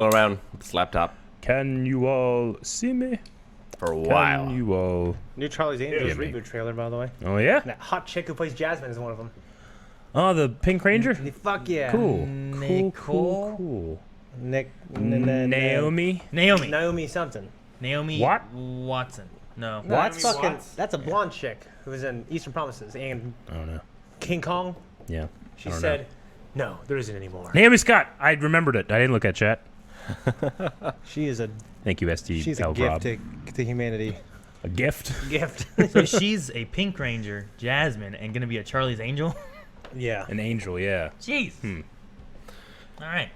around with this laptop Can you all see me? for a while. Can you all... New Charlie's Angels Yeah, me. reboot trailer, by the way. Oh, yeah? That hot chick who plays Jasmine is one of them. Oh, the Pink Ranger? Fuck yeah. Cool. Nicole? Naomi? Naomi something. Naomi What? Watson. No. No, that's Naomi fucking. Watts? That's a blonde chick who was in Eastern Promises and I don't know. King Kong. Yeah. She I don't said, "No, there isn't anymore." Naomi Scott. I remembered it. I didn't look at chat. She is a. Thank you, SD. She's a L. gift Rob. to humanity. A gift? Gift. So she's a Pink Ranger, Jasmine, and gonna be a Charlie's Angel? Yeah. An angel, yeah. Jeez. All right.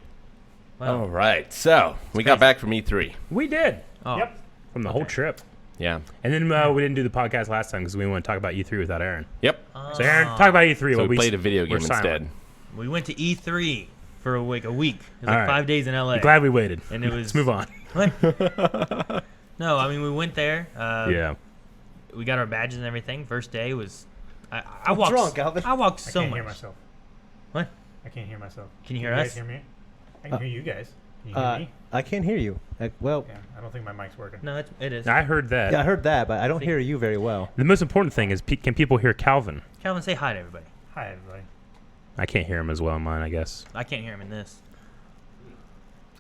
Well, All right, so we got back from E3. We did. oh, Yep. From the whole trip. Yeah. And then we didn't do the podcast last time because we want to talk about E3 without Aaron. Yep. So Aaron, talk about E3. So while we played a video we're game silent. instead. we went to E3 for a week. It was like All right. 5 days in LA. Glad we waited. And it was- Let's move on. What? No, I mean we went there. Yeah. We got our badges and everything. First day was. I What's walked. wrong, Calvin? I walked I so can't much. hear myself. What? I can't hear myself. Can you hear you us? guys hear me? I can hear you guys. Can you hear me? I can't hear you. Well, Yeah, I don't think my mic's working. No, it is. I heard that. yeah, I heard that, but I don't hear you very well. The most important thing is, can people hear Calvin? Calvin, say hi to everybody. Hi, everybody. I can't hear him as well in mine, I guess. I can't hear him in this.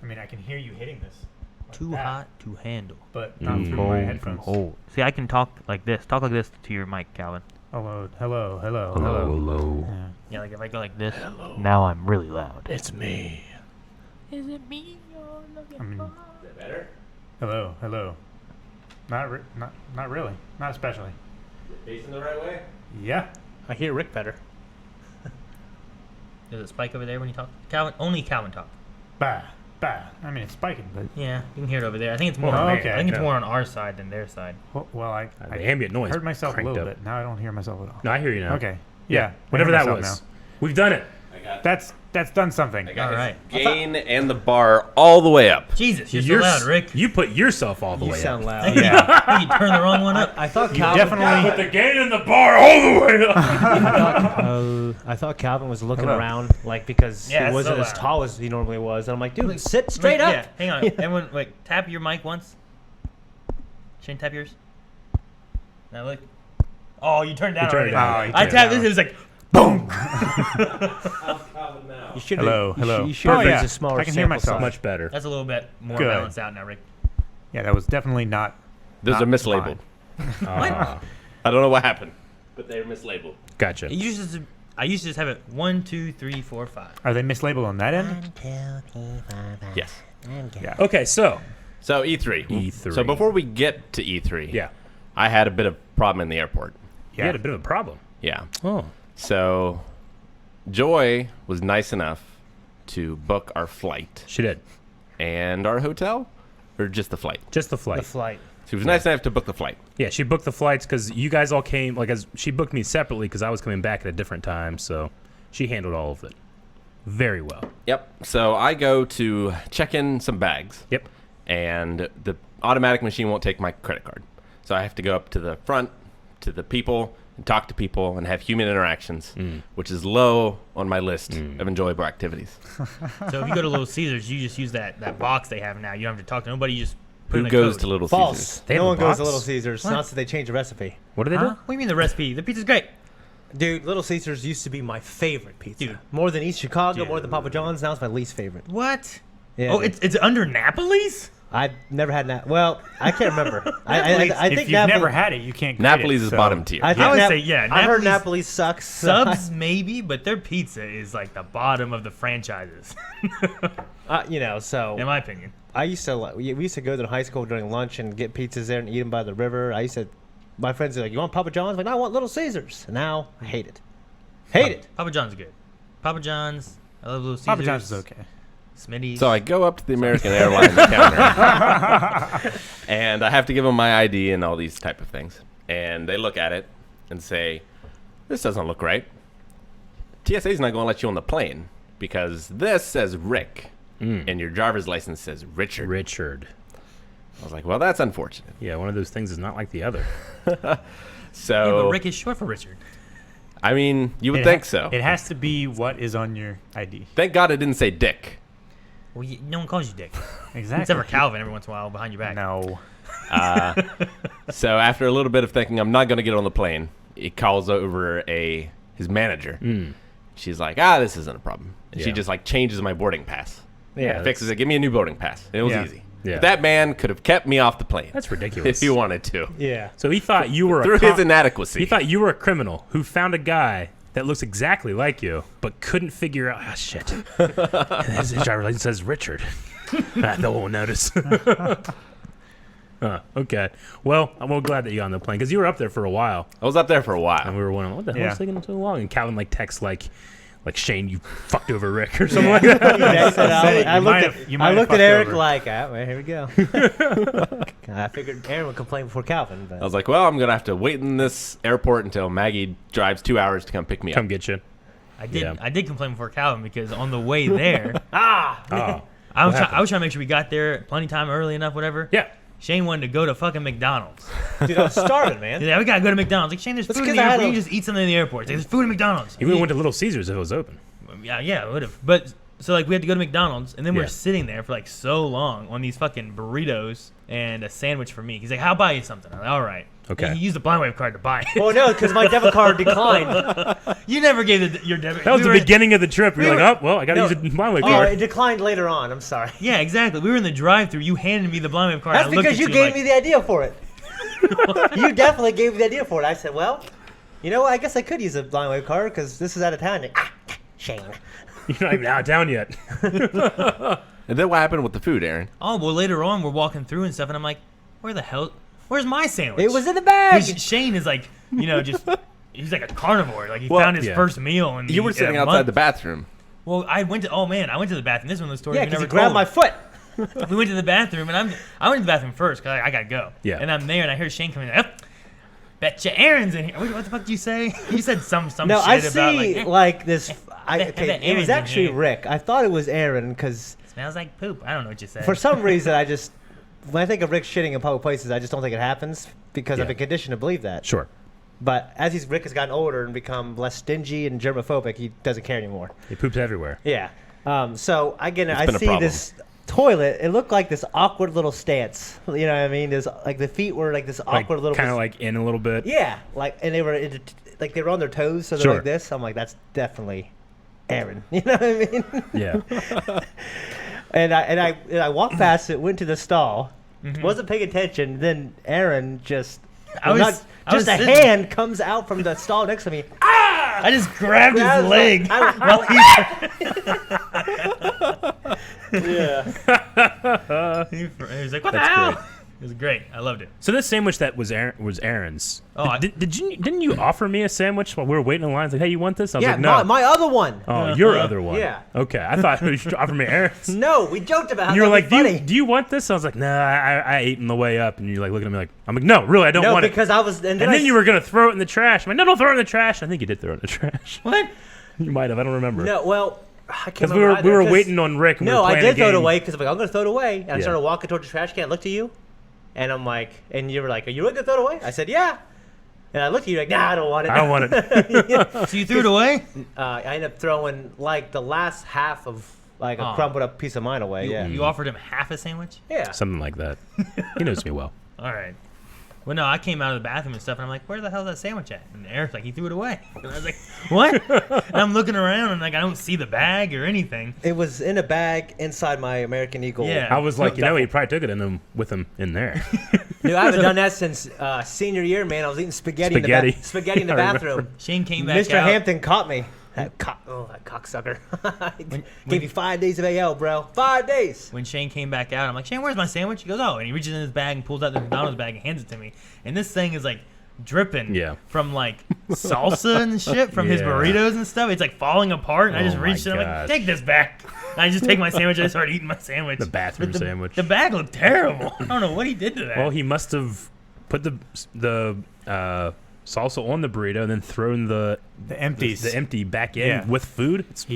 I mean, I can hear you hitting this. like Too that, hot to handle. But not through my headphones. See, I can talk like this. Talk like this to your mic, Calvin. Hello, hello, hello, Hello. Yeah. Yeah, like if I go like this. Now I'm really loud. It's me. Is it me you're looking I mean, Is that better? hello, hello. Not really. Not especially. Facing the right way? Yeah. I hear Rick better. There's a spike over there when you talk. Calvin, only Calvin talk. Bah, bah. I mean, it's spiking, but Yeah, you can hear it over there. I think it's more. Oh, on, okay, I think it's okay. more on our side than their side. well, I The ambient noise heard myself a cranked little up. bit. Now I don't hear myself at all. No, I hear you now. Okay. Yeah. I Whatever hear that myself was. now. We've done it. That's done something. I got All his right. gain and the bar all the way up. Jesus, you're so loud, Rick. You put yourself all the You way sound up. loud. Yeah. You turned the wrong one up. I thought You Calvin. definitely. Put the gain in the bar all the way up. I thought Calvin was looking Hello. around like because Yeah, he it's wasn't so as loud. tall as he normally was. And I'm like, dude, sit straight Wait, up. Yeah, hang on. Everyone, wait. Tap your mic once. Shane, tap yours. Now look. Oh, you turned it down turned it already. down. Oh, I you turned tapped it this. It was like. You should Hello, hello. You should Oh, have yeah. used a smaller I can hear sample myself. size. Much better. That's a little bit more Good. balanced out now, Rick. Yeah, that was definitely not. Those Not are mislabeled. Ah, I don't know what happened, but they're mislabeled. gotcha. I used to just have it 1, 2, 3, 4, 5. Are they mislabeled on that end? Yes. Yeah. Okay, so. So E3. E3. So before we get to E3, Yeah. I had a bit of problem in the airport. You had a bit of a problem. Yeah. Oh. So Joy was nice enough to book our flight She did. and our hotel, or just the flight. Just the The flight. flight. She was nice enough to book the flight. Yeah, she booked the flights because you guys all came, as she booked me separately because I was coming back at a different time, so she handled all of it very well. Yep. So I go to check in some bags. Yep. And the automatic machine won't take my credit card. So I have to go up to the front, to the people, and talk to people and have human interactions, which is low on my list of enjoyable activities. So if you go to Little Caesars, you just use that box they have now. You don't have to talk to nobody. You just put in Who a goes code. to Little False. Caesars? They have No a one goes box? to Little Caesars. What? Not that they changed the recipe. What do they Huh? do? What do you mean the recipe? The pizza's great. Dude, Little Caesars used to be my favorite pizza. Dude. More than East Chicago, more than Papa John's. Now it's my least favorite. What? Yeah, Oh, dude. it's under Napoli's? I've never had that. Well, I can't remember. I If think you've Napoli, never had it, you can't. grade Napoli's it, is so- bottom tier. I, think I would Nap- say, yeah, I heard Napoli's- Napoli sucks. Subs maybe, but their pizza is like the bottom of the franchises, So in my opinion. I used to we used to go to high school during lunch and get pizzas there and eat them by the river. I used to. My friends are like, "You want Papa John's?" I'm like, "No, I want Little Caesars." And now I hate it. Hate it. Papa John's is good. Papa John's. I love Little Caesars. Papa John's is okay. Smitty's. So I go up to the American Airlines counter, and I have to give them my ID and all these type of things. And they look at it and say, "This doesn't look right. TSA's not going to let you on the plane because this says Rick, and your driver's license says Richard." Richard. I was like, "Well, that's unfortunate." Yeah, one of those things is not like the other. So, Yeah, but Rick is short for Richard. I mean, you would It think ha- so. It has to be what is on your ID. Thank God it didn't say Dick. Well, no one calls you Dick. Exactly. Except for Calvin every once in a while behind your back. No. So after a little bit of thinking, I'm not going to get on the plane. He calls over his manager. She's like, this isn't a problem. And she Yeah. just like changes my boarding pass. Yeah, Fixes it. Give me a new boarding pass. And it was Yeah. easy. Yeah. But that man could have kept me off the plane. That's ridiculous. If he wanted to. Yeah. So he thought you were Through his inadequacy. He thought you were a criminal who found a guy that looks exactly like you, but couldn't figure out. Shit. His driver's license says Richard. No one will notice. Okay. Well, I'm well glad that you got on the plane because you were up there for a while, I was up there for a and while. we were wondering what the hell Yeah. is taking so long. And Calvin like texts like Shane, you fucked over Rick or something like that. I looked at, You I might have looked at fucked Eric over. like, well, here we go. I figured Aaron would complain before Calvin. But I was like, well, I'm going to have to wait in this airport until Maggie drives 2 hours to come pick me up. Come get you. I did. Yeah. I did complain before Calvin because on the way there, Oh. I was trying to make sure we got there plenty of time early enough, whatever. Yeah. Shane wanted to go to fucking McDonald's. dude, I was starving, man. Yeah, we gotta go to McDonald's. Like Shane, there's That's food in 'cause the I had airport. a- You can just eat something in the airport. There's food at McDonald's. He went to Little Caesars if it was open. Yeah, it would have. But so like we had to go to McDonald's, and then Yeah. we're sitting there for like so long on these fucking burritos and a sandwich for me. He's like, "I'll buy you something." I'm like, "All right." Okay. And he used the blind wave card to buy it. Well, no, because my debit card declined. You never gave your debit. That was we the were- beginning of the trip. You're we like, oh, well, I got to No. use a blind wave Oh, card. it declined later on. I'm sorry. Yeah, exactly. We were in the drive-through. You handed me the blind wave card. That's I looked because at you gave like, me the idea for it. You definitely gave me the idea for it. I said, well, you know what? I guess I could use a blind wave card because this is out of town. Like, Shane. You're not even out of town yet. And then what happened with the food, Aaron? Oh, well, later on, we're walking through and stuff, and I'm like, where's my sandwich? It was in the bag. Shane is like, he's like a carnivore. Like, he Well, found his yeah. first meal. And You were sitting outside the bathroom. Well, I went to the bathroom. This one was the story Yeah, we because never he grabbed told. my foot. We went to the bathroom, and I went to the bathroom first because I gotta go. Yeah. And I'm there, and I hear Shane coming. Like, betcha Aaron's in here. What the fuck did you say? You said some No, shit I about see like this. bet Okay, it Aaron's was in actually here. Rick. I thought it was Aaron because smells like poop. I don't know what you said. for some reason when I think of Rick shitting in public places, I just don't think it happens because I've Yeah. been conditioned to believe that. Sure. But as Rick has gotten older and become less stingy and germophobic, he doesn't care anymore. He poops everywhere. Yeah. So again, I been a see problem. this toilet. It looked like this awkward little stance. You know what I mean? There's like the feet were like this awkward little. Kind of like in a little bit. Yeah, and they were they were on their toes, so they're Sure. like this. I'm like, that's definitely Aaron. You know what I mean? Yeah. And I walked past it, went to the stall, wasn't paying attention. Then Aaron just. I was- not, I just was a sitting- hand comes out from the stall next to me. I just grabbed his Grabs leg. Yeah. He was like, "What That's the hell?" great. It was great. I loved it. So this sandwich that was Aaron's. Oh, Didn't you offer me a sandwich while we were waiting in line? It's like, hey, you want this? I was Yeah, like, no. my other one. Oh, your other one. Yeah. Okay, I thought you should offer me Aaron's. No, we joked about how You were like, that'd be funny. do you want this? I was like, nah, I ate on the way up. And you're like looking at me like, I'm like, no, really, I don't No, want it. because I was. And then you were gonna throw it in the trash. I'm like, no, don't throw it in the trash. I think you did throw it in the trash. What? You might have. I don't remember. No, well, I can't Because remember we were either, 'cause- waiting on Rick. And we No, were I playing did a throw it game. away because I'm like, I'm gonna throw it away, and I Yeah. started walking towards the trash can. I looked at you, and I'm like, and you were like, "Are you really gonna throw it away?" I said, "Yeah." And I looked at you like, "Nah, I don't want it." I don't want it. So you threw it away? I ended up throwing like the last half of like a Aw. crumbled up piece of mine away. Yeah. You offered him half a sandwich? Yeah. Something like that. He knows me well. All right. Well, no, I came out of the bathroom and stuff, and I'm like, "Where the hell is that sandwich at?" And Eric's like, "He threw it away." And I was like, "What?" And I'm looking around, and like I don't see the bag or anything. It was in a bag inside my American Eagle. Yeah. I was like, he probably took it with him in there. Dude, I haven't done that since senior year, man. I was eating spaghetti in the Spaghetti. the I remember. bathroom. Shane came back Mr. out. Hampton caught me. That cocksucker. Gave you 5 days of AL, bro. 5 days. When Shane came back out, I'm like, "Shane, where's my sandwich?" He goes, "Oh," and he reaches in his bag and pulls out the McDonald's bag and hands it to me. And this thing is like dripping Yeah. from like salsa and shit from his Yeah. burritos and stuff. It's like falling apart, and I just Oh reached in, my I'm like, God. "Take this back." And I just take my sandwich and I start eating my sandwich. The bathroom But sandwich. The bag looked terrible. I don't know what he did to that. Well, he must have put the salsa on the burrito and then thrown the empties. the empty back in Yeah. with food. It's,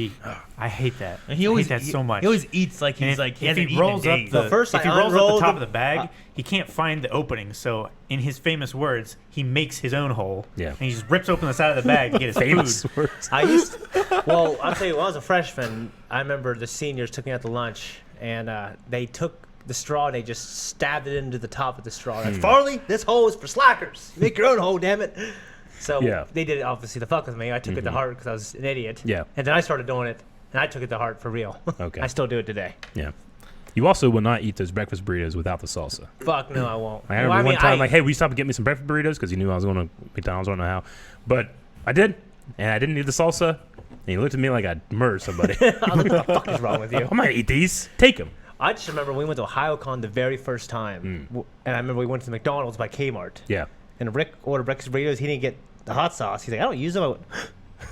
I hate that. And he always I hate that so much. He always eats like he's And like he if hasn't he eaten in rolls up days. the Well, first if he I rolls up the unrolled top the- of the bag, he can't find the opening. So in his famous words, he makes his own hole. Yeah. And he just rips open the side of the bag to get his famous food. words. I used. Well, I'll tell you, when I was a freshman, I remember the seniors took me out to lunch, and they took the straw and they just stabbed it into the top of the straw. Like, Farley, this hole is for slackers. Make your own hole, damn it. So they did it obviously to fuck with me. I took it to heart because I was an idiot. Yeah. And then I started doing it, and I took it to heart for real. Okay. I still do it today. Yeah. You also will not eat those breakfast burritos without the salsa. Fuck no, I won't. I remember one time, like, hey, will you stop and get me some breakfast burritos? Because he knew I was going to McDonald's. I don't know how. But I did, and I didn't need the salsa. And he looked at me like I'd murdered somebody. I was like, what the fuck is wrong with you? I'm going to eat these. Take them. I just remember we went to OhioCon the very first time. And I remember we went to McDonald's by Kmart. Yeah. And Rick ordered breakfast burritos. He didn't get the hot sauce. He's like, I don't use them. I went,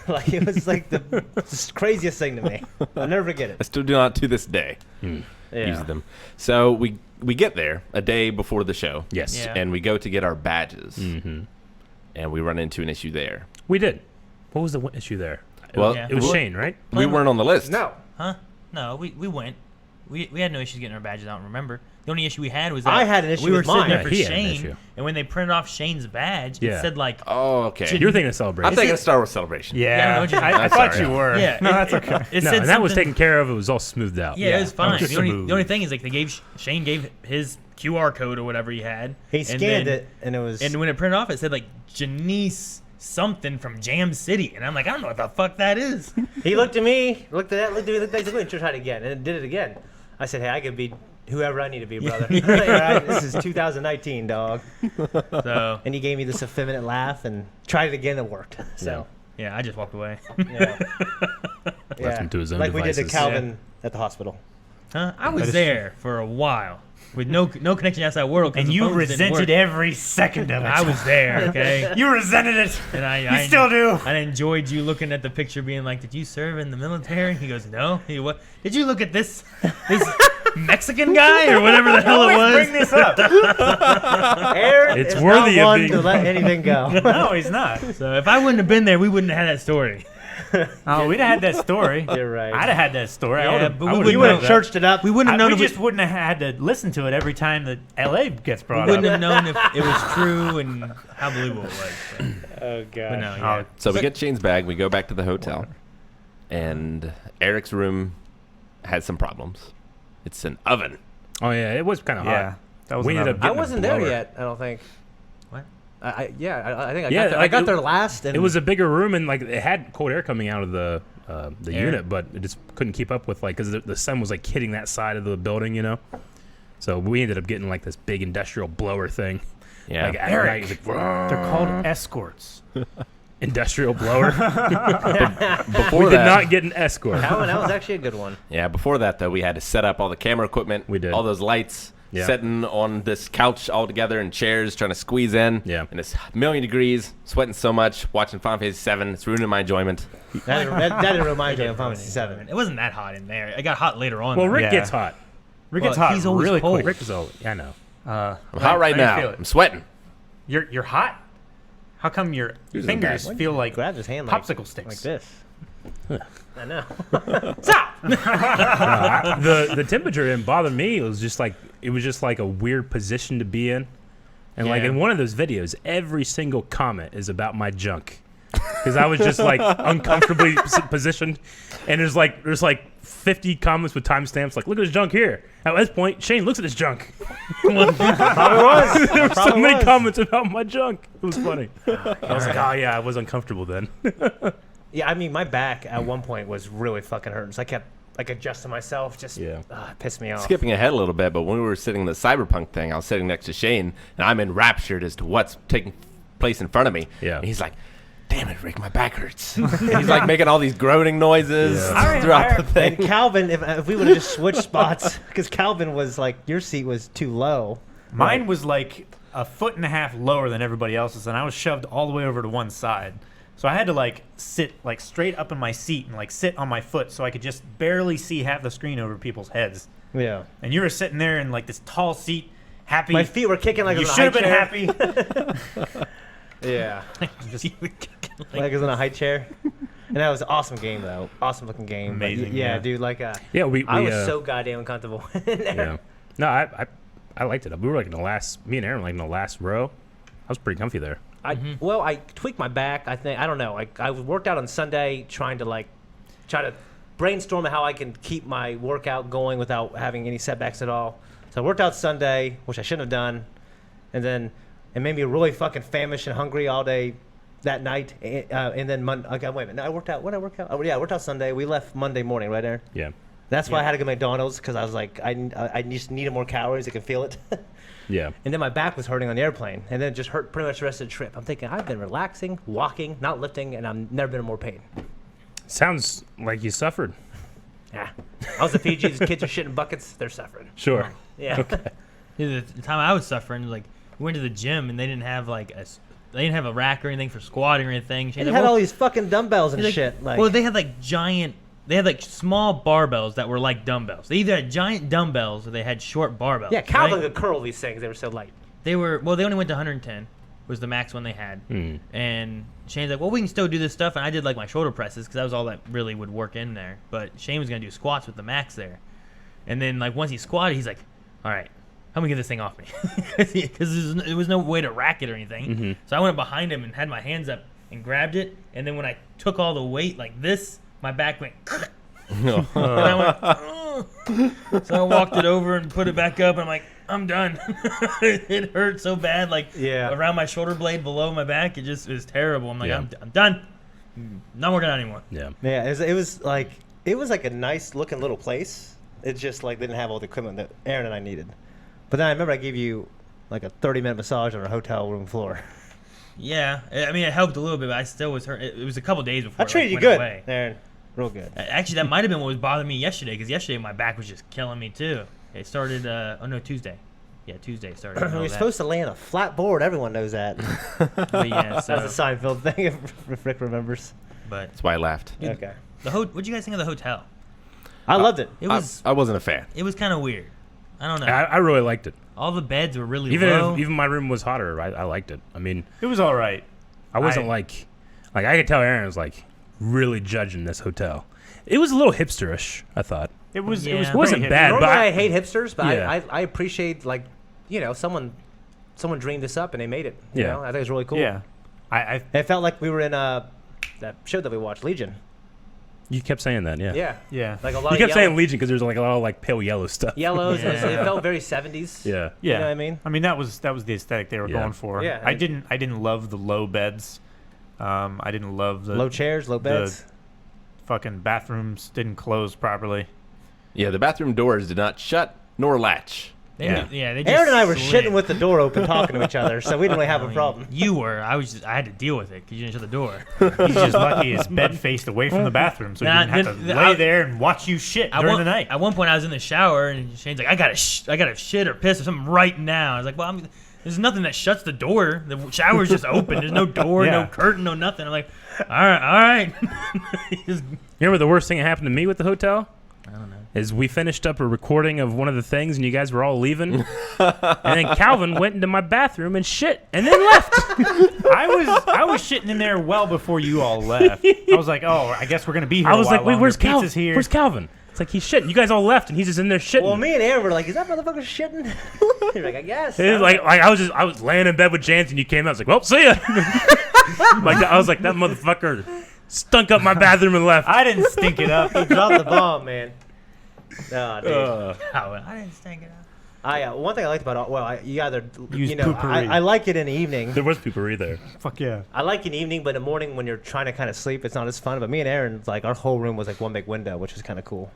like, it was like the just craziest thing to me. I'll never forget it. I still do not to this day use them. So we get there a day before the show. Yes. Yeah. And we go to get our badges. And we run into an issue there. We did. What was the issue there? Well, Yeah. It was Shane, right? we weren't on the list. No. Huh? No, we went. We had no issues getting our badges. I don't remember. The only issue we had was that I had an issue we were with sitting mine. there Yeah, for he had an Shane, issue. and when they printed off Shane's badge, Yeah. it said like, Oh, okay. You're thinking of celebration. I'm thinking of Star Wars Celebration. Yeah, I Yeah, know what you're I saying. thought Sorry. you were. yeah, No, it- that's okay. It No, said and that was something- taken care of. It was all smoothed out. Yeah, it was fine. was The only smooth. thing is like Shane gave his QR code or whatever he had. He and scanned then- it, and it was. And when it printed off, it said like Janice something from Jam City, and I'm like, I don't know what the fuck that is. He looked at me, looked at that, looked at me, looked at me, and tried it again, and it did it again. I said, hey, I could be whoever I need to be, brother. All right, this is 2019, dog. So And he gave me this effeminate laugh and tried it again, and it worked. So, yeah, I just walked away. yeah. Left him to his own like we did to devices. Calvin at the hospital. Huh? I was there for a while with no connection outside world. 'cause And the you phones didn't resented work. every second of it. I was there, okay. You resented it. And You still do. I enjoyed you looking at the picture, being like, "Did you serve in the military?" He goes, "No." He what? Did you look at this Mexican guy or whatever the hell it Always was? bring this up. Aaron It's is worthy not of one being- to let anything go. No, he's not. So if I wouldn't have been there, we wouldn't have had that story. Oh, we'd have had that story. You're right. I'd have had that story. Yeah, I would've- but I we would've You wouldn't would known have that. churched it up. We wouldn't have known We if just wouldn't have had to listen to it every time that LA gets we brought wouldn't up. have known if it was true and how believable it was. Oh, But God. no, yeah. So we get Shane's bag. We go back to the hotel. And Eric's room has some problems. It's an oven. Oh, yeah. It was kind of Yeah, hot. that was We ended another- up I getting a wasn't there blower. yet, I don't think. What? I think I Yeah, got there, I like, got it- there last. And It was a bigger room, and like it had cold air coming out of the Air. unit, but it just couldn't keep up with like because the sun was like hitting that side of the building, you know. So we ended up getting like this big industrial blower thing. Yeah. Like at Eric. night, it was like, They're called escorts. industrial blower. Before we did that, not get an escort. that was actually a good one. Yeah, before that, though, we had to set up all the camera equipment. We did. All those lights. Yeah. Sitting on this couch all together and chairs trying to squeeze in. Yeah. And it's a million degrees, sweating so much, watching Final Fantasy 7. It's ruining my enjoyment. That didn't remind me of Final Fantasy 7. It wasn't that hot in there. It got hot later on. Well, though. Rick Yeah. gets hot. Rick Well, gets hot he's always really cold. quick. Rick is all. I know. I'm hot right how do you now. feel it? I'm sweating. You're hot? How come your Here's fingers the bag. feel like Grabbed his hand like, popsicle sticks? like this. I know. The temperature didn't bother me. It was just like a weird position to be in. And like Yeah. in one of those videos, every single comment is about my junk. Because I was just like uncomfortably positioned, and there's like 50 comments with timestamps. Like, look at his junk here. At this point, Shane looks at his junk. Probably was. There were so Probably many was. comments about my junk. It was funny. I was like, oh yeah, I was uncomfortable then. Yeah, I mean, my back at one point was really fucking hurting. So I kept like adjusting myself. Just Yeah. it pissed me off. Skipping ahead a little bit, but when we were sitting in the cyberpunk thing, I was sitting next to Shane, and I'm enraptured as to what's taking place in front of me. Yeah. And he's like, damn it, Rick, my back hurts. And he's like making all these groaning noises Yeah. throughout the And thing. Calvin, if we would have just switched spots, because Calvin was like, your seat was too low. Mine was like a foot and a half lower than everybody else's, and I was shoved all the way over to one side. So I had to like sit like straight up in my seat and like sit on my foot so I could just barely see half the screen over people's heads. Yeah. And you were sitting there in like this tall seat, happy. My feet were kicking like you it was should in a have high been chair. happy. Yeah. Like it was in a high chair. And that was an awesome game, though. Awesome looking game. But Amazing, yeah, yeah. dude. Like, Yeah, I was so goddamn comfortable in there. yeah. No, I liked it. We were like in the last. Me and Aaron were like in the last row. I was pretty comfy there. Well, I tweaked my back. I think I don't know. I worked out on Sunday try to brainstorming how I can keep my workout going without having any setbacks at all. So I worked out Sunday, which I shouldn't have done, and then it made me really fucking famished and hungry all day that night. And then Monday, okay, wait a minute. No, I worked out. What did I work out? Oh, yeah, I worked out Sunday. We left Monday morning, right, Aaron? Yeah. That's why I had to go to McDonald's, because I was like, I just needed more calories. I can feel it. Yeah. And then my back was hurting on the airplane, and then it just hurt pretty much the rest of the trip. I'm thinking, I've been relaxing, walking, not lifting, and I've never been in more pain. Sounds like you suffered. Yeah. I was in Fiji. These kids are shitting buckets. They're suffering. Sure. Yeah. Yeah, the time I was suffering, like we went to the gym and they didn't have they didn't have a rack or anything for squatting or anything. They had all these fucking dumbbells and like, shit. Like, well, they had like they had like small barbells that were like dumbbells. They either had giant dumbbells or they had short barbells. yeah, Calvin right? could curl these things. They were so light. They only went to 110 was the max one they had. And Shane's like, well, we can still do this stuff. And I did like my shoulder presses because that was all that really would work in there. But Shane was going to do squats with the max there. And then like once he squatted, he's like, all right, I'm going to get this thing off me. Because there was no way to rack it or anything. So I went behind him and had my hands up and grabbed it. And then when I took all the weight like this, my back went... and I went, oh. So I walked it over and put it back up, and I'm like, I'm done. It hurt so bad, like around my shoulder blade below my back. It was terrible. I'm like, I'm done. Not working out anymore. Yeah. Yeah, it was like a nice looking little place. It just like didn't have all the equipment that Aaron and I needed. But then I remember I gave you like a 30-minute massage on our hotel room floor. Yeah, I mean it helped a little bit, but I still was hurt. It was a couple days before I treated you went good, away. Aaron. Real good. Actually, that might have been what was bothering me yesterday, because yesterday my back was just killing me too. It started, Tuesday. Yeah, Tuesday started. You're supposed to lay on a flat board. Everyone knows that. But yeah, so, that's a Seinfeld thing, if Rick remembers. But That's why I laughed. dude, Okay. what'd you guys think of the hotel? I loved it. It was I wasn't a fan. it was kind of weird. I don't know. I really liked it. All the beds were really Even low. even my room was hotter. I liked it. I mean, It was all right. I wasn't like I could tell Aaron was like really judging this hotel. It was a little hipsterish, I thought. It was. Yeah. It was It wasn't pretty bad, hipster. Normally but I hate hipsters, but Yeah. I appreciate, like, someone dreamed this up and they made it. You Yeah. know? I think it's really cool. Yeah. I It felt like we were in that show that we watched, Legion. You kept saying that, yeah. Yeah. yeah. Like a lot You of kept saying yellow, Legion because there's like a lot of like pale yellow stuff. yellows. Yeah. It felt very 70s. Yeah. Yeah. You know what I mean? I mean that was the aesthetic they were Yeah. going for. Yeah, I and- didn't love the low beds. I didn't love the Low chairs, low beds. fucking bathrooms didn't close properly. Yeah, the bathroom doors did not shut nor latch. They Yeah. they just Aaron and I were slid. shitting with the door open, talking to each other, so we didn't really have I a mean, problem. You were. I had to deal with it because you didn't shut the door. He's just lucky his bed faced away from the bathroom, so he Nah, didn't have to then- lay there and watch you shit during the night. At one point, I was in the shower and Shane's like, I gotta shit or piss or something right now. I was like, well, there's nothing that shuts the door. The shower's just open. There's no door, Yeah. no curtain, no nothing. I'm like, all right. Just- You remember the worst thing that happened to me with the hotel? I don't know. Is we finished up a recording of one of the things and you guys were all leaving. And then Calvin went into my bathroom and shit and then left. I was shitting in there well before you all left. I was like, oh, I guess we're gonna be here. I was a while like, wait, longer. where's Pizza's Calvin? here. Where's Calvin? It's like he's shitting. You guys all left and he's just in there shitting. Well, me and Aaron were like, is that motherfucker shitting? You're like, I guess. It was like I was laying in bed with Jans and you came out. I was like, well, see ya. Like I was like, that motherfucker stunk up my bathroom and left. I didn't stink it up. He dropped the bomb, man. Oh, dude. Oh, I didn't stank it out. One thing I liked about you either Use you know poopery. I like it in the evening. There was poopery there. Fuck yeah. I like it in the evening, but in the morning when you're trying to kind of sleep, it's not as fun. But me and Aaron, like our whole room was like one big window, which was kind of cool.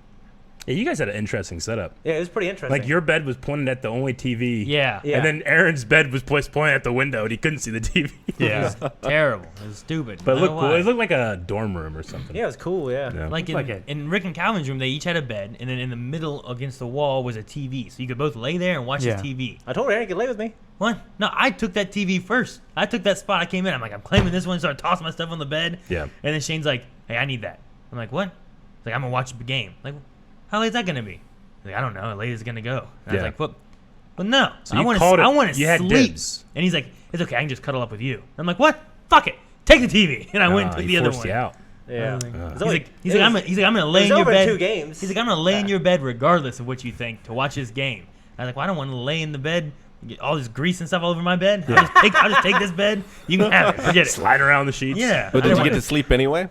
Yeah, you guys had an interesting setup. Yeah, it was pretty interesting. Like your bed was pointed at the only TV. Yeah. Yeah. And then Aaron's bed was pointed at the window and he couldn't see the TV. Yeah. Terrible. It was stupid. But it I looked don't cool. know why. It looked like a dorm room or something. Yeah, it was cool. Yeah. Yeah. Like in, Looked like it. in Rick and Calvin's room, they each had a bed, and then in the middle against the wall was a TV, so you could both lay there and watch Yeah. the TV. I told Aaron he could lay with me. What? No, I took that TV first. I took that spot. I came in. I'm like, I'm claiming this one. Started tossing my stuff on the bed. Yeah. And then Shane's like, hey, I need that. I'm like, what? He's like, I'm gonna watch the game. I'm like, how late's that gonna be? He's like, I don't know. How late is it gonna go? And I was Yeah. like, well, no. So I you want called to. it- I want to you had sleep. dibs. And he's like, it's okay. I can just cuddle up with you. I'm like, what? Fuck it. Take the TV. And I went and took he the other forced one. you out. Yeah. He's like, I'm gonna lay in your over bed. 2 games. He's like, I'm gonna lay in your bed regardless of what you think to watch this game. I was like, well, I don't want to lay in the bed, get all this grease and stuff all over my bed. I'll just take this bed. You can have it. Forget it. Slide around the sheets. Yeah. But I did you don't get to want- sleep anyway?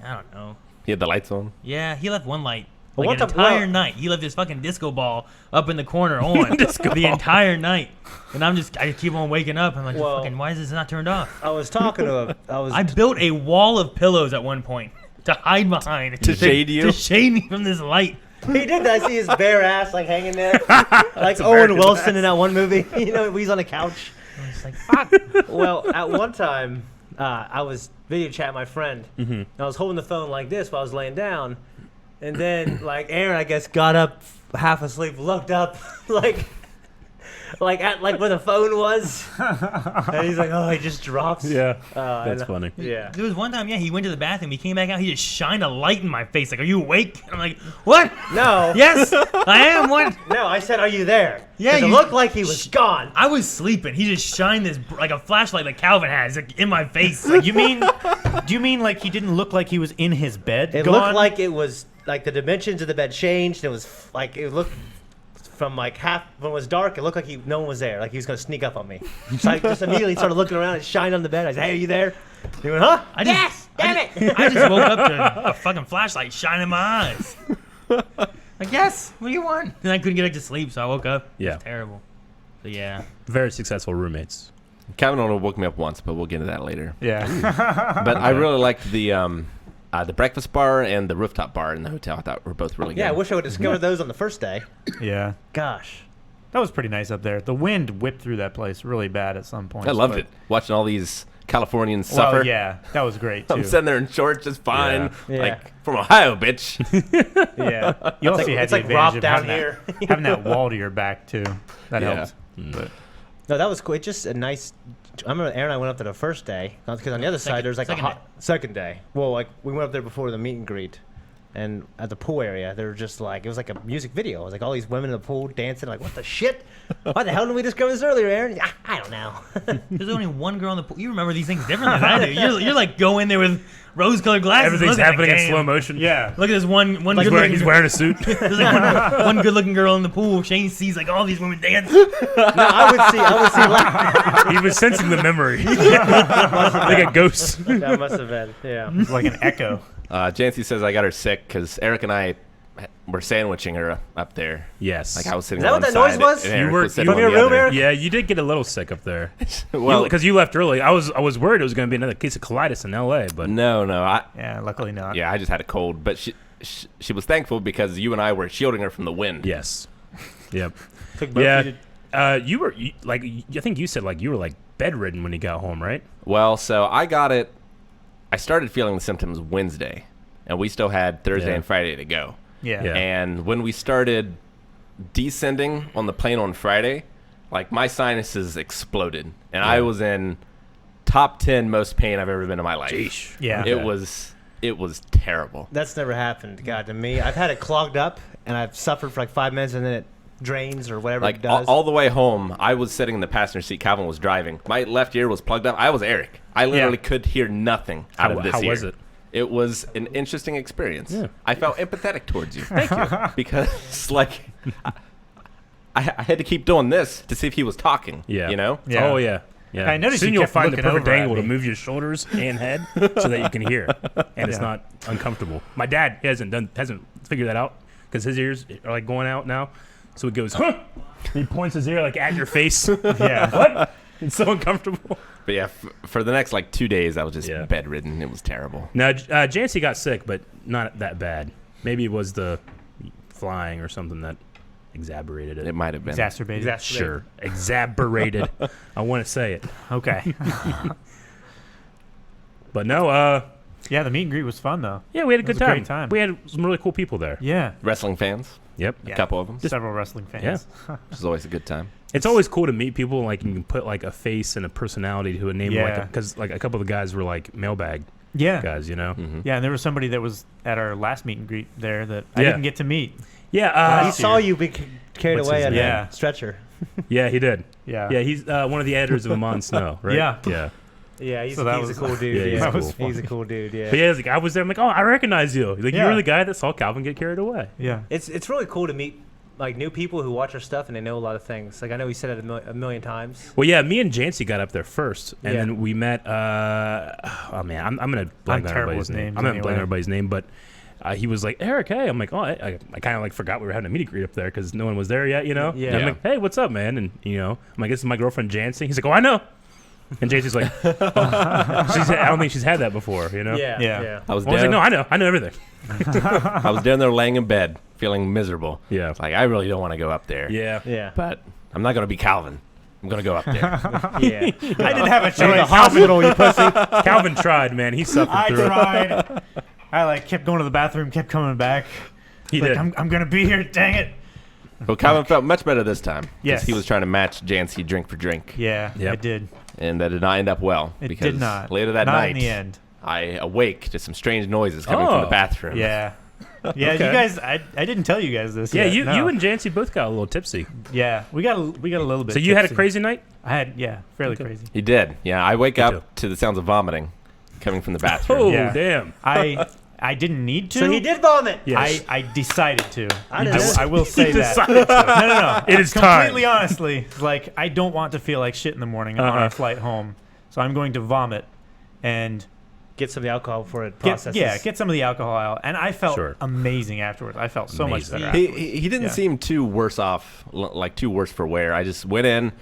I don't know. He had the lights on. Yeah, he left one light. Well, Like one an time- entire well- night. He left this fucking disco ball up in the corner on the entire night. And I keep on waking up. I'm like, Well- fucking, why is this not turned off? I was talking to him. I built a wall of pillows at one point to hide behind. To shade you? To shade me from this light. He did that. I see his bare ass like hanging there, like Owen Wilson in that one movie. You know, he's on the couch. I was like, fuck. Well, at one time, I was video chatting my friend. And I was holding the phone like this while I was laying down, and then like Aaron, I guess, got up half asleep, looked up, like where the phone was, and he's like, "Oh, he just drops." Yeah, and, that's funny. Yeah. There was one time, he went to the bathroom. He came back out. He just shined a light in my face. Like, are you awake? And I'm like, what? No. Yes, I am. What? No, I said, "Are you there?" Yeah, 'Cause it you- looked like he was gone. I was sleeping. He just shined this like a flashlight that Calvin has like, in my face. Like, do you mean like he didn't look like he was in his bed? It gone? looked like it was like the dimensions of the bed changed. It was like it looked from like half when it was dark. It looked like no one was there. Like he was gonna sneak up on me. So I just immediately started looking around and shined on the bed. I said, "Hey, are you there?" He went, "Huh?" Yes, damn it! I just woke up to a fucking flashlight shining in my eyes. Like, yes, what do you want? And I couldn't get back to sleep, so I woke up. It Yeah. was terrible. So yeah, Very successful roommates. Calvin only woke me up once, but we'll get into that later. Yeah. But I really liked the breakfast bar and the rooftop bar in the hotel. I thought were both really good. Yeah, I wish I would have discovered those on the first day. Yeah. Gosh. That was pretty nice up there. The wind whipped through that place really bad at some point. I loved it. Watching all these Californians Well, suffer. yeah, that was great too. I'm sitting there in shorts just fine. Yeah. Like, from Ohio, bitch. Yeah, you also had It's the like advantage Rob of down having here. having that wall to your back too. That Yeah. helps. But No, that was cool. It's just a nice. I remember Aaron and I went up there the first day because on the other side there's like second a hot second day. Well, like we went up there before the meet and greet, and at the pool area they were just like it was like a music video. It was like all these women in the pool dancing. Like what the shit? Why the hell didn't we discover this earlier, Aaron? I don't know. there's only one girl in the pool. You remember these things differently than I do. You're like go in there with rose-colored glasses. Everything's look at happening in that slow game. motion. yeah, Look at this one He's good wearing, looking. he's wearing a suit. There's like one good-looking girl in the pool. Shane sees like all these women dance. No, I would see like He was sensing the memory. Like a ghost. that must have been it's like an echo. Jancy says I got her sick because Eric and I were sandwiching her up there. Yes. Like I was sitting Is that on what one that noise side was? and You Eric were- was sitting you on were in the your room, other. Eric? Yeah, you did get a little sick up there. Well, Because you left early. I was worried it was going to be another case of colitis in L.A., but no, Yeah, luckily not. I just had a cold, but she was thankful because you and I were shielding her from the wind. yes. Yep. took both Yeah. you to- You were, like, I think you said, like, you were, like, bedridden when you got home, right? Well, so I started feeling the symptoms Wednesday, and we still had Thursday Yeah. and Friday to go. Yeah. Yeah. And when we started descending on the plane on Friday, like my sinuses exploded, and I was in top 10 most pain I've ever been in my life. Sheesh. Yeah. It was terrible. That's never happened, God, to me. I've had it clogged up, and I've suffered for like 5 minutes, and then it drains or whatever it Like does. all the way home, I was sitting in the passenger seat. Calvin was driving. My left ear was plugged up. I was Eric. I literally could hear nothing out of this How ear. was it? It was an interesting experience. Yeah. I felt empathetic towards you. Thank you. Because like I had to keep doing this to see if he was talking. Yeah. You know? Yeah. Oh, yeah. Yeah. I noticed Soon you you'll kept find the looking perfect over at angle to me. move your shoulders and head so that you can hear, and it's Yeah. not uncomfortable. My dad hasn't figured that out because his ears are like going out now, so he goes, huh? And he points his ear like at your face. Yeah. What? It's so uncomfortable. But yeah, for the next like 2 days, I was just Yeah. bedridden. It was terrible. Now, Jancy got sick, but not that bad. Maybe it was the flying or something that exacerbated it. It might have been. Exacerbated. Sure, exacerbated. I want to say it, Okay. but no. Yeah, the meet and greet was fun though. Yeah, we had a It good was a time. great time. We had some really cool people there. Yeah. Wrestling fans, Yep. a couple of them. Several wrestling fans. Which is always a good time. It's always cool to meet people. Like you can put like a face and a personality to a name. Yeah. Because like a couple of the guys were like mailbag Yeah. guys, you know. Mhm. Yeah, and there was somebody that was at our last meet and greet there that I Yeah. didn't get to meet. Yeah. he saw you be carried What's away his on name? a Yeah. stretcher. Yeah, he did. Yeah. Yeah, he's one of the editors of Amon Snow, right? Yeah. Yeah. Yeah, he's, So that he's was- a cool dude. Yeah, he's Yeah, cool. he's a cool dude. Yeah. But yeah, I was there. I'm like, oh, I recognize you. Like you Yeah. were the guy that saw Calvin get carried away. Yeah. It's really cool to meet like new people who watch our stuff and they know a lot of things. Like I know we said it a million times. Well, yeah, me and Jancy got up there first, and Yeah. then we met. Oh man, I'm gonna blank on terrible everybody's with name. names I'm gonna blank on anyway. everybody's name, but he was like, Eric, hey. I'm like, oh, I kind of like forgot we were having a meet and greet up there because no one was there yet, you know. Yeah. And I'm like, hey, what's up, man? And you know, I'm like, this is my girlfriend Jancy. He's like, oh, I know. And Jancy's like, I don't think she's had that before, you know. Yeah. Yeah. I was I was down. like, no, I know everything. I was down there laying in bed, feeling miserable. Yeah. It's like I really don't want to go up there. Yeah. Yeah. But I'm not going to be Calvin. I'm going to go up there. Yeah. I didn't have a Go to the choice. hospital, you pussy. Calvin tried, man. He suffered I through it. tried. I like kept going to the bathroom, kept coming back. He Like, did. I'm gonna be here. Dang it. Well, Calvin felt much better this time. 'Cause Yes. he was trying to match Jancy drink for drink. Yeah, Yep. I did. And that did not end up well. It because did not. later that not night, in the end. I awake to some strange noises coming from Oh. the bathroom. Yeah. Yeah, Okay. you guys. I didn't tell you guys this. Yeah, yet. you No. and Jancy both got a little tipsy. Yeah, we got a little bit. So you had a tipsy. crazy night? I had fairly crazy. He did. Yeah, I wake Me up too. to the sounds of vomiting coming from the bathroom. Oh, Yeah. damn. I didn't need to. So he did vomit. Yes. I decided to. I didn't. I will say that. decided to. No. It is time. Completely honestly, like I don't want to feel like shit in the morning on Uh-huh. our flight home, so I'm going to vomit and Get some of the alcohol before it processes. get some of the alcohol out. And I felt Sure. amazing afterwards. I felt so much Amazing. better. He, Afterwards. he didn't Yeah. seem too worse off, like too worse for wear. I just went in,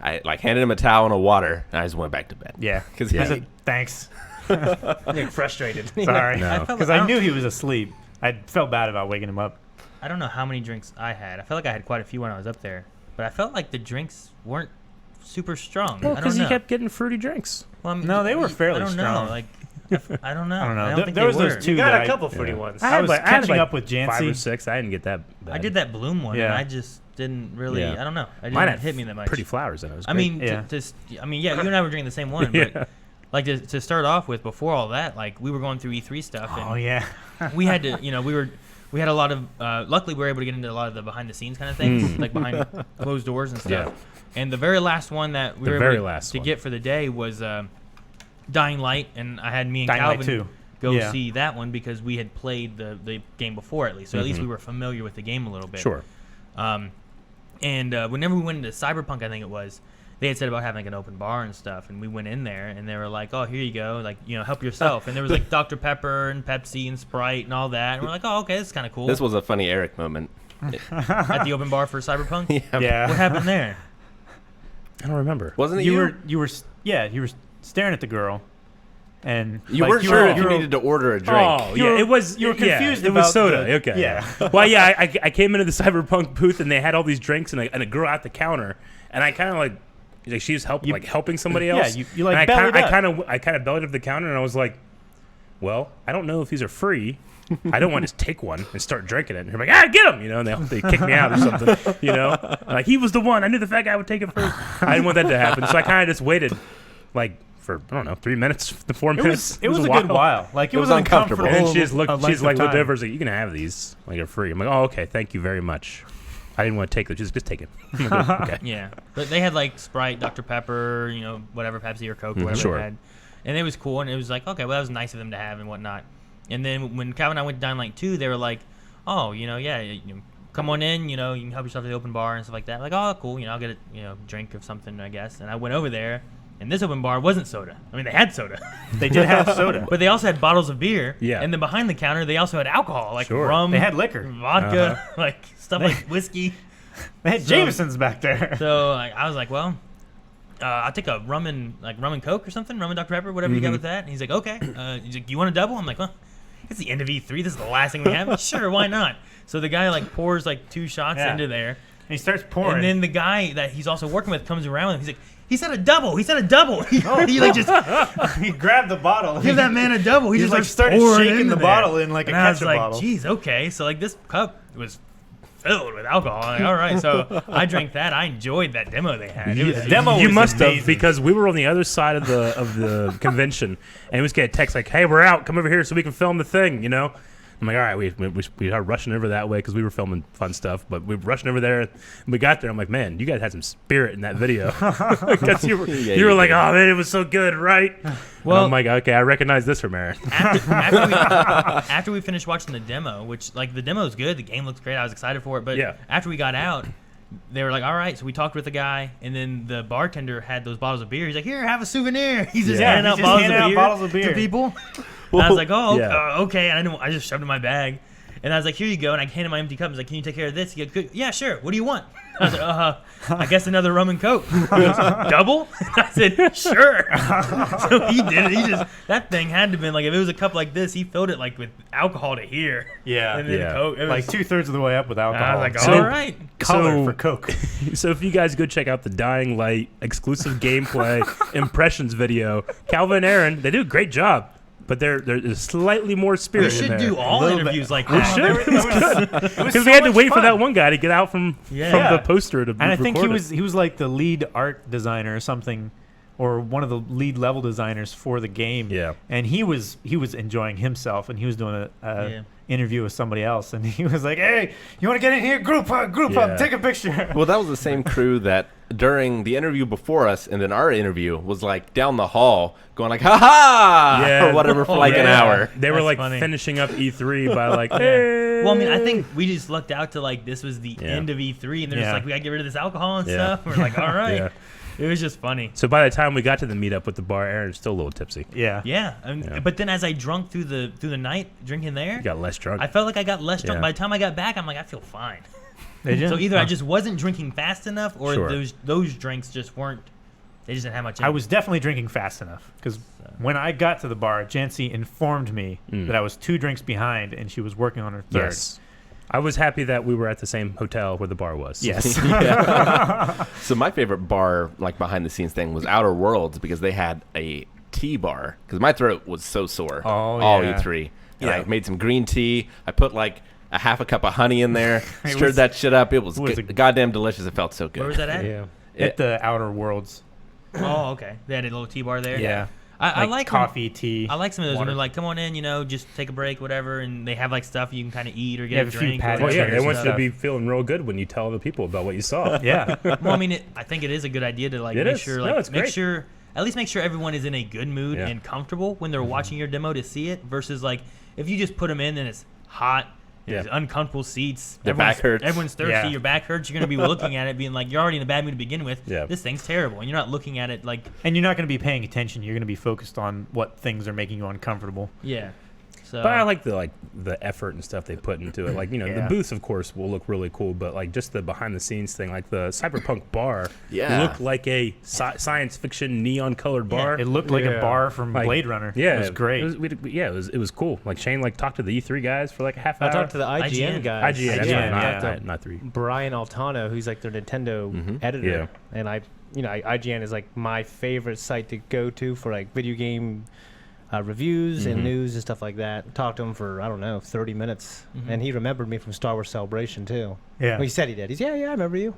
I like handed him a towel and a water, and I just went back to bed. Yeah, 'Cause I he- said thanks. Getting frustrated. Sorry, No. I felt because like- I knew he was asleep. I felt bad about waking him up. I don't know how many drinks I had. I felt like I had quite a few when I was up there, but I felt like the drinks weren't super strong. Well, I don't because know. you kept getting fruity drinks. Well, I mean, No, they were fairly I don't strong. know. Like, I don't know. I don't know. I There- don't think there they was those were. two You got that a couple Yeah. fruity ones. I was had catching like up with Jancy. 5 or 6. I didn't get that bad. I did that Bloom one, Yeah. and I just didn't really. Yeah. I don't know. It didn't Mine had hit me that much. pretty flowers in it. It was I great. mean, Yeah. yeah, you and I were drinking the same one, Yeah. but like to start off with, before all that, like we were going through E3 stuff, and Oh yeah. we had to, we had a lot of. Luckily, we were able to get into a lot of the behind the scenes kind of things, like behind closed doors and stuff. Yeah. And the very last one that we The were very able last to one. get for the day was Dying Light, and I had me and Dying Light Calvin 2. go Yeah. see that one because we had played the game before at least, so at least we were familiar with the game a little bit. Sure. And whenever we went into Cyberpunk, I think it was, they had said about having like an open bar and stuff, and we went in there, and they were like, "Oh, here you go, like help yourself." And there was like Dr. Pepper and Pepsi and Sprite and all that, and we're like, "Oh, okay, this is kind of cool." This was a funny Eric moment. At the open bar for Cyberpunk. Yeah. What happened there? I don't remember. Wasn't it You were staring at the girl, and You like, weren't sure if you were- needed to order a drink. Oh, You yeah, were- it was. you were yeah, confused It was about soda. the- Okay. yeah. Well, yeah, I came into the Cyberpunk booth and they had all these drinks and a girl at the counter, and I kind of like she was helping somebody Yeah, else. you, like, and bellied up. I kind of bellied up the counter and I was like, well, I don't know if these are free. I don't want to just take one and start drinking it. And they're like, get him, and they kick me out or something, Like, he was the one. I knew the fat guy would take it first. I didn't want that to happen, so I kind of just waited, like, for, I don't know, 3 minutes, 4 minutes. It was a good while. Like it was uncomfortable. uncomfortable. And then she a length like of looked time. over and was like, you can have these. Like, they're free. I'm like, oh, okay, thank you very much. I didn't want to take them. Just take it. I'm like, okay. Yeah, but they had like Sprite, Dr. Pepper, whatever, Pepsi or Coke, whatever Sure. they had, and it was cool. And it was like, okay, well, that was nice of them to have and whatnot. And then when Calvin and I went to Dying Light 2, they were like, oh, come on in, you can help yourself at the open bar and stuff like that. Like, oh, cool, I'll get a drink of something, I guess. And I went over there, and this open bar wasn't soda. I mean, they had soda, They did have soda. but they also had bottles of beer. Yeah. And then behind the counter, they also had alcohol, like Sure. rum, They had liquor. vodka, like stuff like whiskey. They had Jameson's back there. So I was like, well, I'll take a rum and Coke or something, rum and Dr. Pepper, whatever you got with that. And he's like, okay. He's like, you want a double? I'm like, well, it's the end of E3. This is the last thing we have. Sure, why not? So the guy like pours like 2 shots Yeah. into there, And he starts pouring. and then the guy that he's also working with comes around and he's like, he said a double. He said a double. He like just he grabbed the bottle. give that man a double. He He just like like started pouring shaking into the there. bottle in like a And I was ketchup like, bottle. geez, okay. So like this cup was filled with alcohol. I'm like, all right, so I drank that. I enjoyed that demo they had. It was The demo You was must have, amazing. because we were on the other side of the convention, and we was getting a text like, "Hey, we're out. Come over here so we can film the thing." I'm like, all right, we are rushing over that way because we were filming fun stuff, but we were rushing over there. And we got there. I'm like, man, you guys had some spirit in that video. Because you were like, oh man, it was so good, right? Well, and I'm like, okay, I recognize this from Aaron. After we finished watching the demo, which like the demo is good, the game looks great. I was excited for it, but after we got out, they were like, all right, so we talked with the guy, and then the bartender had those bottles of beer. He's like, here, have a souvenir. He's just handing out bottles of beer to people. And I was like, okay. And I just shoved it in my bag. And I was like, here you go. And I handed my empty cup. I was like, can you take care of this? He goes, yeah, sure. What do you want? I was like, I guess another rum and coke. He goes, double? I said, sure. So he did it. That thing had to have been like, if it was a cup like this, he filled it like with alcohol to here. Yeah. And then Coke. It was like 2/3 of the way up with alcohol. I was like, all right. Color for Coke. So if you guys go check out the Dying Light exclusive gameplay impressions video, Calvin and Aaron, they do a great job. But there's slightly more spirit in there. We should do all interviews like that. We should. Because we had to wait for that one guy to get out from the poster to and I think he was like the lead art designer or something, or one of the lead level designers for the game. Yeah. And he was enjoying himself, and he was doing a interview with somebody else, and he was like, "Hey, you want to get in here? Group up, take a picture." Well, that was the same crew that during the interview before us, and then our interview was like down the hall going like, "Ha ha!" or whatever for like an hour. They were like finishing up E3 by like, "Hey." Well, I mean, I think we just lucked out to like this was the end of E3, and they're just like, we gotta get rid of this alcohol and stuff. We're like, all right. It was just funny. So by the time we got to the meetup with the bar, Aaron's still a little tipsy. Yeah. But then as I drunk through the night drinking there, you got less drunk. I felt like I got less drunk. By the time I got back, I'm like, I feel fine. So either I just wasn't drinking fast enough, or those drinks just weren't. They just didn't have much. I was definitely drinking fast enough because when I got to the bar, Jancy informed me that I was 2 drinks behind, and she was working on her 3rd. Yes. I was happy that we were at the same hotel where the bar was. Yes. So my favorite bar, like behind the scenes thing, was Outer Worlds because they had a tea bar. Because my throat was so sore all E3. And I made some green tea. I put like a half a cup of honey in there, stirred that shit up. It was goddamn delicious. It felt so good. Where was that at? At the Outer Worlds. Oh, okay. They had a little tea bar there. Yeah. I like coffee, tea. I like some of those when water. they're like, come on in, just take a break, whatever, and they have like stuff you can kind of eat or get a a few drink. patties. Well, they want you to be feeling real good when you tell the people about what you saw. Yeah. Well, I mean, I think it is a good idea to like make sure, like, at least make sure everyone is in a good mood and comfortable when they're watching your demo to see it. Versus like if you just put them in and it's hot. There's uncomfortable seats. Their back hurts. Everyone's thirsty. Yeah. Your back hurts. You're going to be looking at it being like, you're already in a bad mood to begin with. Yeah. This thing's terrible. And you're not looking at it like... And you're not going to be paying attention. You're going to be focused on what things are making you uncomfortable. Yeah. So, But I like the effort and stuff they put into it. Like, the booths, of course, will look really cool, but like just the behind the scenes thing, like the Cyberpunk bar looked like a science fiction neon colored bar. It looked like a bar from Blade Runner. Yeah, it was great. It was cool. Like Shane talked to the E3 guys for like a half hour. I talked to the IGN guys. IGN, that's right, not 3. Brian Altano, who's like their Nintendo editor, and IGN is like my favorite site to go to for like video game reviews and news and stuff like that. Talked to him for, I don't know, 30 minutes. And he remembered me from Star Wars Celebration, too. Yeah. Well, he said he did. He's, I remember you.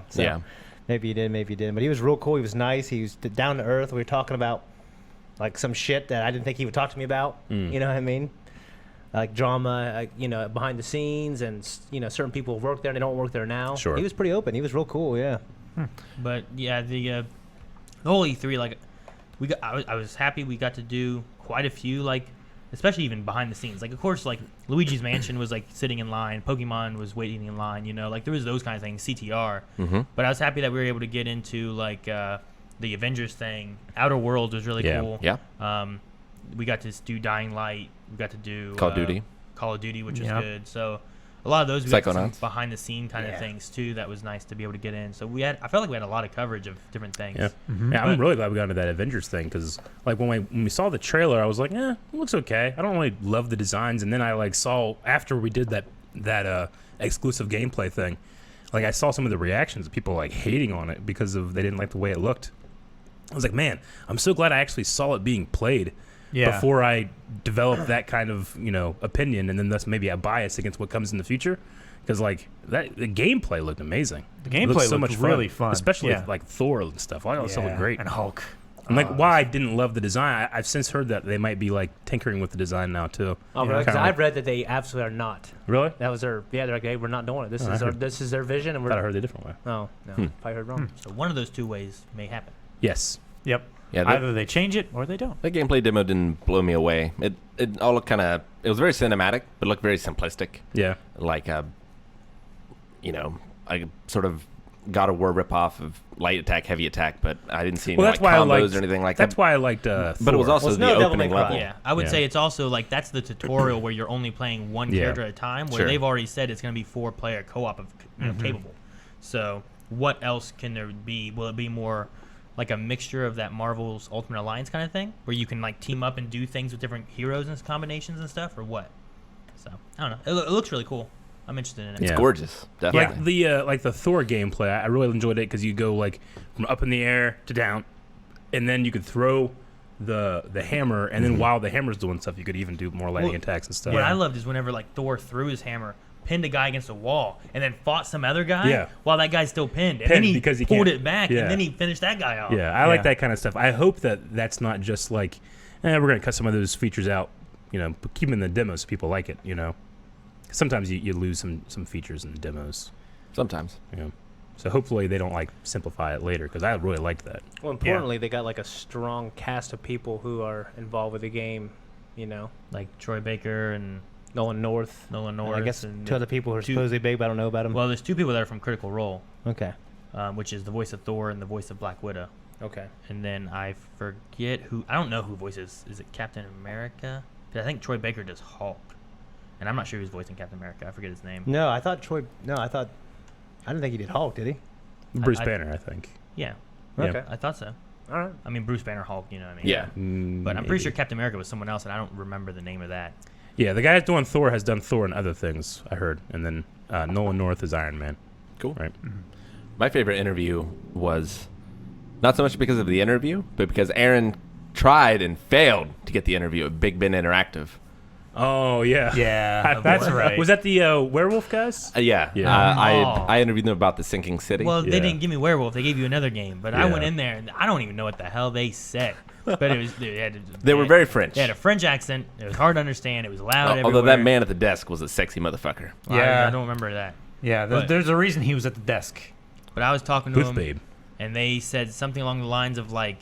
So maybe he did, maybe he didn't. But he was real cool. He was nice. He was down to earth. We were talking about, like, some shit that I didn't think he would talk to me about. You know what I mean? Like drama, behind the scenes. And, certain people work there and they don't work there now. Sure. He was pretty open. He was real cool, yeah. But, yeah, the whole E3, like, I was happy we got to do quite a few, like, especially even behind the scenes. Like, of course, like, Luigi's Mansion was, like, sitting in line. Pokemon was waiting in line, like, there was those kind of things, CTR. But I was happy that we were able to get into, like, the Avengers thing. Outer Worlds was really cool. Yeah. We got to do Dying Light. We got to do Call of Duty, which was good. So a lot of those we got some Psychonauts. behind the scene kind of things too. That was nice to be able to get in. So I felt like we had a lot of coverage of different things. Yeah, I'm really glad we got into that Avengers thing because like when we saw the trailer, I was like, it looks okay. I don't really love the designs, and then I like saw after we did that exclusive gameplay thing, like I saw some of the reactions of people like hating on it because they didn't like the way it looked. I was like, man, I'm so glad I actually saw it being played. Before I develop that kind of opinion, and then thus maybe a bias against what comes in the future, because like the gameplay looked amazing. The gameplay looked so much really fun, especially with like Thor and stuff. All that stuff looked great. And Hulk. And like, why I didn't love the design, I've since heard that they might be like tinkering with the design now too. Oh, really? 'Cause I've read that they absolutely are not. Really? That was their. Yeah, they're like, hey, we're not doing it. This is their vision, and I we're. thought I heard it a different way. Oh no, I heard wrong. So one of those two ways may happen. Yes. Yep. Yeah, Either they change it or they don't. that gameplay demo didn't blow me away. It all looked kind of. It was very cinematic, but looked very simplistic. Yeah. Like a sort of God of War ripoff of light attack, heavy attack, but I didn't see any Well, that's like why I combos liked. or anything like That's that. why I liked. But it was Thor. also Well, it's the no Devil opening May Cry. level. Yeah, I would Yeah. say it's also like that's the tutorial where you're only playing one Yeah. character at a time. Where Sure. they've already said it's going to be 4-player co-op of capable. So what else can there be? Will it be more like a mixture of that Marvel's Ultimate Alliance kind of thing, where you can like team up and do things with different heroes and combinations and stuff, or what? So I don't know. It looks really cool. I'm interested in it. It's Yeah. gorgeous, definitely. Like the Thor gameplay, I really enjoyed it because you go like from up in the air to down, and then you could throw the hammer, and then while the hammer's doing stuff, you could even do more lightning Well, attacks and stuff. What I loved is whenever like Thor threw his hammer, pinned a guy against a wall, and then fought some other guy Yeah. while that guy's still pinned. And Pinned then he because he pulled can't- it back, yeah. and then he finished that guy off. Yeah, I like Yeah. that kind of stuff. I hope that that's not just like, we're gonna cut some of those features out, but keep them in the demos so people like it. Sometimes you lose some features in the demos. Sometimes. So hopefully they don't like simplify it later because I really liked that. Well, importantly, they got like a strong cast of people who are involved with the game. Like Troy Baker and Nolan North. Nolan And North. I guess and two other people who are two- supposedly big, but I don't know about them. Well, there's two people that are from Critical Role, Okay. which is the voice of Thor and the voice of Black Widow. Okay. And then I forget who. I don't know who voices. Is it Captain America? 'Cause I think Troy Baker does Hulk, and I'm not sure who's voicing Captain America. I forget his name. No, I thought Troy. No, I didn't think he did Hulk, did he? Bruce I- Banner, I think. Yeah, Yeah. Okay. I thought so. All right. I mean, Bruce Banner Hulk. You know what I mean? Yeah. But I'm pretty sure Maybe. Captain America was someone else, and I don't remember the name of that. Yeah, the guy that's doing Thor has done Thor and other things, I heard. And then Nolan North is Iron Man. Cool. Right. My favorite interview was not so much because of the interview, but because Aaron tried and failed to get the interview at Big Ben Interactive. Oh, yeah. Yeah, that's right. Was that the werewolf guys? Yeah. Yeah. I interviewed them about the Sinking City. Well, Yeah. they didn't give me Werewolf. They gave you another game. But I Yeah. went in there, and I don't even know what the hell they said. But it was they were very French. They had a French accent. It was hard to understand. It was loud everywhere. Although that man at the desk was a sexy motherfucker. Well, Yeah. I don't remember that. Yeah, But- there's a reason he was at the desk. But I was talking to Booth him, Babe. and they said something along the lines of like,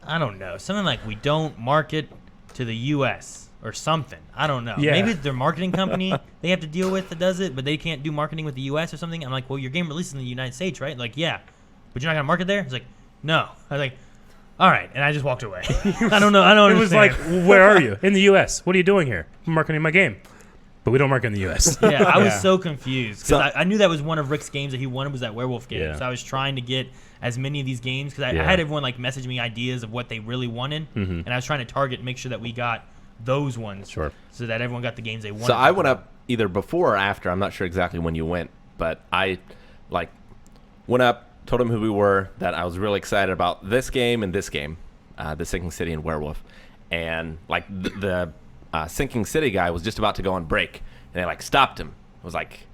I don't know, something like we don't market to the U.S. or something. I don't know. Yeah. Maybe it's their marketing company they have to deal with that does it, but they can't do marketing with the U.S. or something. I'm like, well, your game releases in the United States, right? Like, yeah, but you're not gonna market there. He's like, no. I was like, all right, and I just walked away. I don't know. I don't. It was like, understand. where are you? In the U.S. What are you doing here? I'm marketing my game. But we don't market in the U.S. Yeah, I was Yeah. so confused So- because I knew that was one of Rick's games that he wanted was that werewolf game. Yeah. So I was trying to get as many of these games because I Yeah. had everyone like message me ideas of what they really wanted, and I was trying to target, make sure that we got those ones, Sure. so that everyone got the games they wanted. So I went up either before or after. I'm not sure exactly when you went, but I went up, told him who we were, that I was really excited about this game and this game, the Sinking City and Werewolf, and the Sinking City guy was just about to go on break, and they stopped him. I was like,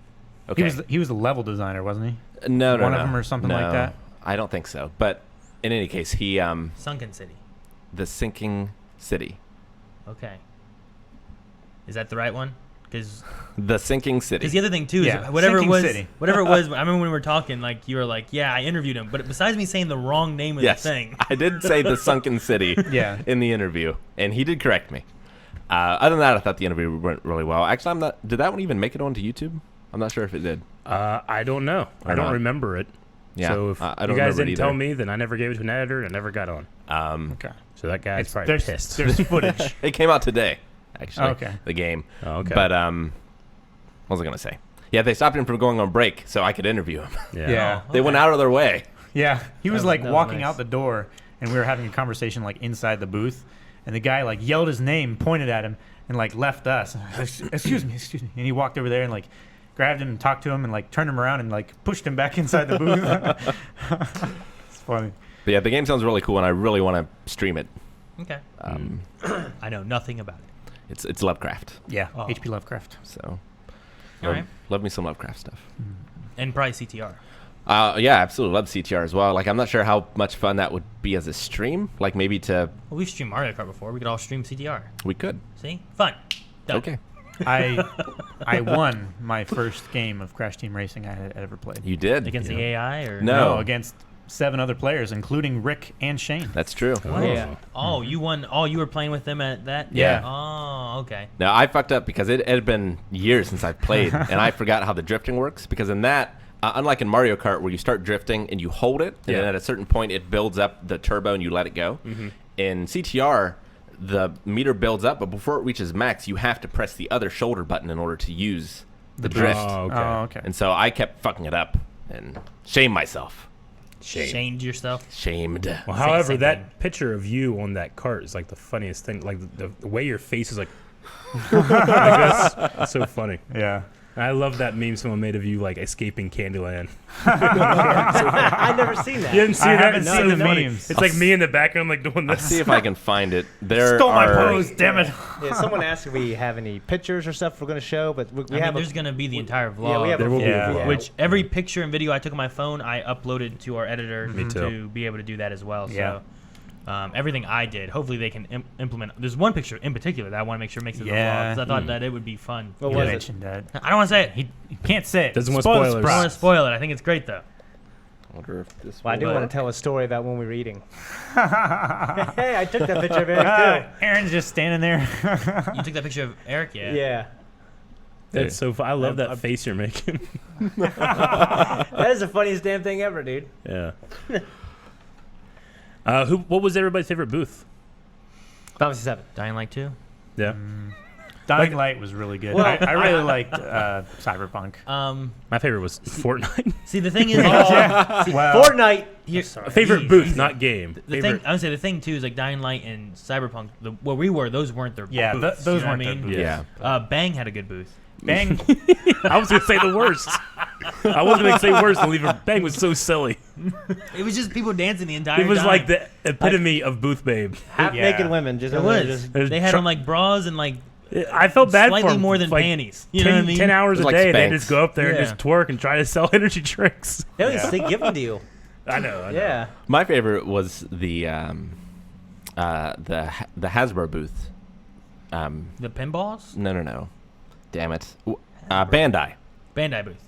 okay, He was the level designer, wasn't he? no, one of them or something like that? I don't think so. But in any case, he Sunken City. the Sinking City, Okay, is that the right one? Because the Sinking City. the other thing too is Yeah, whatever it Sinking was, City. whatever it was. I remember when we were talking, like you were like, yeah, I interviewed him, but besides me saying the wrong name of Yes, the thing, I did say the Sunken City Yeah. in the interview, and he did correct me. Other than that, I thought the interview went really well. Actually, I'm not. Did that one even make it onto YouTube? I'm not sure if it did. I don't know. Or I don't not. remember it. Yeah, So if I you don't guys remember it didn't tell either. me, then I never gave it to an editor and I never got on. Okay. So that guy's probably there's, pissed. There's footage. It came out today, actually. Oh, okay. The game. Oh, okay. But what was I gonna say? Yeah, they stopped him from going on break so I could interview him. Yeah. They went out of their way. Yeah, he was That was walking nice. out the door, and we were having a conversation inside the booth, and the guy yelled his name, pointed at him, and left us. Excuse me, and he walked over there and grabbed him and talked to him and turned him around and pushed him back inside the booth. It's funny. But yeah, the game sounds really cool, and I really want to stream it. okay, Um, I know nothing about it. It's Lovecraft, Yeah, Oh. H.P. Lovecraft. so All right, love me some Lovecraft stuff. and probably CTR. Yeah, absolutely. Love CTR as well. Like, I'm not sure how much fun that would be as a stream. Like, maybe Well, we've streamed Mario Kart before. We could all stream CTR. we could. See? Fun. Done. Okay. I won my first game of Crash Team Racing I had ever played. You did. Against the AI or No. Against 7 other players, including Rick and Shane. That's true. Yeah. Oh, you won. Oh, you were playing with them at that? Yeah. Oh, okay. Now, I fucked up because it had been years since I've played, and I forgot how the drifting works. Because in that, unlike in Mario Kart, where you start drifting and you hold it, and then at a certain point it builds up the turbo and you let it go. In CTR, the meter builds up, but before it reaches max, you have to press the other shoulder button in order to use the drift. Oh, okay. Oh, okay. And so I kept fucking it up and shamed myself. Shamed yourself. Shamed. Well, however, same that thing. picture of you on that cart is like the funniest thing. Like the way your face is like, that's so funny. Yeah. I love that meme someone made of you like escaping Candyland. I've never seen that. You didn't see I that? haven't It's seen so the funny. memes. It's like me in the background like doing Let's this. see if I can find it. There Stole my are pose, damn it. Yeah, someone asked if we have any pictures or stuff we're going to show, but we I mean, have. there's going to be the entire vlog. Yeah, we have There will be a Yeah. vlog. Which every picture and video I took on my phone, I uploaded to our editor Me too. to be able to do that as well. Yeah. So everything I did, hopefully they can implement. There's one picture in particular that I want to make sure makes it to the vlog Yeah. because I thought that it would be fun. What You was it? mentioned that. I don't want to say it. He can't say it. Doesn't want Spoil the spoilers. I don't want surprise. to spoil it. I think it's great though. I wonder if this Well, I do will- want to tell a story about when we were eating. Hey, I took that picture of Eric Aaron's just standing there. You took that picture of Eric, too. yeah? Yeah. That's so I love that face you're making. That is the funniest damn thing ever, dude. Yeah. What was everybody's favorite booth? Final Fantasy 7. Dying Light 2. Yeah. Dying Light was really good. Well, I really liked Cyberpunk. My favorite was Fortnite. See, the thing is, Well, Fortnite. favorite Easy, booth, easy. not game. The thing I would say the thing too is like Dying Light and Cyberpunk. Where we were, those weren't their Yeah, booths. those you know weren't what I their mean? booths. Yeah. Bang had a good booth. Bang. I was gonna say the worst. I wasn't gonna say worse than leave Bang was so silly. It was just people dancing the entire It was time. like the epitome of booth babe. Half-naked Yeah. women. Just It over there was. just- There's They had tr- on like bras and like I felt bad slightly for 'em. more than Like, panties. You know what I mean? 10 hours It a was like day, they Spanx. just go up there and Yeah. just twerk and try to sell energy drinks. They always Yeah. they give them to you. I know. Yeah. My favorite was the Hasbro booth. The pinballs, No. Damn it. Bandai. Bandai booth.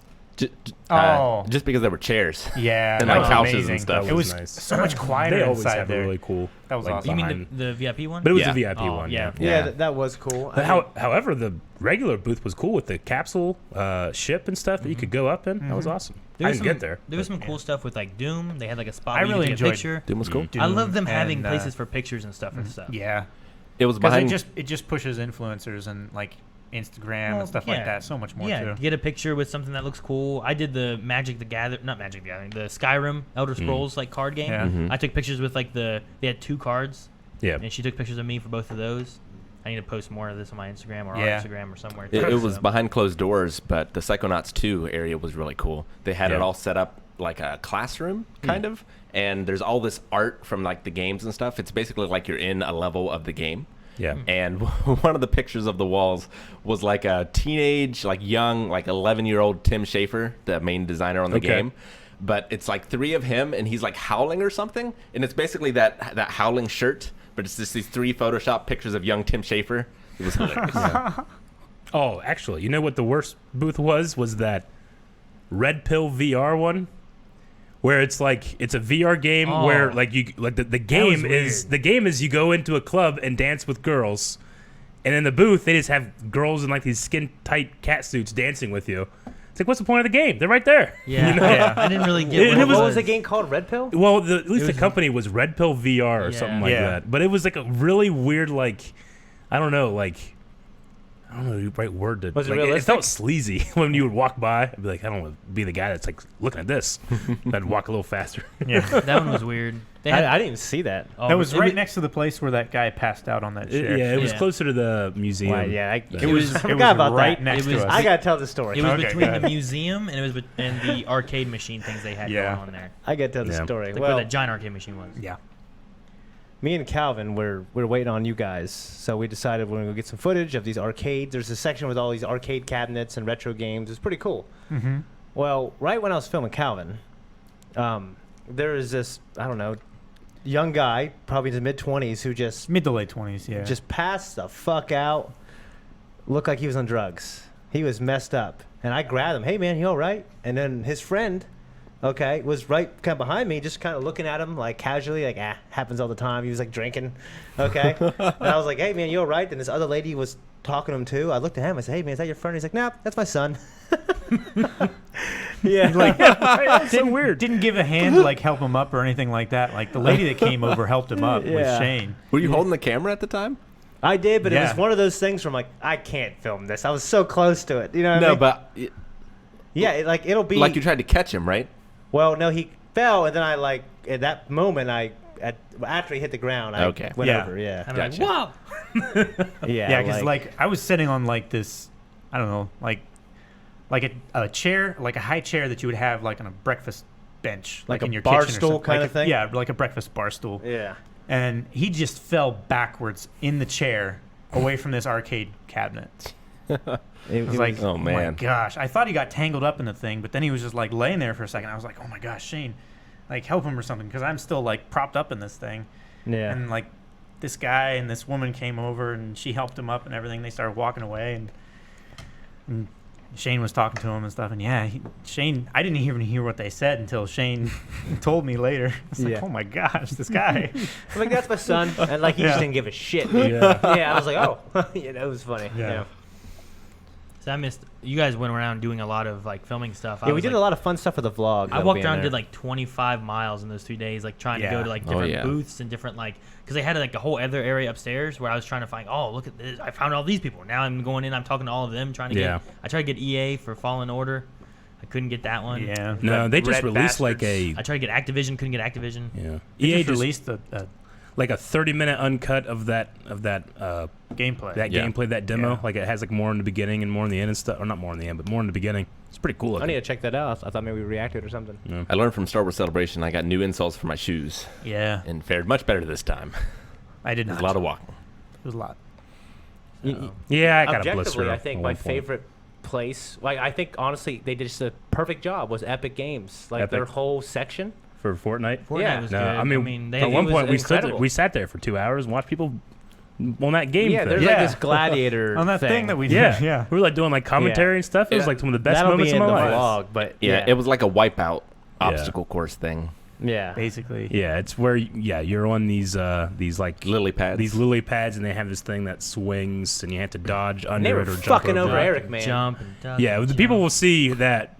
Just because there were chairs. Yeah, And, that like, was couches and amazing. stuff. It was nice. so much quieter They always inside have there. a really cool. That was like, awesome. You behind- mean the VIP one? But it was Yeah. the VIP Oh, one. yeah. Yeah, Yeah. that was cool. But however, the regular booth was cool with the capsule ship and stuff that you could go up in. That was awesome. I didn't get there. There was some cool stuff with like Doom. They had like a spot I where you really could take a enjoyed picture. Doom was cool. Doom I love them having and, places for pictures and stuff and stuff. Yeah, It was because behind. it just pushes influencers and like Instagram Well, and stuff yeah. like that so much more Yeah, too. get a picture with something that looks cool. I did the Magic the Gathering, the Skyrim Elder Scrolls like card game. Yeah. Mhm. I took pictures with like they had 2 cards, Yeah. and she took pictures of me for both of those. I need to post more of this on my Instagram or Yeah. our Instagram or somewhere. It too, was so. behind closed doors, but the Psychonauts 2 area was really cool. They had it Yeah. all set up like a classroom, kind of, and there's all this art from like the games and stuff. It's basically like you're in a level of the game. Yeah. And one of the pictures of the walls was like a teenage, like young, like 11-year-old Tim Schafer, the main designer on the Okay. game. But it's like 3 of him, and he's like howling or something. And it's basically that howling shirt, but it's just these 3 Photoshop pictures of young Tim Schafer. It was hilarious. Oh, actually, you know what the worst booth was? Was that Red Pill VR one? Where it's like it's a VR game Oh. where like you like the game is weird. the game is you go into a club and dance with girls, and in the booth they just have girls in like these skin tight cat suits dancing with you. It's like, what's the point of the game? They're right there. Yeah, You know? yeah. I didn't really get It what, was- What was the game called? Red Pill? Well, at least was- the company was Red Pill VR or Yeah. something like Yeah. that. But it was like a really weird, like, I don't know the right word to. Was it like, realistic? felt sleazy when you would walk by. I'd be like, I don't want to be the guy that's like looking at this. I'd walk a little faster. Yeah, That one was weird. They had, I didn't even see that. oh, that was it right next to the place where that guy passed out on that chair. Yeah, it was Yeah. closer to the museum. Well, yeah, It It was, I it forgot was about right that. next It to was- us. I gotta tell the story. It was Okay, go between ahead. the museum and and the arcade machine things they had Yeah. going on there. I gotta tell the Yeah. story. Like Well, where that giant arcade machine was. Yeah. me and Calvin we're waiting on you guys, so we decided we're gonna go get some footage of these arcades. There's a section with all these arcade cabinets and retro games. It's pretty cool. Mm-hmm. Well, right when I was filming Calvin, there is this, I don't know, young guy, probably in his mid-20s, who just Mid to late 20s, yeah. just passed the fuck out. Looked like he was on drugs. He was messed up. And I grabbed him. Hey, man, you all right? And then his friend, okay, was right kind of behind me, just kind of looking at him like casually, like, happens all the time. He was like drinking, okay? And I was like, hey, man, you all right? And this other lady was talking to him too. I looked at him. I said, hey, man, is that your friend? He's like, nah, that's my son. Yeah. Like, That's so weird. Didn't give a hand to like help him up or anything like that. Like the lady that came over helped him up with Yeah. Shane. Were you holding the camera at the time? I did, but it Yeah. was one of those things where I'm like, I can't film this. I was so close to it. You know what I No, mean? but Yeah, it'll be... like you tried to catch him, right? Well, no, he fell, and then I, like, at that moment, after he hit the ground, I Okay. went Yeah. over, yeah. I'm Gotcha. like, whoa. Yeah, Because like I was sitting on like this, I don't know, like a chair, like a high chair that you would have like on a breakfast bench, Like in a your bar kitchen or stool something. kinda Like thing? Yeah, like a breakfast bar stool. Yeah. And he just fell backwards in the chair away from this arcade cabinet. It I was like, oh, oh my man. gosh. I thought he got tangled up in the thing, but then he was just like laying there for a second. I was like, oh my gosh, Shane, like help him or something, because I'm still like propped up in this thing. Yeah. And like this guy and this woman came over and she helped him up and everything. They started walking away and Shane was talking to him and stuff. And yeah, Shane, I didn't even hear what they said until Shane told me later. I was like, Yeah. oh my gosh, this guy. I'm like, that's my son. And, like, he just Yeah. didn't give a shit. Yeah. Yeah, I was like, oh. Yeah, that was funny. Yeah. Yeah. So I missed. You guys went around doing a lot of like filming stuff. Yeah, we did a lot of fun stuff for the vlog. I though, walked being around and there. did like 25 miles in those 3 days, like trying to Yeah. go to like Oh, different yeah. booths and different like, because they had like a whole other area upstairs where I was trying to find. Oh, look at this! I found all these people. Now I'm going in. I'm talking to all of them, trying to Yeah. get. I tried to get EA for Fallen Order. I couldn't get that one. Yeah. No, they just Red released like bastards. a I tried to get Activision. Couldn't get Activision. yeah. They EA just just released a like a 30-minute uncut of that gameplay. Yeah. gameplay, that demo. Yeah. Like it has like more in the beginning and more in the end and stuff, or not more in the end, but more in the beginning. It's pretty cool. I Looking. need to check that out. I thought maybe we reacted or something. I learned from Star Wars Celebration. I got new insoles for my shoes Yeah. and fared much better this time. I did There's not. a lot of walking. It was a lot. Yeah, I got a blister. Objectively, I think at my one point. favorite place, like I think honestly, they did just a perfect job was Epic Games. Like Epic. their whole section. for Fortnite. Fortnite Yeah. was No, good. I mean, they at one was point incredible. we sat there for 2 hours and watched people on that game. Yeah, thing. there's Yeah. like this gladiator On that thing that we did. yeah, Yeah. We were like doing like commentary and stuff. It was Yeah. like some of the best That'll moments be of in my the life. vlog, but Yeah, it was like a wipeout obstacle course thing. yeah. Basically. Yeah, it's where you're on these like Lily pads. these lily pads, and they have this thing that swings, and you have to dodge And under they were it or jump fucking over it. Eric, man. Jump and duck Yeah, and the people jump. will see that,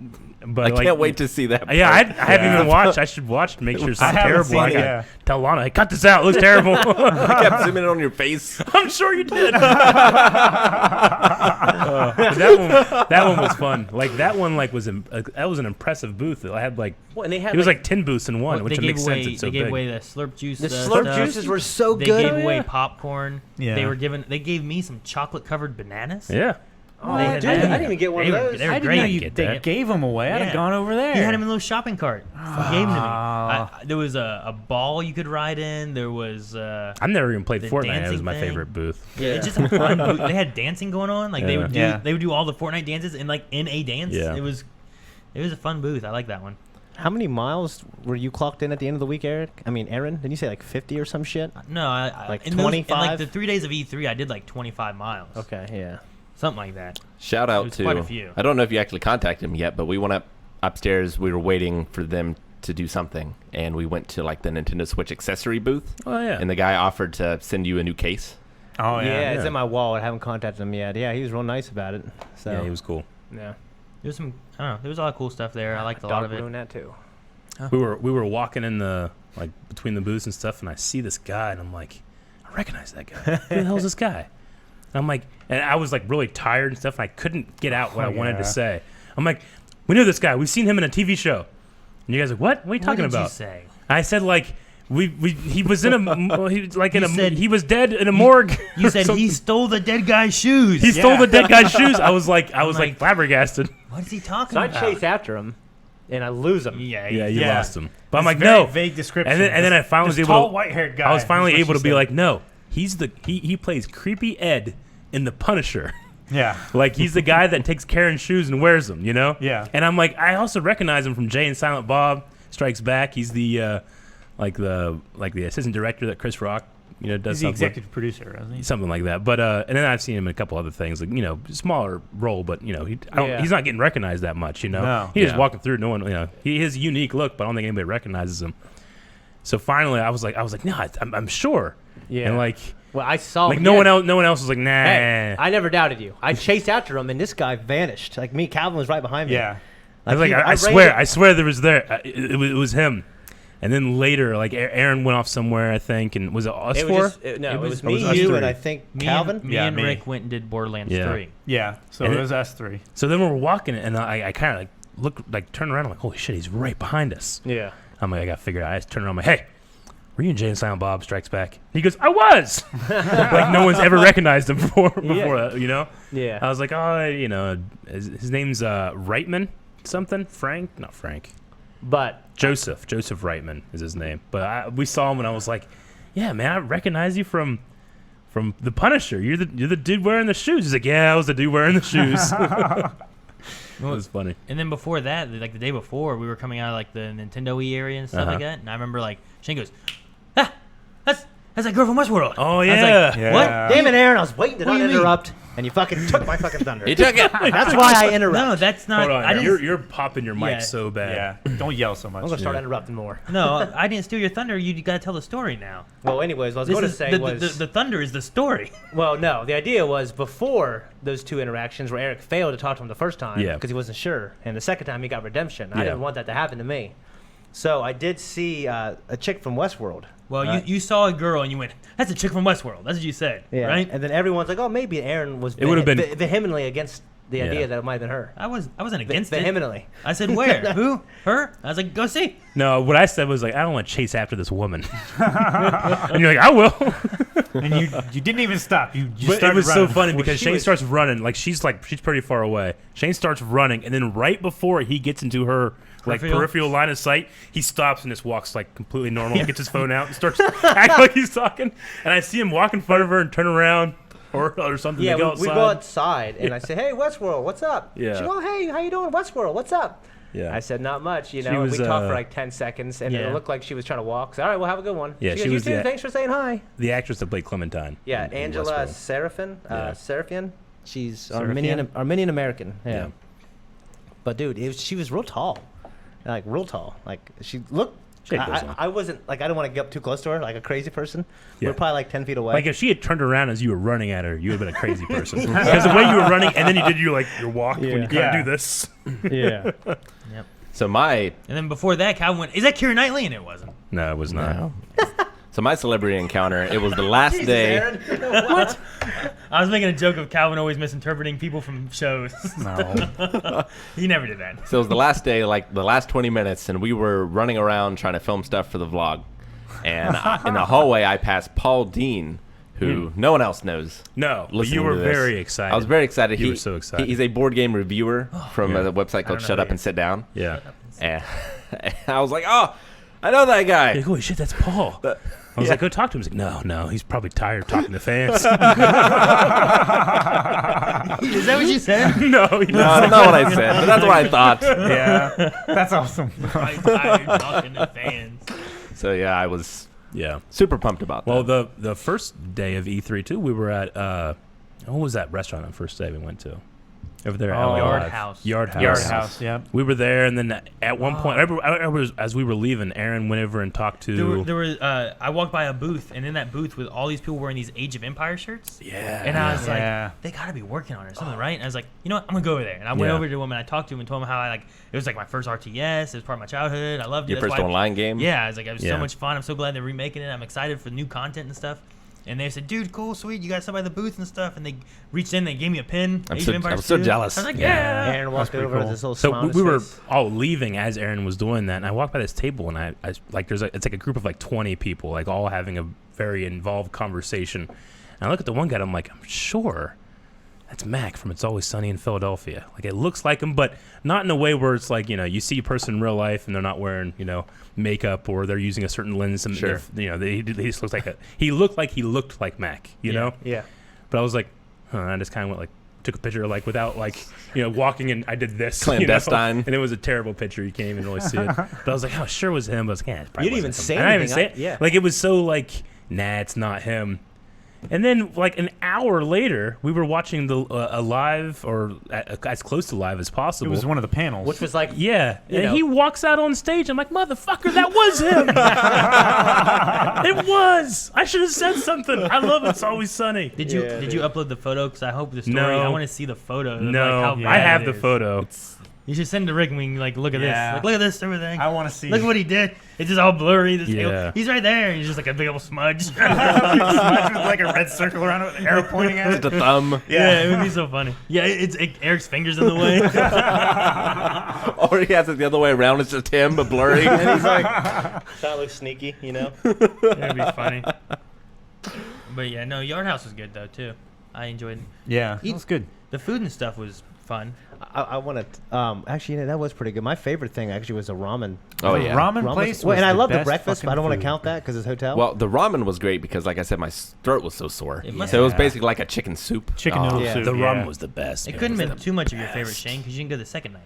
but I like, can't wait to see that. Yeah, I part. haven't even watched. I should watch to make sure it's I not haven't terrible. seen I it, gotta yeah. tell Lana, hey, cut this out. It looks terrible. I kept zooming in on your face. I'm sure you did. But that one was fun. Like that one, like that was an impressive booth. It had like Well, and they had it was like 10 booths in one, Well, which they makes gave away, sense. It's so they gave big. away the slurp juice. the stuff. slurp juices were so They good. gave away yeah. popcorn. Yeah. They gave me some chocolate covered bananas. Yeah. Oh, They had dude, that. I didn't even get one They of were- those. they were I didn't great. know you Get they that. gave them away. I'd Yeah. have gone over there. He had him in a little shopping cart. He gave them to me. Ah. There was a ball you could ride in. There was I've never even played The Fortnite. That was dancing my thing. favorite booth. it's just a fun booth. They had dancing going on. Like they would do Yeah. they would do all the Fortnite dances in like in a dance. Yeah. It was a fun booth. I like that one. How many miles were you clocked in at the end of the week, Eric? I mean, Aaron, didn't you say like 50 or some shit? No, Like in those- in 25? like the 3 days of E3, I did like 25 miles. Okay, yeah. Something like that. Shout It out was to. quite a few. I don't know if you actually contacted him yet, but we went upstairs. We were waiting for them to do something, and we went to like the Nintendo Switch accessory booth, Oh yeah. and the guy offered to send you a new case. Oh yeah. It's yeah. in my wallet. I haven't contacted him yet. Yeah, he was real nice about it. So Yeah, he was cool. yeah. There was some. I don't know. There was a lot of cool stuff there. I liked a lot of it. Doing that too. We were walking in the like between the booths and stuff, and I see this guy, and I'm like, I recognize that guy. Who the hell's this guy? And I'm like, and I was like really tired and stuff, and I couldn't get out what I wanted to yeah. say. I'm like, we know this guy. We've seen him in a TV show. And you guys are like, what? What are you talking What did about? you say? I said like he was in a he was like in You a said- he was dead in a morgue. You or said something. he stole the dead guy's shoes. He stole Yeah. the dead guy's shoes. I was like like- flabbergasted. What is he talking So I about? chase after him, and I lose him. Yeah, Yeah, you Yeah. lost him. But I'm It's like, very no. vague description. And then I finally was This able tall to white-haired guy. I was finally is what able to she be said. like, no, he's he plays creepy Ed in The Punisher. Yeah. Like he's the guy that takes Karen's shoes and wears them, you know? Yeah. And I'm like, I also recognize him from Jay and Silent Bob Strikes Back. He's the like the assistant director that Chris Rock does. He's the executive producer, isn't he? Something like that. But and then I've seen him in a couple other things, like smaller role, but he's not getting recognized that much. No. He's just walking through. No one, he has a unique look, but I don't think anybody recognizes him. So finally, I was like, no, I'm sure. Yeah. And like. Well, I saw Like him. no one else was like, nah. Hey, I never doubted you. I chased after him, and this guy vanished. Like me, Calvin was right behind me. Yeah. I was like, I swear there was there. It was him. And then later, like Aaron went off somewhere, I think, and was it us four? It was me, me, you, three. and I think Me Calvin. and me. Rick went and did Borderlands Yeah. 3. Yeah. So And it was us three. So then we're walking, and I kind of like look, like turn around, I'm like, holy shit, he's right behind us. Yeah. I'm like, I got to figure it out. I just turn around, I'm like, hey, were you in Jay and Silent Bob Strikes Back? He goes, I was. Like no one's ever recognized him before that, Yeah. I was like, oh, his name's Reitman something, not Frank. But Joseph Reitman is his name. But we saw him and I was like, yeah, man, I recognize you from The Punisher. You're the dude wearing the shoes. He's like, yeah, I was the dude wearing the shoes. It was funny. And then before that, like the day before, we were coming out of like the Nintendo Wii area and stuff like that. And I remember like Shane goes, that's that girl from Westworld. Oh, I was yeah. like, Yeah. what? damn it, Aaron, I was waiting to What not do you mean? interrupt, and you fucking took my fucking thunder. He took it. That's why I interrupt. No, that's not. Hold on. I didn't. You're popping your mic Yeah. so bad. Yeah. Don't yell so much. I'm gonna start interrupting more. No, I didn't steal your thunder. You got to tell the story now. Well, anyways, what I was This going to is say the thunder is the story. well, no, the idea was before those two interactions where Eric failed to talk to him the first time Yeah. because he wasn't sure, and the second time he got redemption. I Yeah. didn't want that to happen to me. So I did see a chick from Westworld. Well, you saw a girl and you went, "That's a chick from Westworld." That's what you said, right? And then everyone's like, "Oh, maybe Aaron was." It would have been- vehemently against the idea Yeah. that it might have been her. I wasn't against it. Vehemently. I said, "Where? Who? Her?" I was like, "Go see." No, what I said was like, I don't want to chase after this woman. And you're like, I will. And you didn't even stop. You But it started was so running. funny Well, because she Shane was- starts running. Like she's pretty far away. Shane starts running, and then right before he gets into her peripheral line of sight, he stops and just walks like completely normal. Gets his phone out and starts acting like he's talking. And I see him walk in front of her and turn around or something. Yeah, to go we outside. go outside, and I say, "Hey, Westworld, what's up?" Yeah. She goes, "Hey, how you doing, Westworld? What's up?" Yeah. I said, "Not much, She and was, we talked for like 10 seconds, and Yeah. it looked like she was trying to walk. So, all right, well, have a good one. Yeah, she she goes, was "You too, the- thanks for saying hi." The actress that played Clementine. Yeah, in Angela Westworld. Seraphim. Yeah. She's Seraphim? Armenian American. Yeah. Yeah. But dude, she was real tall, like real tall. Like she looked. She had clothes on. I wasn't like I didn't want to get up too close to her, like a crazy person. Yeah. We're probably like 10 feet away. Like if she had turned around as you were running at her, you would have been a crazy person. Because the way you were running, and then you did your walk when you kind Yeah. of do this. yeah. Yep. So my And then before that, Calvin went, "Is that Keira Knightley?" And it wasn't. No, it was not. so my celebrity encounter. It was the last day. Aaron. What? I was making a joke of Calvin always misinterpreting people from shows. No. He never did that. So it was the last day, like the last 20 minutes, and we were running around trying to film stuff for the vlog. And in the hallway, I passed Paul Dean, who no one else knows. No, but listening you were to this. very excited. I was very excited. You were so excited. He's a board game reviewer from Yeah. a website called know Shut who Up he and Sit Down. Yeah. And I was like, oh, I know that guy. Like, holy shit, that's Paul. I was like, go talk to him. He's like, no, he's probably tired of talking to fans. Is that what you said? No, he No, doesn't. that's not what I said, but that's what I thought. Yeah. That's awesome. I'm tired talking to fans. So yeah, I was Yeah. super pumped about that. Well, the first day of E3 too, we were at what was that restaurant on the first day we went to? Over there at Oh, LA Yard Live. House. Yard House. Yard House. Yeah. We were there, and then at one point, as we were leaving, Aaron went over and talked to. There were I walked by a booth, and in that booth with all these people wearing these Age of Empire shirts. Yeah. And I was Yeah. like, they gotta be working on it or something, right? And I was like, you know what, I'm gonna go over there. And I went Yeah. over to him and I talked to him and told him how it was like my first RTS. It was part of my childhood. I loved it. Your That's first why online game? Yeah, I was like, it was Yeah. so much fun. I'm so glad they're remaking it. I'm excited for new content and stuff. And they said, dude, cool, sweet. You guys stopped by the booth and stuff. And they reached in, they gave me a pin. I Age was of Empires so 2. jealous. I was like, Yeah. yeah. Aaron walked pretty over with cool. this little So smile on we his were face. all leaving as Aaron was doing that, and I walked by this table, and I like it's like a group of like 20 people, like all having a very involved conversation. And I look at the one guy, and I'm like, I'm sure that's Mac from It's Always Sunny in Philadelphia. Like it looks like him, but not in a way where it's like you see a person in real life and they're not wearing makeup or they're using a certain lens. And Sure. he just looks like he looked like Mac. You know. Yeah. But I was like, huh, I just kind of went like, took a picture like without like walking and I did this Clandestine. and it was a terrible picture. You can't even really see it. But I was like, oh, sure was him. But I was like, yeah, it probably You didn't even wasn't say him. And I didn't anything. even say it. Yeah. Like it was so like, nah, it's not him. And then, like an hour later, we were watching a live or as close to live as possible. It was one of the panels. Which was like, Yeah, You and know. he walks out on stage. I'm like, motherfucker, that was him. It was. I should have said something. I love It's Always Sunny. Did you upload the photo? Because I hope the story. No. I want to see the photo. No, like how I bad have it the is. photo. You should send it to Rick and we can, like, look at Yeah. this. Like, look at this, everything. I want to see. Look what he did. It's just all blurry. This Yeah. He's right there. He's just like a big old smudge. Smudge with like a red circle around it with an arrow pointing at it. The thumb. Yeah, it would be so funny. Yeah, Eric's fingers in the way. Or he has it the other way around. It's just him, but blurry. and he's like, trying to look sneaky, you know? That'd be funny. But yeah, no, Yard House was good though too. I enjoyed Yeah, Eat- it was good. the food and stuff was fun. I want to, actually, that was pretty good. My favorite thing actually was a ramen. Oh, The yeah. ramen Ramen- place. Well, was and I the love the best breakfast, but I fucking don't want to food. count that because it's hotel. Well, the ramen was great because, like I said, my throat was so sore. It must So it was Yeah. basically like a chicken soup. Chicken Oh. noodle Yeah. soup. The yeah. rum was the best. It man. couldn't It have was been too much of your favorite, best. Shane, because you didn't go the second night.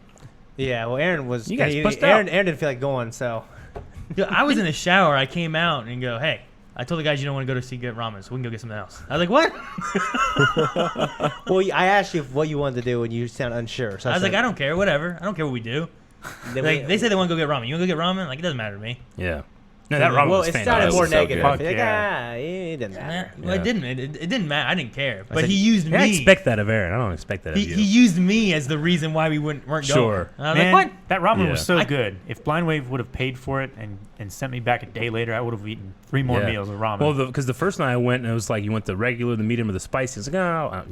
yeah, well, Aaron was. You guys he- pussed Aaron, out. Aaron didn't feel like going, so. Dude, I was in the shower. I came out and go, hey, I told the guys you don't want to go to see get ramen, so we can go get something else. I was like, what? Well, I asked you what you wanted to do, and you sound unsure. So I was said- like, I don't care, whatever. I don't care what we do. Then Like, we- they say they want to go get ramen. You want to go get ramen? Like, it doesn't matter to me. Yeah. No, that ramen well, was it fantastic. sounded more so negative. good. Like, Yeah. it didn't matter. Well, it Yeah. didn't. It didn't matter. I didn't care. But said- he used Yeah, I me. expect that of Aaron. I don't expect that of He you. used me as the reason why we weren't going. Sure. And I was Man, like, what? that ramen Yeah. was so I- good. If Blind Wave would have paid for it and sent me back a day later, I would have eaten 3 more Yeah. meals of ramen. Well, because the first night I went, and it was like, you want the regular, the medium, or the spicy. It's like, oh,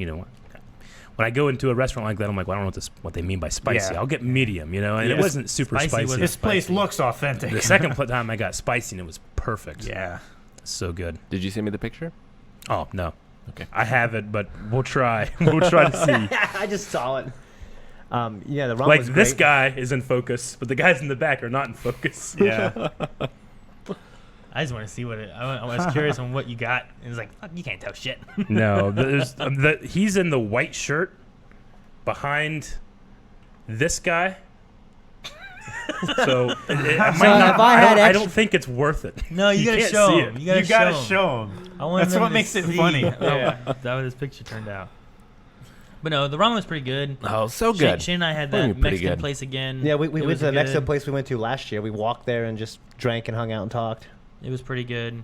when I go into a restaurant like that, I'm like, well, I don't know what they mean by spicy. Yeah. I'll get medium, and Yeah. it wasn't super Spicy spicy. was- this place spicy. looks authentic. The second time I got spicy, and it was perfect. yeah. So good. Did you send me the picture? Oh, no. Okay. I have it, but we'll try. We'll try to see. I just saw it. Yeah, the ramen Like, was this great. guy is in focus, but the guys in the back are not in focus. Yeah. I just want to see what it. I was curious on what you got. It was like, fuck, you can't tell shit. No, he's in the white shirt behind this guy. So I might not. if I had I extra- don't think it's worth it. No, you gotta can't show see him. it. You gotta, You gotta show him. show them. I want That's them what to makes it see funny. That's how this picture turned out. But no, the ramen was pretty good. Oh, so Shane, good. Shane and I had Ramen that pretty Mexican good. place again. Yeah, we It went was to the Mexican good. place we went to last year. We walked there and just drank and hung out and talked. It was pretty good.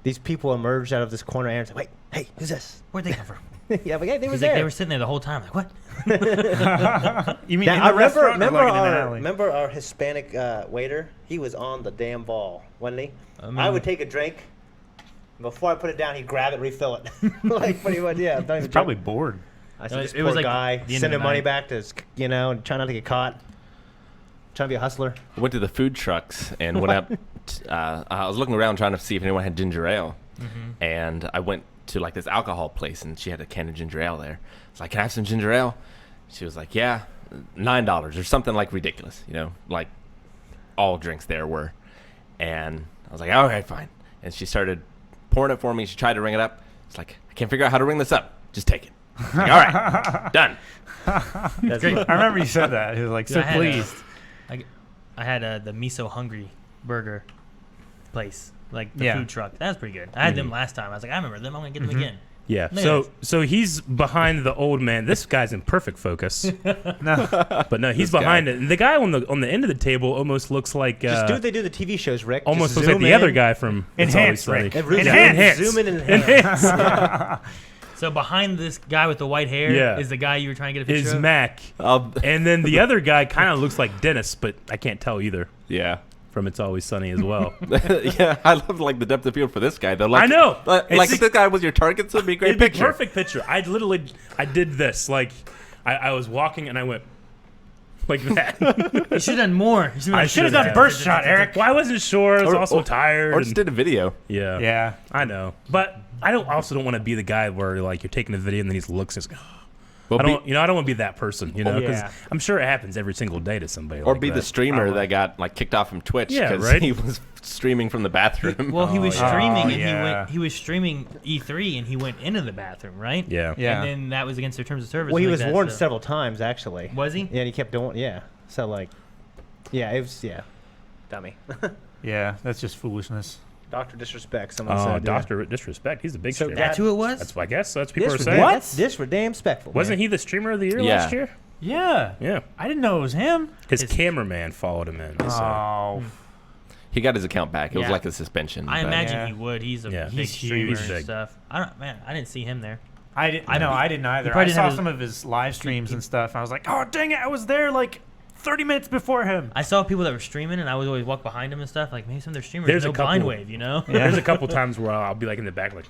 These people emerged out of this corner. Aaron's like, wait, hey, who's this? Where'd they come from? Yeah, but hey, they were He's like, there. they were sitting there the whole time. Like, what? You mean Now, in I the restaurant or remember like in an our alley? remember our Hispanic waiter. He was on the damn ball, wasn't he? I I mean- would take a drink. Before I put it down, he'd grab it, refill it. Like pretty much, yeah. I'm not He's even probably joking. bored. I said, this it was poor like guy, the end of sending the money night. back to his, and trying not to get caught. Trying to be a hustler. I went to the food trucks and went up. I was looking around trying to see if anyone had ginger ale, and I went to like this alcohol place, and she had a can of ginger ale there. It's like, can I have some ginger ale? She was like, yeah, $9 or something like ridiculous, like all drinks there were. And I was like, all right, fine. And she started pouring it for me. She tried to ring it up. It's like, I can't figure out how to ring this up. Just take it. Like, all right, done. That's great. I remember you said that. He was like so I had a- pleased. I had the miso hungry burger place, like the Yeah. food truck. That was pretty good. I had them last time. I was like, I remember them. I'm gonna get them again. Yeah. Look at So he's behind the old man. This guy's in perfect focus. No. But no, he's This guy. behind it. And the guy on the end of the table almost looks like just do what they do the TV shows, Rick. almost Just looks like zoom the in. other guy from It's Enhance, Always Rick. Sunny. Zoom Yeah, in, enhance. zoom in and enhance. So behind this guy with the white hair Yeah. is the guy you were trying to get a picture Is of. Mac. And then the other guy kind of looks like Dennis, but I can't tell either Yeah. from It's Always Sunny as well. Yeah, I love like the depth of field for this guy though. Like, I know. Like It's- if this guy was your target, this would be a great It'd be picture. perfect picture. I did this. Like, I was walking and I went like that. You should have done more. I Should have done burst shot, Eric. Well, I wasn't sure. I was also tired. Or and- just did a video. yeah. Yeah. I know. But I also don't want to be the guy where like you're taking a video and then he looks and he's like, Well, I don't want to be that person, because Yeah. I'm sure it happens every single day to somebody. or like be that. the streamer that got like kicked off from Twitch Yeah, because right. he was streaming from the bathroom. Well, he was yeah. streaming Oh, and yeah. he was streaming E3 and he went into the bathroom, right? Yeah. Yeah. And then that was against their terms of service. Well, he like was that, warned so- several times actually. Was he? Yeah, and he kept doing. Yeah. So like, yeah, it was dummy. Yeah, that's just foolishness. Doctor disrespect. Someone Oh, said. Doctor Disrespect. He's a big So streamer. That's who it was? That's what I guess. That's what people are Disre- saying. What? Disrespectful. Wasn't he the streamer of the year Yeah. last year? Yeah. Yeah. I didn't know it was him. His His- cameraman followed him in. So. Oh. He got his account back. It was Yeah. like a suspension. I but- imagine Yeah. he would. He's a Yeah. big He's streamer huge. and Big. stuff. I didn't see him there. I didn't either. probably I didn't saw have his- some of his live streams and stuff. I was like, oh, dang it. I was there like 30 minutes before him. I saw people that were streaming, and I would always walk behind them and stuff. Like maybe some of their streamers There's no a couple- blind wave, Yeah. There's a couple times where I'll be like in the back, like,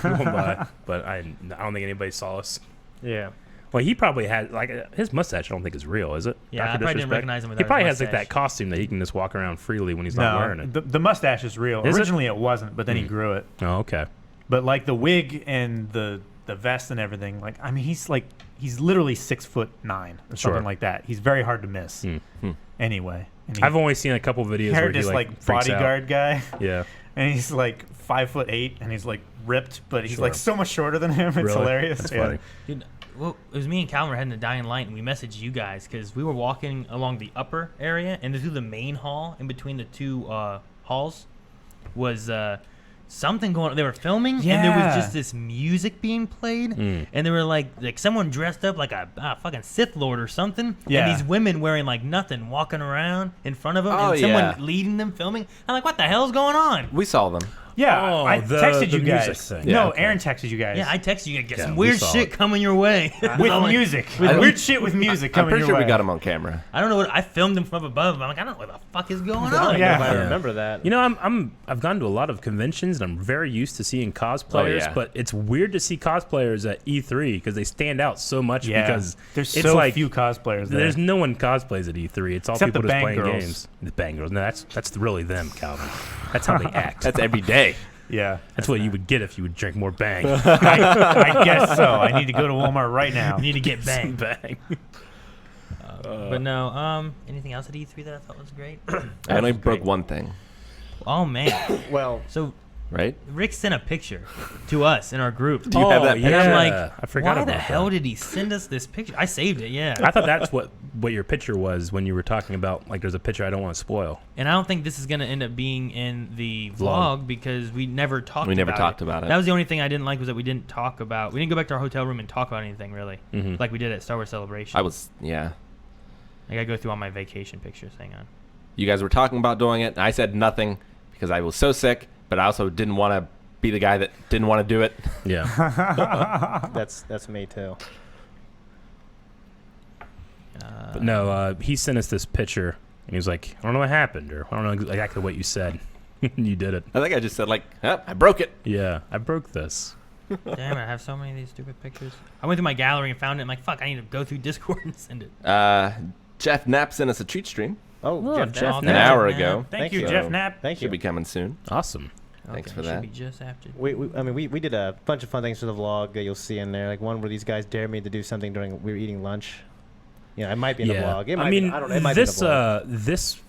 going by, but I don't think anybody saw us. Yeah. Well, he probably had his mustache. I don't think is real, is it? Yeah, I Dr. probably didn't Disrespect? recognize him He without probably his has like that mustache. costume that he can just walk around freely when he's not wearing it. The mustache is real. Is it? Originally it wasn't, but then he grew it. Oh, okay. But like the wig and the vest and everything, like I mean, he's literally 6'9" or something Sure. like that. He's very hard to miss. Hmm. Anyway, and he I've only seen a couple videos where hired he this like freaks bodyguard guy, out. Yeah. and he's like 5'8", and he's like ripped, but he's Sure. like so much shorter than him. It's Really? hilarious. That's Yeah. funny. Dude, well, it was me and Calvin were heading to Dying Light, and we messaged you guys because we were walking along the upper area, and through the main hall, in between the two halls, was something going on. They were filming, and there was Yeah. just this music being played, Mm. and they were like someone dressed up like a fucking Sith Lord or something, Yeah. and these women wearing like nothing, walking around in front of them, Oh, and someone yeah. leading them, filming. I'm like, what the hell's going on? We saw them. Yeah, Oh, I the texted you music guys. thing. Yeah, No, okay. Aaron texted you guys. Yeah, I texted you, get Yeah, some we weird saw shit it. coming your way. with I'm like, music, I with don't- weird shit with music I'm coming pretty your sure way. we got him on camera. I don't know what I filmed them from up above. I'm like, I don't know what the fuck is going I on. don't Yeah. know if I Yeah. remember that. You know, I've gone to a lot of conventions and I'm very used to seeing cosplayers, yeah. but it's weird to see cosplayers at E3 because they stand out so much Yeah, because there's it's so like few cosplayers there. there's no one cosplays at E3. It's all Except people the just Bang playing Girls. games. The Bang Girls. No, that's really them, Calvin. That's how they act. That's every day. Yeah, That's what you would get if you would drink more Bang. I guess so. I need to go to Walmart right now. You need to get banged. Bang. But no, anything else at E3 that I thought was great? I only was broke great. one thing, Oh man. Well, So right? Rick sent a picture to us in our group. Do you have that yeah. And I'm like, I forgot why about the hell that. did he send us this picture? I saved it, yeah. I thought that's what your picture was when you were talking about, like, there's a picture I don't want to spoil. And I don't think this is going to end up being in the Vlog. vlog because we never talked We never about talked about it. That was the only thing I didn't like was that we didn't talk about. We didn't go back to our hotel room and talk about anything really, Mhm. like we did at Star Wars Celebration. I was, yeah. I got to go through all my vacation pictures. Hang on. You guys were talking about doing it, and I said nothing because I was so sick, but I also didn't want to be the guy that didn't want to do it. Yeah. that's me too. But no, he sent us this picture, and he was like, I don't know what happened, or I don't know exactly what you said. You did it. I think I just said, like, oh, I broke it. Yeah, I broke this. Damn it, I have so many of these stupid pictures. I went through my gallery and found it. I'm like, fuck, I need to go through Discord and send it. Jeff Knapp sent us a treat stream. Oh, Oh, Jeff, Jeff Knapp. An hour ago. Thank Thank you, you. Jeff Knapp. Thank you. Should be coming soon. Awesome. Thanks Okay, for should that. be just after. We did a bunch of fun things for the vlog that you'll see in there. Like one where these guys dared me to do something during we were eating lunch. Yeah, it might be in the vlog. It might I mean, be, I don't know. It might be in the this vlog. this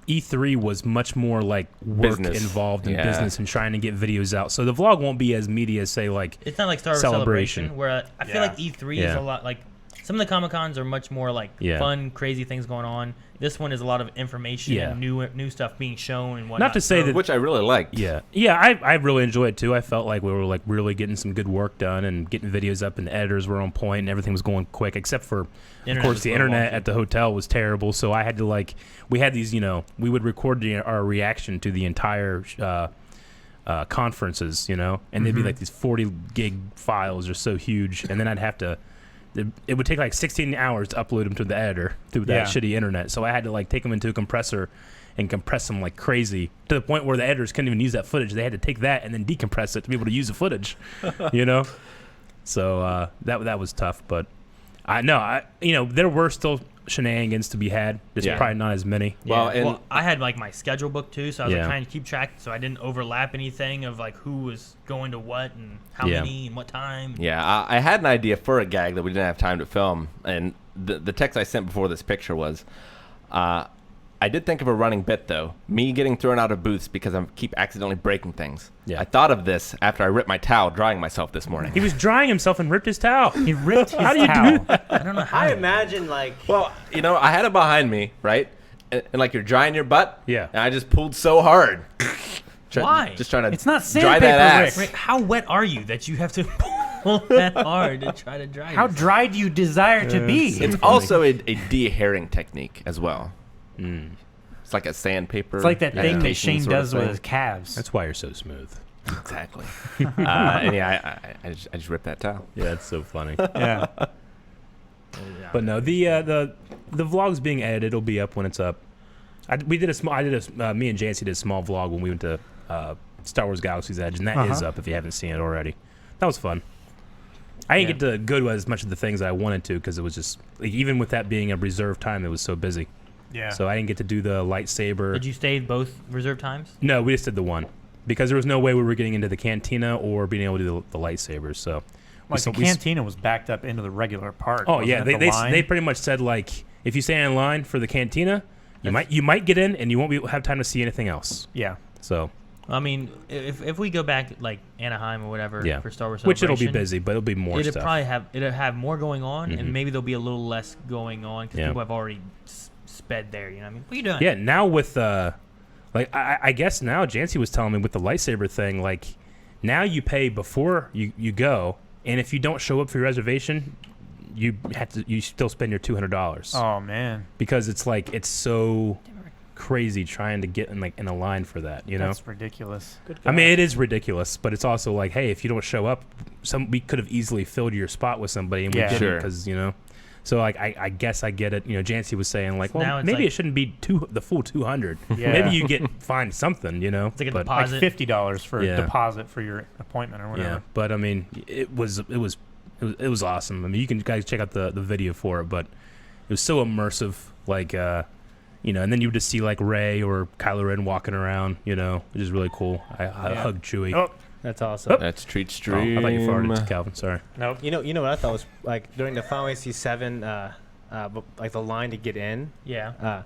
E3 was much more like work Business. involved in Yeah. business and trying to get videos out. So the vlog won't be as meaty as, say, like, It's not like Star Wars Celebration. Celebration, where I feel Yeah. like E3 is Yeah. a lot like some of the Comic Cons are much more like Yeah. fun, crazy things going on. This one is a lot of information Yeah. and new stuff being shown and whatnot. not to say So- that. Which I really liked. Yeah, I really enjoyed it too. I felt like we were like really getting some good work done and getting videos up, and the editors were on point, and everything was going quick. Except for, of Internet course, was the a little internet wonky. at the hotel was terrible. So I had to we had these, we would record our reaction to the entire conferences, and they'd be like these 40 gig files are so huge, and then I'd have to. It would take like 16 hours to upload them to the editor through that Yeah. shitty internet. So I had to take them into a compressor and compress them like crazy to the point where the editors couldn't even use that footage. They had to take that and then decompress it to be able to use the footage, So that was tough. But I know. There were still shenanigans to be had. There's Yeah. probably not as many. Well, and well, I had like my schedule book too, so I was like Yeah. trying to keep track so I didn't overlap anything of like who was going to what and how Yeah. many and what time. yeah, I had an idea for a gag that we didn't have time to film, and the text I sent before this picture was, I did think of a running bit though, me getting thrown out of booths because I keep accidentally breaking things. Yeah. I thought of this after I ripped my towel drying myself this morning. He was drying himself and ripped his towel. He ripped his How do you towel. do that? I don't know how. I imagine like Well, I had it behind me, right? And like you're drying your butt. Yeah. And I just pulled so hard. Why? Just trying to It's not dry sandpaper, that ass. Rick. Rick, how wet are you that you have to pull that hard to try to dry How yourself? dry do you desire to be? It's also a de-hairing technique as well. It's like a sandpaper. It's like that thing that application Shane sort of does with thing. his calves. That's why you're so smooth. Exactly. And yeah, I just ripped that towel. Yeah, that's so funny. Yeah. But no, the vlog's being edited. It'll be up when it's up. Me and Jancy did a small vlog when we went to Star Wars Galaxy's Edge, and that is up if you haven't seen it already. That was fun. I didn't get to go to as much of the things I wanted to because it was just like, even with that being a reserved time, it was so busy. Yeah. So I didn't get to do the lightsaber. Did you stay both reserve times? No, we just did the one because there was no way we were getting into the cantina or being able to do the lightsabers. So Like the cantina was backed up into the regular park. Oh wasn't yeah, it, the line? they pretty much said like if you stand in line for the cantina, you might get in and you won't have time to see anything else. Yeah. So I mean, if we go back like Anaheim or whatever yeah, for Star Wars which it'll Celebration, be busy, but it'll be more it'll stuff. probably have more going on, and maybe there'll be a little less going on because Yeah. people have already sped there. You know what I mean? What are you doing? Yeah, now with like I guess now Jancy was telling me with the lightsaber thing, like now you pay before you go, and if you don't show up for your reservation, you still spend your $200. Oh man. Because it's like it's so crazy trying to get in a line for that, you know? That's ridiculous. I mean, it is ridiculous, but it's also like, hey, if you don't show up, we could have easily filled your spot with somebody, and we Yeah. didn't Sure. because So like, I guess I get it. Jancy was saying like, Now well, it's maybe like- it shouldn't be the full 200. Yeah. Maybe you find something, It's like a but, deposit. Like $50 for Yeah. a deposit for your appointment or yeah, whatever. but I mean, it was awesome. I mean, you can guys check out the video for it, but it was so immersive, like. And then you would just see like Rey or Kylo Ren walking around, which is really cool. I hugged Chewie. Oh, that's awesome. That's treat Oh, stream. I thought you farted, Calvin. Sorry. nope. You know what I thought was like during the Final Fantasy VII, like the line to get in. Yeah.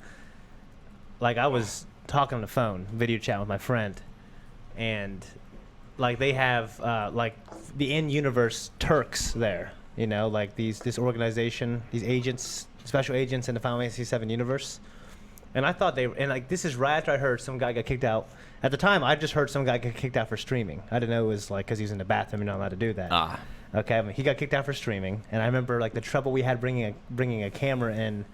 Like I was talking on the phone, video chat with my friend, and like they have like the in-universe Turks there. Like this organization, these agents, special agents in the Final Fantasy VII universe. And I thought this is right after I heard some guy got kicked out. At the time, I just heard some guy get kicked out for streaming. I didn't know it was like because he was in the bathroom, you're not allowed to do that. Ah. Okay, I mean, he got kicked out for streaming, and I remember like the trouble we had bringing a camera in.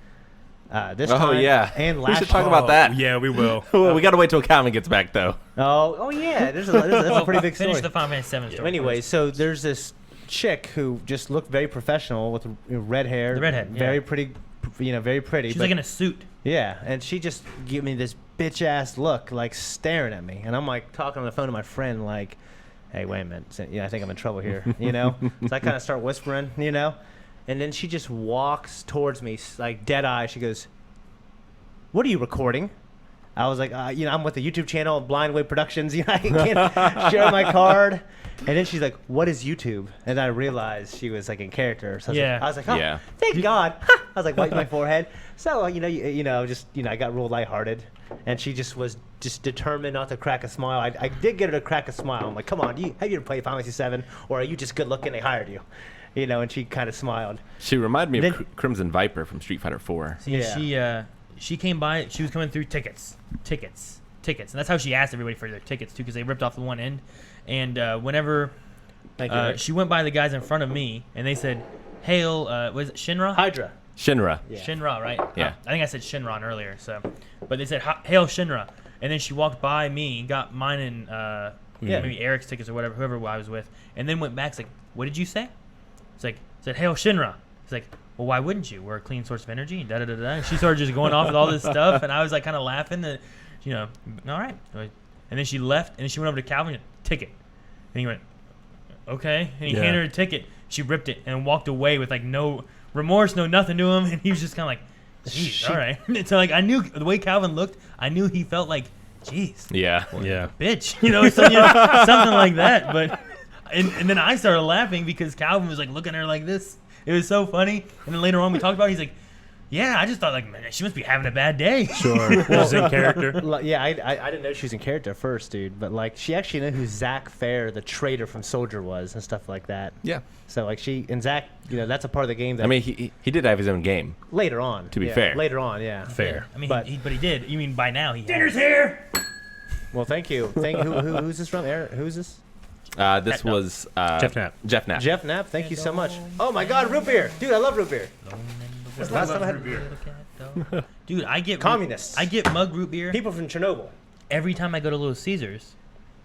This time, yeah. and We last should talk about that. Yeah, we will. Well, we got to wait till Calvin gets back, though. Oh yeah, that's a pretty big story. Finish the Final Fantasy VII story. Anyway, so there's this chick who just looked very professional with red hair, The redhead, very yeah. pretty, very pretty. she's but- like in a suit. Yeah, and she just gave me this bitch ass look, like staring at me, and I'm like talking on the phone to my friend, like, "Hey, wait a minute, I think I'm in trouble here," So I kind of start whispering, and then she just walks towards me, like dead eye. She goes, "What are you recording?" I was like, I'm with the YouTube channel, Blind Way Productions. I can't share my card. And then she's like, "What is YouTube?" And I realized she was like in character. So Yeah. I was like, "Oh, Yeah. thank God." I was like wiping my forehead. So I got real lighthearted, and she just was determined not to crack a smile. I did get her to crack a smile. I'm like, "Come on, have you ever played Final Fantasy VII, or are you just good looking? They hired you." And she kind of smiled. She reminded me Then- of Crimson Viper from Street Fighter 4. See, she came by. She was coming through tickets, and that's how she asked everybody for their tickets too, because they ripped off the one end. And whenever Thank you. she went by the guys in front of me, and they said, "Hail, was it Shinra?" Hydra. Shinra. Yeah. Shinra, right? Yeah. I think I said Shinron earlier. So, but they said "Hail Shinra," and then she walked by me, got mine and maybe Eric's tickets or whoever I was with, and then went back. It's like, "What did you say?" It's like, said "Hail Shinra." It's like, "Well, why wouldn't you? We're a clean source of energy." Da da da da. And she started just going off with all this stuff, and I was like kind of laughing that, all right. And then she left, and then she went over to Calvin, ticket, and he went, "Okay," and he handed her a ticket. She ripped it and walked away with like no remorse, no nothing to him, and he was just kind of like, "Jeez, all right." So like I knew the way Calvin looked, I knew he felt like, "Jeez, Yeah. Yeah. bitch," something like that. But and then I started laughing because Calvin was like looking at her like this. It was so funny. And then later on we talked about it, he's like, "Yeah, I just thought like, man, she must be having a bad day." Sure. Was in character. Yeah, I didn't know she was in character first, dude. But like, she actually knew who Zach Fair, the traitor from Soldier, was and stuff like that. Yeah. So like and Zach, that's a part of the game that I mean, he did have his own game. later on. To be fair. Later on, yeah. Fair. I mean, But- he did. You mean by now he Dinner's had. here. Well, thank you. Who's this from? Aaron, who's this? This was Jeff Knapp. Jeff Knapp. Jeff Knapp. Thank you so much. Oh my God, root beer, dude! I love root beer. Last time I had Dude, I get Communists. I get mug root beer people from Chernobyl. every time I go to Little Caesars,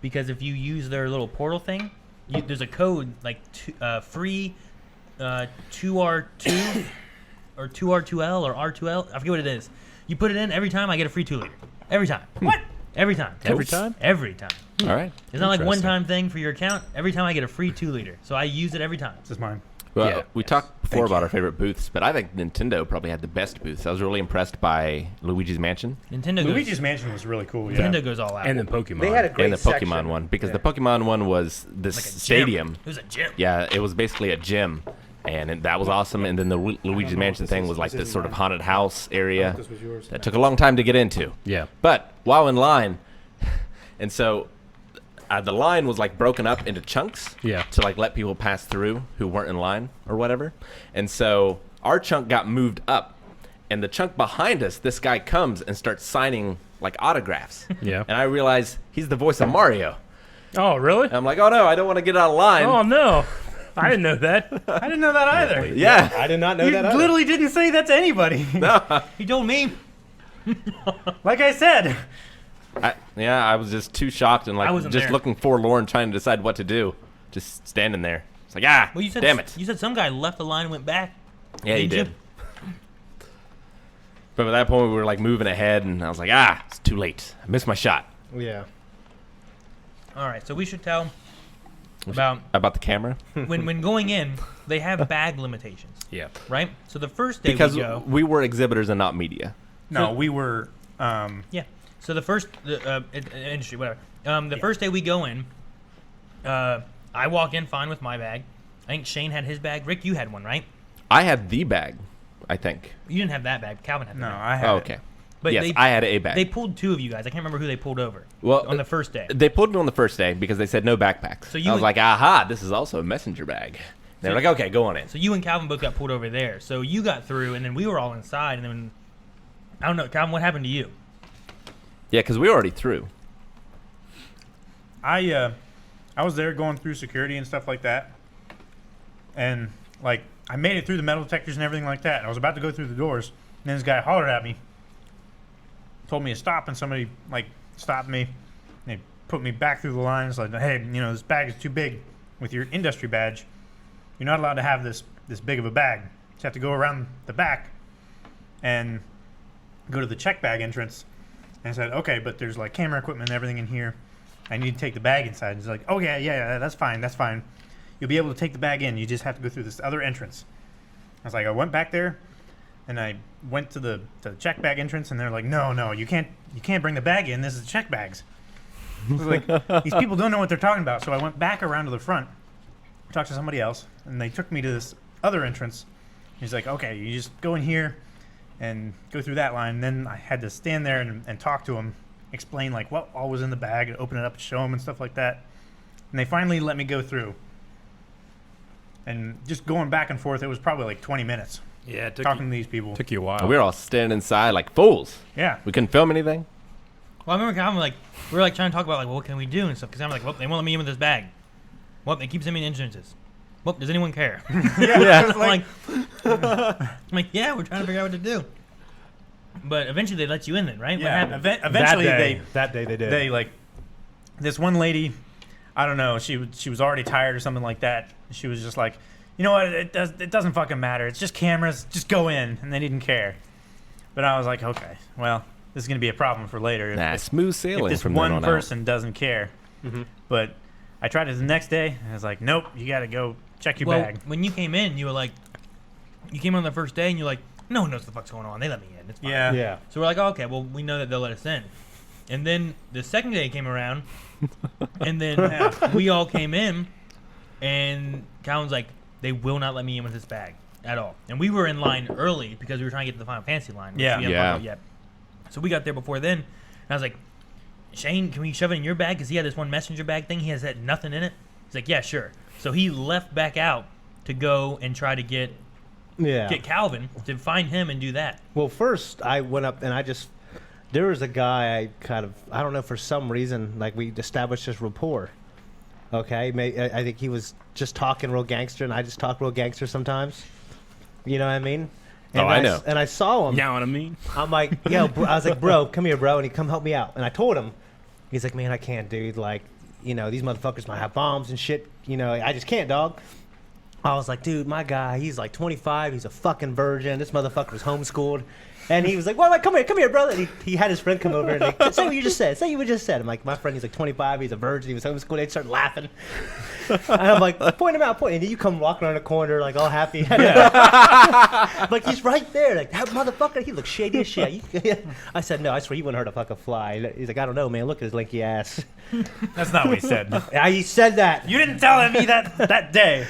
because if you use their little portal thing, there's a code like free 2R2 or 2R2L or R2L. I forget what it is. You put it in every time, I get a free 2-liter. Every time. What? Every time. Every time? Every time. All right. It's not like Interesting. one-time thing for your account. Every time I get a free 2-liter, so I use it every time. This is mine. Well, Yeah. we talked before about our favorite booths, but I think Nintendo probably had the best booths. I was really impressed by Luigi's Mansion Luigi's Mansion was really cool. Yeah. Nintendo goes all out. And then Pokemon. They had a great and the section. Pokemon one, because Yeah. the Pokemon one was this Like a gym. stadium. It was a gym. Yeah, it was basically a gym, and that was awesome. And then the Luigi's Mansion thing was like this sort of haunted house area This was yours. that took a long time to get into. Yeah. But while in line, and so the line was like broken up into chunks Yeah. to like let people pass through who weren't in line or whatever. And so our chunk got moved up, and the chunk behind us, this guy comes and starts signing like autographs. Yeah. And I realize he's the voice of Mario. Oh, really? And I'm like, oh no, I don't want to get out of line. Oh, no. I didn't know that. I didn't know that either. Yeah. I did not know You that. either. literally didn't say that to anybody. He told me. Like I said. I was just too shocked and I like wasn't just there. looking forlorn, trying to decide what to do. Just standing there. It's like, Well, you said damn it. You said some guy left the line and went back. Yeah, he Did did. you? But at that point, we were like moving ahead, and I was like, it's too late. I missed my shot. Yeah. All right, so we should tell about About the camera? when going in, they have bag limitations, Yeah. right? So the first day Because we go, we were exhibitors and not media. No, So- we were. yeah. So the first industry, whatever. The first day we go in, I walk in fine with my bag. I think Shane had his bag. Rick, you had one, right? I had the bag, I think. You didn't have that bag. Calvin had the No, bag. I had. Oh, it. okay. But yes, I had a bag. They pulled two of you guys. I can't remember who they pulled over. Well, on the first day. They pulled me on the first day because they said no backpacks. So you I was and- like, aha, this is also a messenger bag. They were like, okay, go on in. So you and Calvin both got pulled over there. So you got through, and then we were all inside. And then I don't know, Calvin, what happened to you? Yeah, because we were already through. I was there going through security and stuff like that, and like I made it through the metal detectors and everything like that. And I was about to go through the doors, and then this guy hollered at me, told me to stop, and somebody like stopped me. And they put me back through the lines, like, hey, this bag is too big. With your industry badge, you're not allowed to have this big of a bag. You just have to go around the back and go to the check bag entrance. And I said, okay, but there's like camera equipment and everything in here. I need to take the bag inside. He's like, oh yeah, that's fine. You'll be able to take the bag in. You just have to go through this other entrance. I was like, I went back there, and I went to the check bag entrance, and they're like, no, you can't bring the bag in. This is check bags. I was like, these people don't know what they're talking about. So I went back around to the front, talked to somebody else, and they took me to this other entrance. He's like, okay, you just go in here and go through that line. And then I had to stand there and talk to him, explain like what all was in the bag, and open it up and show him and stuff like that. And they finally let me go through. And just going back and forth, it was probably like 20 minutes Yeah, it talking to these people. took you a while. And we were all standing inside like fools. Yeah. We couldn't film anything. Well, I remember Calvin, we were like trying to talk about like, well, what can we do and stuff. Because I'm like, well, they won't let me in with this bag. Well, they keep sending me entrances. Well, does anyone care? Yeah. I'm like, yeah, we're trying to figure out what to do. But eventually they let you in then, right? What Yeah. happened? Eventually that day they did. they like this one lady, I don't know, she was already tired or something like that. She was just like, you know what, it doesn't fucking matter. It's just cameras. Just go in. And they didn't care. But I was like, okay, well, this is gonna be a problem for later. Nah, smooth If sailing this from then one on person doesn't care. Mm-hmm. But I tried it the next day, and I was like, nope, you got to go check your Well, bag. when you came in, you were like, you came on the first day and you're like, no one knows what the fuck's going on. They let me in. It's fine. Yeah. Yeah. So we're like, oh, okay, well, we know that they'll let us in. And then the second day came around, and then we all came in, and Calvin's like, they will not let me in with this bag at all. And we were in line early because we were trying to get to the Final Fantasy line. Which Yeah. we hadn't talked about yet. So we got there before then, and I was like, Shane, can we shove it in your bag? Because he had this one messenger bag thing. He has had nothing in it. He's like, yeah, sure. So he left back out to go and try to get Calvin, to find him and do that. Well, first I went up and there was a guy I don't know, for some reason, like, we established this rapport. Okay, I think he was just talking real gangster, and I just talk real gangster sometimes. You know what I mean? And I know. And I saw him. You know what I mean? I'm like, yo, bro. I was like, bro, come here, bro, and he come help me out. And I told him, he's like, man, I can't, dude. Like, these motherfuckers might have bombs and shit. I just can't, dog. I was like, dude, my guy, he's like 25. He's a fucking virgin. This motherfucker was homeschooled. And he was like, well, come here, brother. And he had his friend come over and like, say what you just said. Say what you just said. I'm like, my friend, he's like 25. He's a virgin. He was homeschooled. They started laughing. And I'm like, point him out, point. And then you come walking around the corner like all happy. Like, he's right there. Like, that motherfucker, he looks shady as shit. I said, no, I swear he wouldn't hurt a fucking fly. He's like, I don't know, man. Look at his lanky ass. That's not what he said. Yeah, he said that. You didn't tell me that day.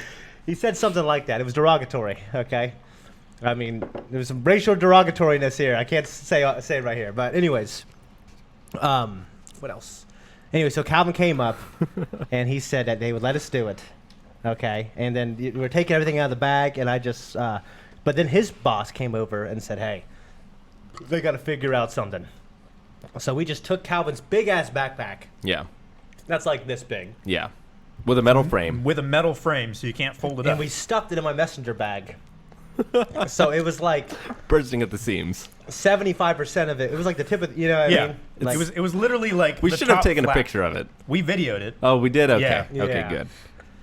He said something like that. It was derogatory, okay? I mean, there was some racial derogatoriness here. I can't say it right here. But anyways, what else? Anyway, so Calvin came up, and he said that they would let us do it, okay? And then we were taking everything out of the bag, and I just but then his boss came over and said, hey, they got to figure out something. So we just took Calvin's big-ass backpack. Yeah. That's like this big. Yeah. With a metal frame. With a metal frame, so you can't fold it And up. we stuffed it in my messenger bag. So it was like Bursting at the seams. 75% of it. It was like the tip of, you know what I mean? Like, it was literally like We the should have top taken a flap. picture of it. We videoed it Oh, we did? Okay. Yeah. Okay, Yeah. good.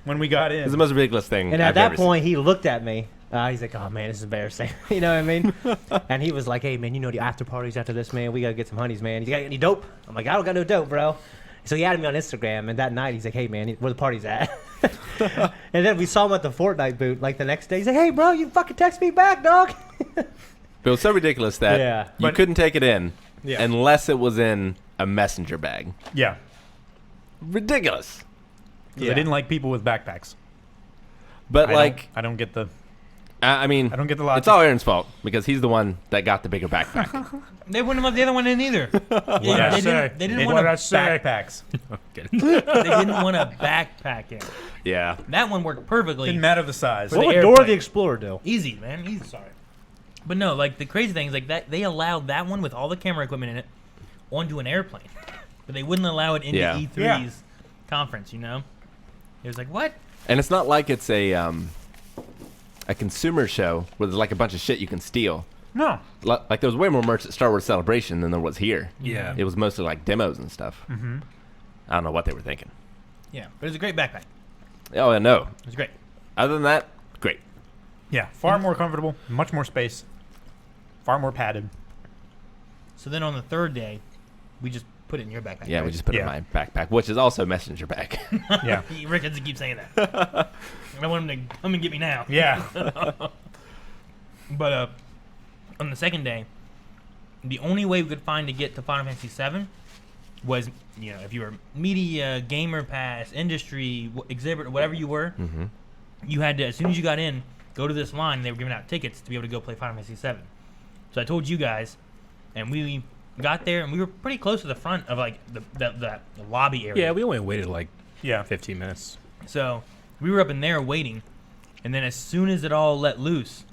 when we got It's in. the most ridiculous thing and I've at that ever seen. point, he looked at me. He's like, oh, man, this is embarrassing. You know what I mean? And he was like, hey, man, the after parties after this, man. We got to get some honeys, man. You got any dope? I'm like, I don't got no dope, bro. So he added me on Instagram, and that night he's like, hey, man, where the party's at? And then we saw him at the Fortnite booth, like, the next day. He's like, hey, bro, you fucking text me back, dog. But it was so ridiculous that Yeah. you But- couldn't take it in Yeah. unless it was in a messenger bag. Yeah. Ridiculous. Because I didn't like people with backpacks. But, I don't get the. I mean, I don't get the logic. it's all Aaron's fault because he's the one that got the bigger backpack. They wouldn't let the other one in either. What'd I say? They didn't What'd I want to. say? Backpacks. They didn't want a backpack in. Yeah. That one worked perfectly. Didn't matter the size. For What the would airplane. Dora the Explorer do? Easy, man. Easy. Sorry. But no, like the crazy thing is like that they allowed that one with all the camera equipment in it onto an airplane, but they wouldn't allow it into Yeah. E3's conference. You know, it was like what? And it's not like it's a consumer show where there's like a bunch of shit you can steal. No. Like there was way more merch at Star Wars Celebration than there was here. Yeah. It was mostly like demos and stuff. Mm-hmm. I don't know what they were thinking. Yeah, but it was a great backpack. Oh, yeah, no. It was great. Other than that, great. Yeah. Far more comfortable. Much more space. Far more padded. So then on the third day, we just put it in your backpack. Yeah, right? we just put it in Yeah. my backpack, which is also messenger bag. Yeah. Rick has to keep saying that. I want him to come and get me now. Yeah. But on the second day, the only way we could find to get to Final Fantasy VII was, if you were media, gamer pass, industry, exhibit, whatever you were, Mm-hmm. you had to, as soon as you got in, go to this line. They were giving out tickets to be able to go play Final Fantasy VII. So I told you guys, and we got there, and we were pretty close to the front of like the lobby area. Yeah, we only waited like Yeah. 15 minutes. So we were up in there waiting, and then as soon as it all let loose,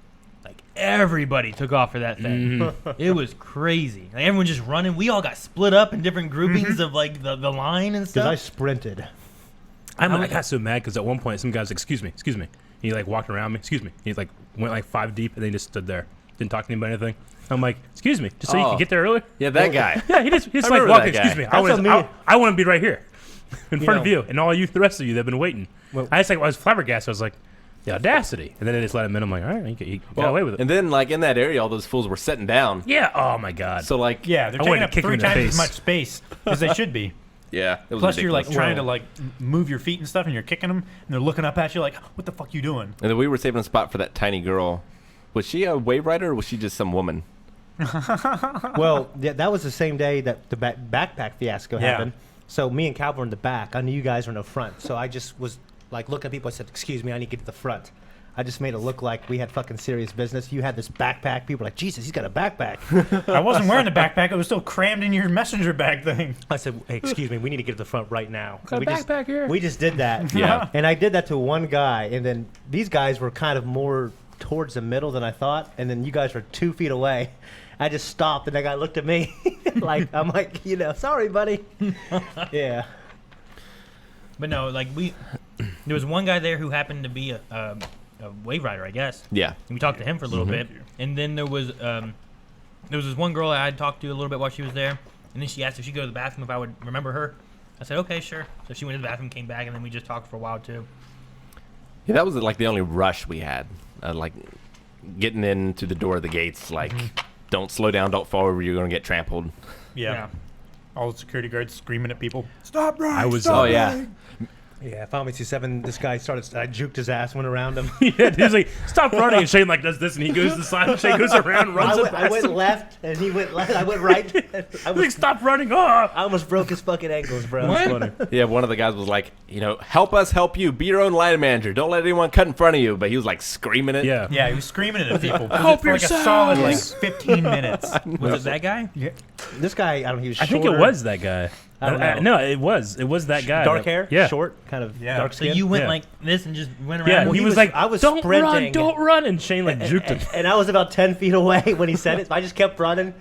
like everybody took off for that thing. Mhm. It was crazy. Like everyone just running. We all got split up in different groupings of like the line and Because I stuff. sprinted. I got so mad because at one point some guy was like, excuse me. He like walked around me, excuse me. He like went like 5 deep and then he just stood there. Didn't talk to anybody or anything. I'm like, excuse me, just so you Oh. can get there early? Yeah, that guy. Yeah, he just like remember walked that in, guy. excuse me. That's what me- I want to be right here in You front of know- you and all you, the rest of you that have been waiting. Well- I was flabbergasted. I was like, the audacity. And then they just let him in. I'm like, all right, you got away with it. And then, like, in that area, all those fools were sitting down. Yeah, oh my God. So, like, Yeah. They're I taking wanted to up kick him 3 in the times face. as much space as they should be. yeah. It was Plus, you're like ridiculous. trying to like move your feet and stuff, and you're kicking them, and they're looking up at you like, "What the fuck you doing?" And then we were saving a spot for that tiny girl Was she a wave rider or was she just some woman? Well, that was the same day that the backpack fiasco happened. So me and Cal were in the back. I knew you guys were in the front. So I just was like looking at people. I said, "Excuse me, I need to get to the front." I just made it look like we had fucking serious business. You had this backpack. People were like, "Jesus, he's got a backpack." I wasn't wearing the backpack. It was still crammed in your messenger bag thing. I said, "Hey, excuse me, we need to get to the front right now." Got a backpack here. We just did that. Yeah. And I did that to one guy, and then these guys were kind of more towards the middle than I thought, and then you guys were 2 feet away. I just stopped, and that guy looked at me like, I'm like, sorry, buddy. Yeah. But no, like there was one guy there who happened to be a wave rider, I guess. Yeah. And we talked to him for a little bit, and then there was this one girl I had talked to a little bit while she was there, and then she asked if she'd go to the bathroom if I would remember her. I said, okay, sure. So she went to the bathroom, came back, and then we just talked for a while too. Yeah, that was like the only rush we had. Like getting into the door of the gates, like don't slow down, don't fall over, you're going to get trampled. Yeah. All the security guards screaming at people. Stop running! I was. Oh, yeah. Yeah, Final 7, this guy started, I juked his ass, went around him. Yeah, he was like, "Stop running!" And Shane like does this, and he goes to the side. And Shane goes around, runs up I past went him. left, and he went left. I went right. He's like, "Stop running!" Oh! I almost broke his fucking ankles, bro. That's funny. Yeah, one of the guys was like, help us help you. Be your own line manager. Don't let anyone cut in front of you. But he was like screaming it. Yeah. Yeah, he was screaming it at people. Help for like a yourself! solid like 15 minutes. Was it that guy? This guy, I don't know, he was I shorter. think it was that guy. I don't know. No, it was that guy. Dark hair, Yeah. short, kind of dark So skin. you went Yeah. like this and just went around. Yeah, Well, he he was was- like, I was "Don't run, sprinting." don't run," and Shane like juked him. And I was about 10 feet away when he said it. I just kept running.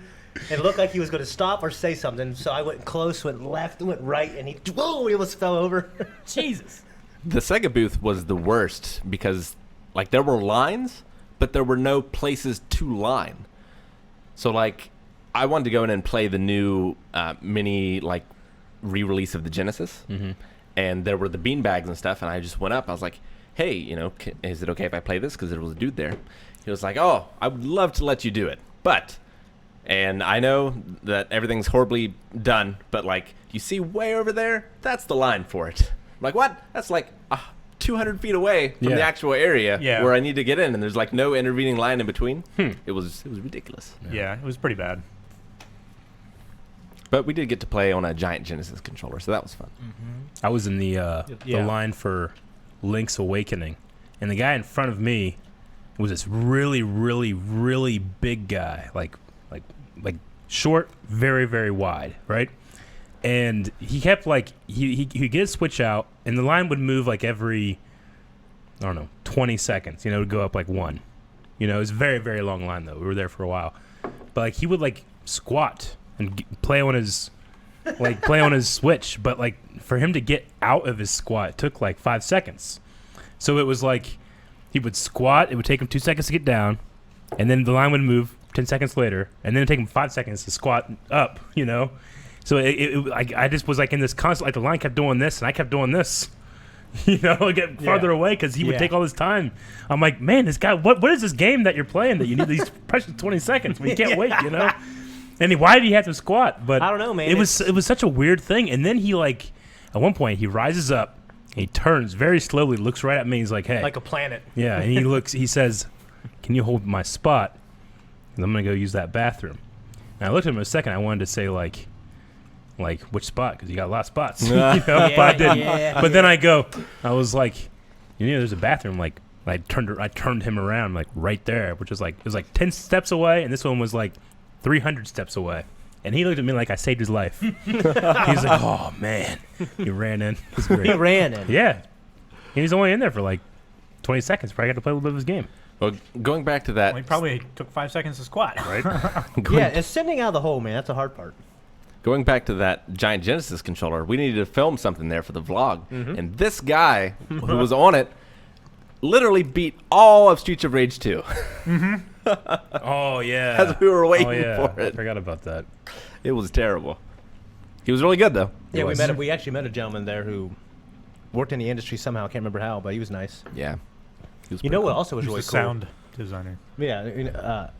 It looked like he was going to stop or say something. So I went close, went left, went right, and he almost fell over. Jesus. The second booth was the worst because like there were lines, but there were no places to line. So like I wanted to go in and play the new mini like re-release of the Genesis, and there were the bean bags and stuff, and I just went up. I was like, "Hey, is it okay if I play this?" Because there was a dude there. He was like, "Oh, I would love to let you do it, but," and I know that everything's horribly done, but like you see way over there, that's the line for it. I'm like, what? That's like 200 feet away from the Yeah. actual area Yeah. where I need to get in, and there's like no intervening line in between. It was ridiculous. Yeah, it was pretty bad. But we did get to play on a giant Genesis controller, so that was fun. I was in the Yeah. line for Link's Awakening, and the guy in front of me was this really, really, really big guy, like short, very, very wide, right? And he kept like he'd get his switch out, and the line would move like every, I don't know, 20 seconds. It would go up like one. It was a very, very long line though. We were there for a while, but like he would like squat and play on his switch, but like for him to get out of his squat, it took like 5 seconds. So it was like he would squat, it would take him 2 seconds to get down, and then the line would move 10 seconds later, and then it'd take him 5 seconds to squat up, So I just was like in this constant, like the line kept doing this, and I kept doing this, get farther away because he would take all this time. I'm like, man, this guy, what is this game that you're playing that you need these precious 20 seconds? We can't wait, And why did he have to squat? But I don't know, man. It was such a weird thing. And then he like, at one point, he rises up, he turns very slowly, looks right at me. He's like, "Hey," Like a planet. yeah. And he says, "Can you hold my spot? 'Cause I'm gonna go use that bathroom." And I looked at him a second. I wanted to say like which spot? Because you got a lot of spots, but I didn't. But then I was like, there's a bathroom. Like I turned him around like right there, which was like it was like 10 steps away, and this one was like 300 steps away. And he looked at me like I saved his life. He's like, "Oh man," he ran in. It was great. He ran in. Yeah, and he's only in there for like 20 seconds. Probably got to play a little bit of his game. Well, going back to that, Well, he probably took 5 seconds to squat. Right? Yeah, and sending out of the hole, man, that's the hard part. going back to that giant Genesis controller, we needed to film something there for the vlog, and this guy who was on it literally beat all of Streets of Rage 2 Oh yeah. as we were waiting Oh yeah. for I it. forgot about that. It was terrible. He was really good though. Yeah, was. we actually met a gentleman there who worked in the industry somehow. I can't remember how, but he was nice. Yeah. He was You know pretty what cool. also was He really was a cool? sound designer. Yeah,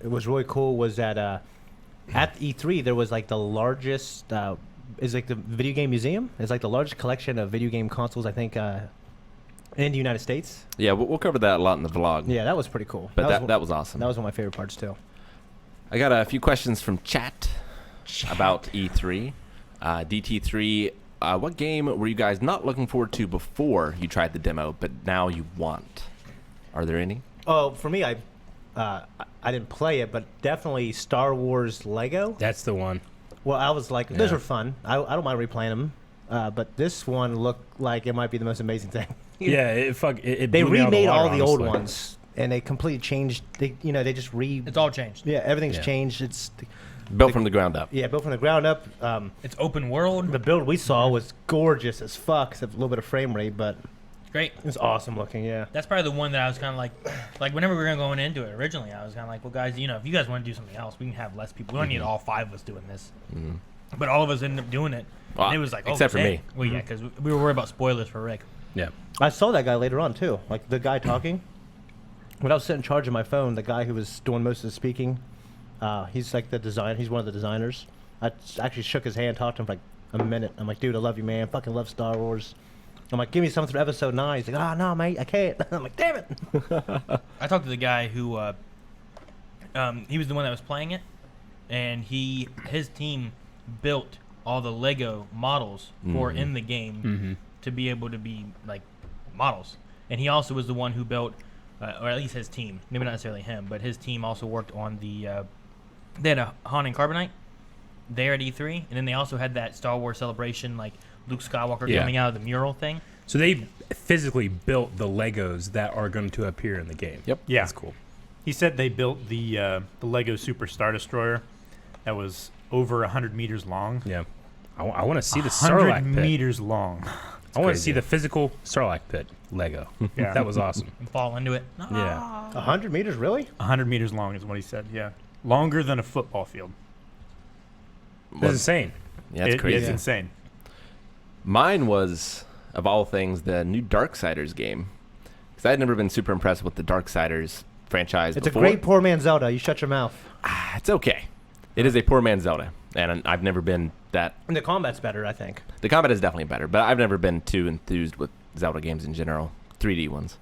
it was really cool. Was that at E3 there was like the largest is like the video game museum. It's like the largest collection of video game consoles I think In the United States. Yeah, we'll cover that a lot in the vlog. Yeah, that was pretty cool. But that was awesome. That was one of my favorite parts too. I got a few questions from chat about E3. DT3, what game were you guys not looking forward to before you tried the demo, but now you want? Are there any? Oh, for me, I didn't play it, but definitely Star Wars Lego. That's the one. Well, I was like, those Yeah. are fun. I don't mind replaying them. But this one looked like it might be the most amazing thing. Yeah, it They blew me out of the remade all water, the old honestly. ones, and they completely changed. They just It's all changed. Yeah, everything's Yeah. changed. It's Built from the ground up. built from the ground up. It's open world. The build we saw was gorgeous as fuck. Except a little bit of frame rate, but Great. it's awesome looking. Yeah. That's probably the one that I was kind of like whenever we were going into it originally, I was kind of like, well, guys, if you guys want to do something else, we can have less people. We don't need all 5 of us doing this. But all of us ended up doing it. Well, And it was like, except for dang. me. Well, yeah, because we were worried about spoilers for Rick. Yeah. I saw that guy later on too, like the guy talking. When I was sitting in charge of my phone, the guy who was doing most of the speaking, he's like the design. He's one of the designers. I actually shook his hand, talked to him for like a minute. I'm like, dude, I love you, man. Fucking love Star Wars. I'm like, give me something from episode 9. He's like, no, mate, I can't. I'm like, damn it. I talked to the guy who he was the one that was playing it, and his team built all the Lego models for in the game to be able to be like models. And he also was the one who built, or at least his team, maybe not necessarily him, but his team also worked on the. They had a Han and Carbonite there at E3, and then they also had that Star Wars celebration, like Luke Skywalker Yeah. coming out of the mural thing. So they physically built the Legos that are going to appear in the game. Yep. Yeah. That's cool. He said they built the Lego Super Star Destroyer that was over 100 meters long. Yeah. I want to see the 100 Sarlacc pit. meters long. I want to crazy. see the physical Sarlacc pit Lego. Yeah. That was awesome. And fall into it. Yeah. 100 meters, really? 100 meters long is what he said. Yeah, longer than a football field. That's insane. Yeah, that's crazy. It's insane. Mine was, of all things, the new Darksiders game. Because I had never been super impressed with the Darksiders franchise It's before. a great poor man Zelda. You shut your mouth. It's okay. It is a poor man's Zelda. And I've never been that... And the combat's better, I think. The combat is definitely better, but I've never been too enthused with Zelda games in general. 3D ones.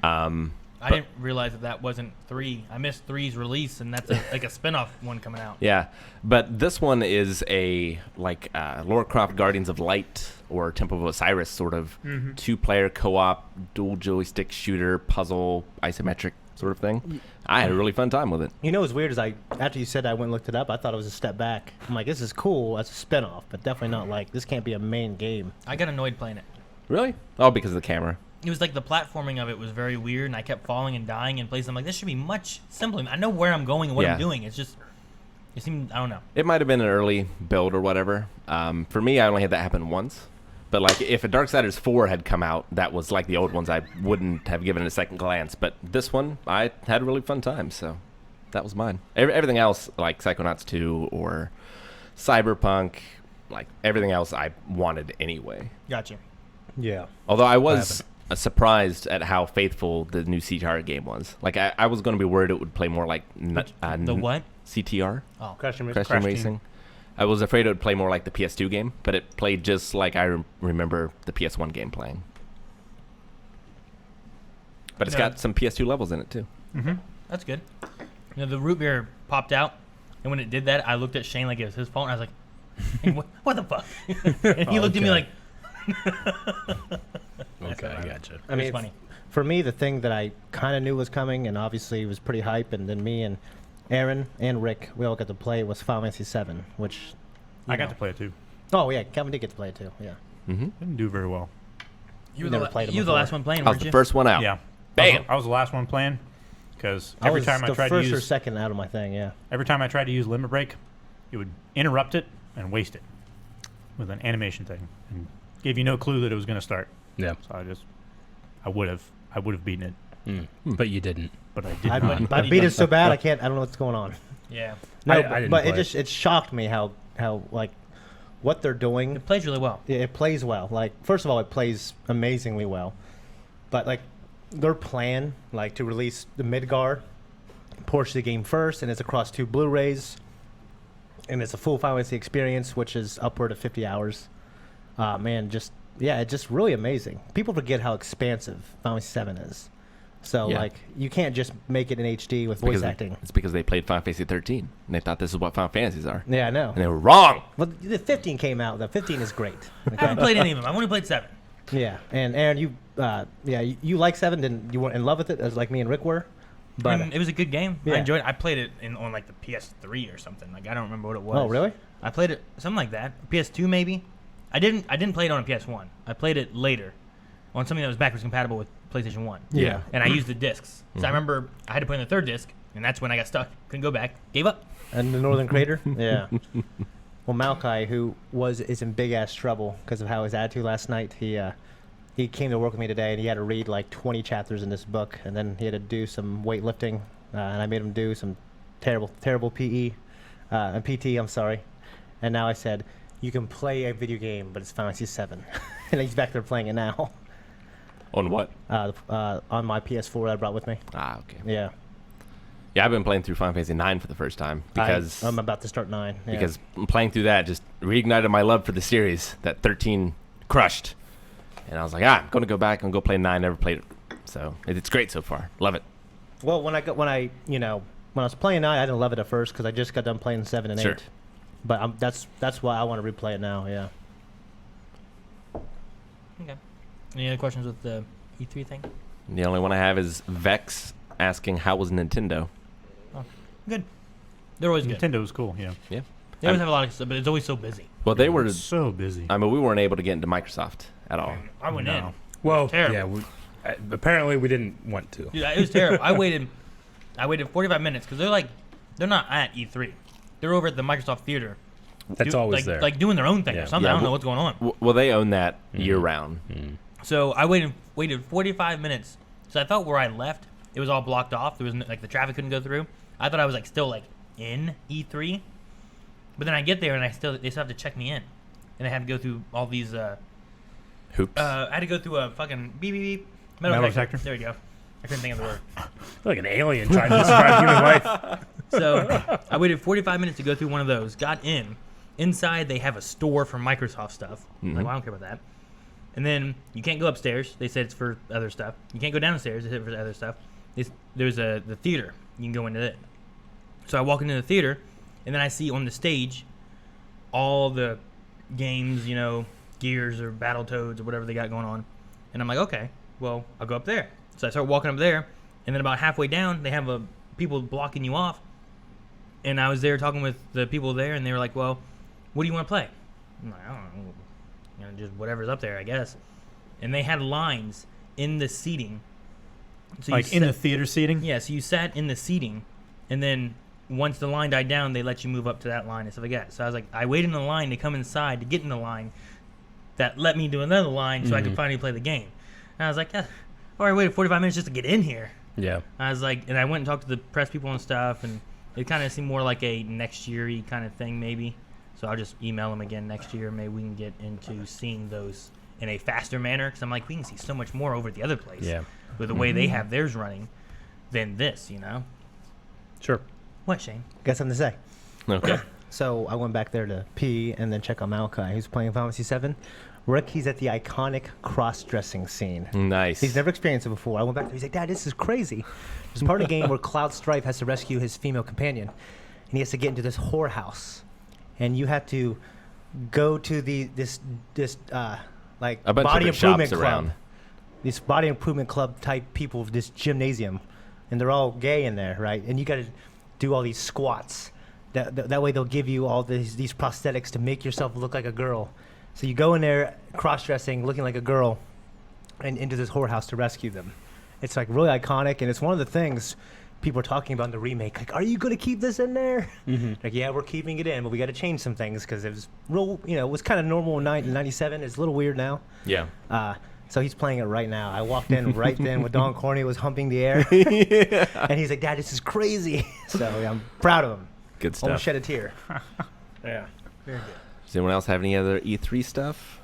I didn't realize that wasn't 3. I missed 3's release, and that's like a spin-off one coming out. Yeah, but this one is a Lara Croft Guardians of Light or Temple of Osiris sort of 2-player co-op dual joystick shooter puzzle isometric sort of thing. I had a really fun time with it. You know what's weird is after you said I went and looked it up, I thought it was a step back. I'm like, this is cool as a spinoff, but definitely not like, this can't be a main game. I got annoyed playing it. Really? Oh, because of the camera. It was like the platforming of it was very weird, and I kept falling and dying in places. I'm like, this should be much simpler. I know where I'm going and what Yeah. I'm doing. It seemed, I don't know. It might have been an early build or whatever. For me, I only had that happen once. But like, if a Darksiders 4 had come out, that was like the old ones, I wouldn't have given it a second glance. But this one, I had a really fun time, so that was mine. Everything else, like Psychonauts 2 or Cyberpunk, like everything else, I wanted anyway. Gotcha. Yeah. Although I was surprised at how faithful the new CTR game was. Like, I was going to be worried it would play more like The what? CTR. Oh, Crash Crash Crash Team Team. Racing. I was afraid it would play more like the PS2 game, but it played just like I remember the PS1 game playing. But it's Yeah. got some PS2 levels in it too. that's good. The root beer popped out, and when it did that, I looked at Shane like it was his fault, and I was like, hey, what the fuck? And he looked at me like, Okay, I gotcha. I mean, it's funny. For me, the thing that I kind of knew was coming, and obviously was pretty hype, and then me and Aaron and Rick, we all got to play, was Final Fantasy 7, which... I got to play it too. Oh, yeah, Kevin did get to play it too, yeah. Mm-hmm. Didn't do very well. You were never the, played 'em you were the before. last one playing, I was weren't the you? first one out. Yeah. Bam! I was the last one playing because I every was time I the tried to first or use second out of my thing, yeah. every time I tried to use Limit Break, it would interrupt it and waste it with an animation thing and gave you no clue that it was going to start. Yeah. So I would have beaten it, But you didn't. but I did not. I beat it so bad, I don't know what's going on. Yeah. No, I but, didn't but play it. it shocked me how like what they're doing. It plays really well. It plays well. Like, first of all, it plays amazingly well. But like their plan, like to release the Midgar portion of the game first, and it's across 2 Blu-rays, and it's a full Final Fantasy experience, which is upward of 50 hours. Man, just yeah, it's just really amazing. People forget how expansive Final Fantasy 7 is. So Yeah. like you can't just make it in HD with voice acting. It's because they played Final Fantasy 13 and they thought this is what Final Fantasies are, Yeah, I know. and they were wrong. Well, the 15 came out. The 15 is great. I haven't played any of them. I've only played 7. Yeah, and Aaron, you like 7? Didn't you weren't in love with it as like me and Rick were? But It was a good game. Yeah. I enjoyed it. I played it on like the PS3 or something. Like I don't remember what it was. oh really? I played it something like that. PS2 maybe. I didn't play it on a PS1. I played it later on something that was backwards compatible with PlayStation 1. Yeah. And I used the discs. So I remember I had to put in the third disc, and that's when I got stuck. Couldn't go back. Gave up. And the Northern Crater? Yeah. Well, Malachi, who is in big ass trouble because of how his attitude last night, he came to work with me today and he had to read like 20 chapters in this book, and then he had to do some weightlifting, and I made him do some terrible PE and PT. I'm sorry. And now I said, you can play a video game, but it's Final Fantasy 7, and he's back there playing it now On what? on my PS4 that I brought with me. Ah, okay. Yeah. Yeah, I've been playing through Final Fantasy 9 for the first time because I'm about to start 9. Yeah. because playing through that just reignited my love for the series that 13 crushed, and I was like, I'm going to go back and go play 9. Never played it, so it's great so far. Love it. Well, when I was playing 9, I didn't love it at first because I just got done playing 7 and Sure. 8. But that's why I want to replay it now. Yeah. Okay. Any other questions with the E3 thing? The only one I have is Vex asking how was Nintendo. Good. They're always good. Nintendo was cool. Yeah. Yeah. They always have a lot of stuff, but it's always so busy. Well, they were. So busy. I mean, we weren't able to get into Microsoft at all. I went in. Well, Terrible. yeah. Apparently, we didn't want to. Dude, it was terrible. I waited 45 minutes because they're not at E3. They're over at the Microsoft Theater. That's always there. Like doing their own thing Yeah. or something. Yeah, I don't know well- what's going on. Well, they own that year round. So I waited 45 minutes. So I thought where I left, it was all blocked off. There was like the traffic couldn't go through. I thought I was like still like in E3, but then I get there and they still have to check me in, and I had to go through all these. Hoops. I had to go through a fucking beep beep beep Metal detector. There you go. I couldn't think of the word. Like an alien trying to describe human life. So I waited 45 minutes to go through one of those. Got in. Inside they have a store for Microsoft stuff. Like, well, I don't care about that. And then you can't go upstairs. They said it's for other stuff. You can't go downstairs. They said it's for other stuff. There's the theater. You can go into it. So I walk into the theater, and then I see on the stage all the games, Gears or Battletoads or whatever they got going on. And I'm like, okay, well, I'll go up there. So I start walking up there, and then about halfway down, they have people blocking you off. And I was there talking with the people there, and they were like, well, what do you want to play? I'm like, I don't know. Just whatever's up there, I guess. And they had lines in the seating. So Like in the theater seating? Yeah, so you sat in the seating, and then once the line died down, they let you move up to that line and stuff like that. So I was like, I waited in the line to come inside to get in the line that let me do another line so I could finally play the game. And I was like, all right, waited 45 minutes just to get in here. Yeah. I was like, and I went and talked to the press people and stuff, and it kind of seemed more like a next year-y kind of thing maybe. So I'll just email them again next year. Maybe we can get into seeing those in a faster manner, because I'm like, we can see so much more over at the other place with the way they have theirs running than this, Sure. What, Shane? Got something to say? Okay. So I went back there to pee and then check on Malachi. He's playing Final Fantasy 7. Rick, he's at the iconic cross-dressing scene. Nice. He's never experienced it before. I went back there. He's like, Dad, this is crazy. There's part of the game where Cloud Strife has to rescue his female companion, and he has to get into this whorehouse, and you have to go to this like A bunch body of different improvement shops club. around. This body improvement club type people of this gymnasium, and they're all gay in there, right? And you got to do all these squats. That way they'll give you all these prosthetics to make yourself look like a girl. So you go in there cross-dressing, looking like a girl, and into this whorehouse to rescue them. It's like really iconic, and it's one of the things people are talking about in the remake. Like, are you going to keep this in there? Like, yeah, we're keeping it in, but we got to change some things because it was real. It was kind of normal in '97. It's a little weird now. Yeah. So he's playing it right now. I walked in right then when Don Corney was humping the air, and he's like, "Dad, this is crazy." So yeah, I'm proud of him. Good Almost stuff. shed a tear. Yeah. Very good. Does anyone else have any other E3 stuff?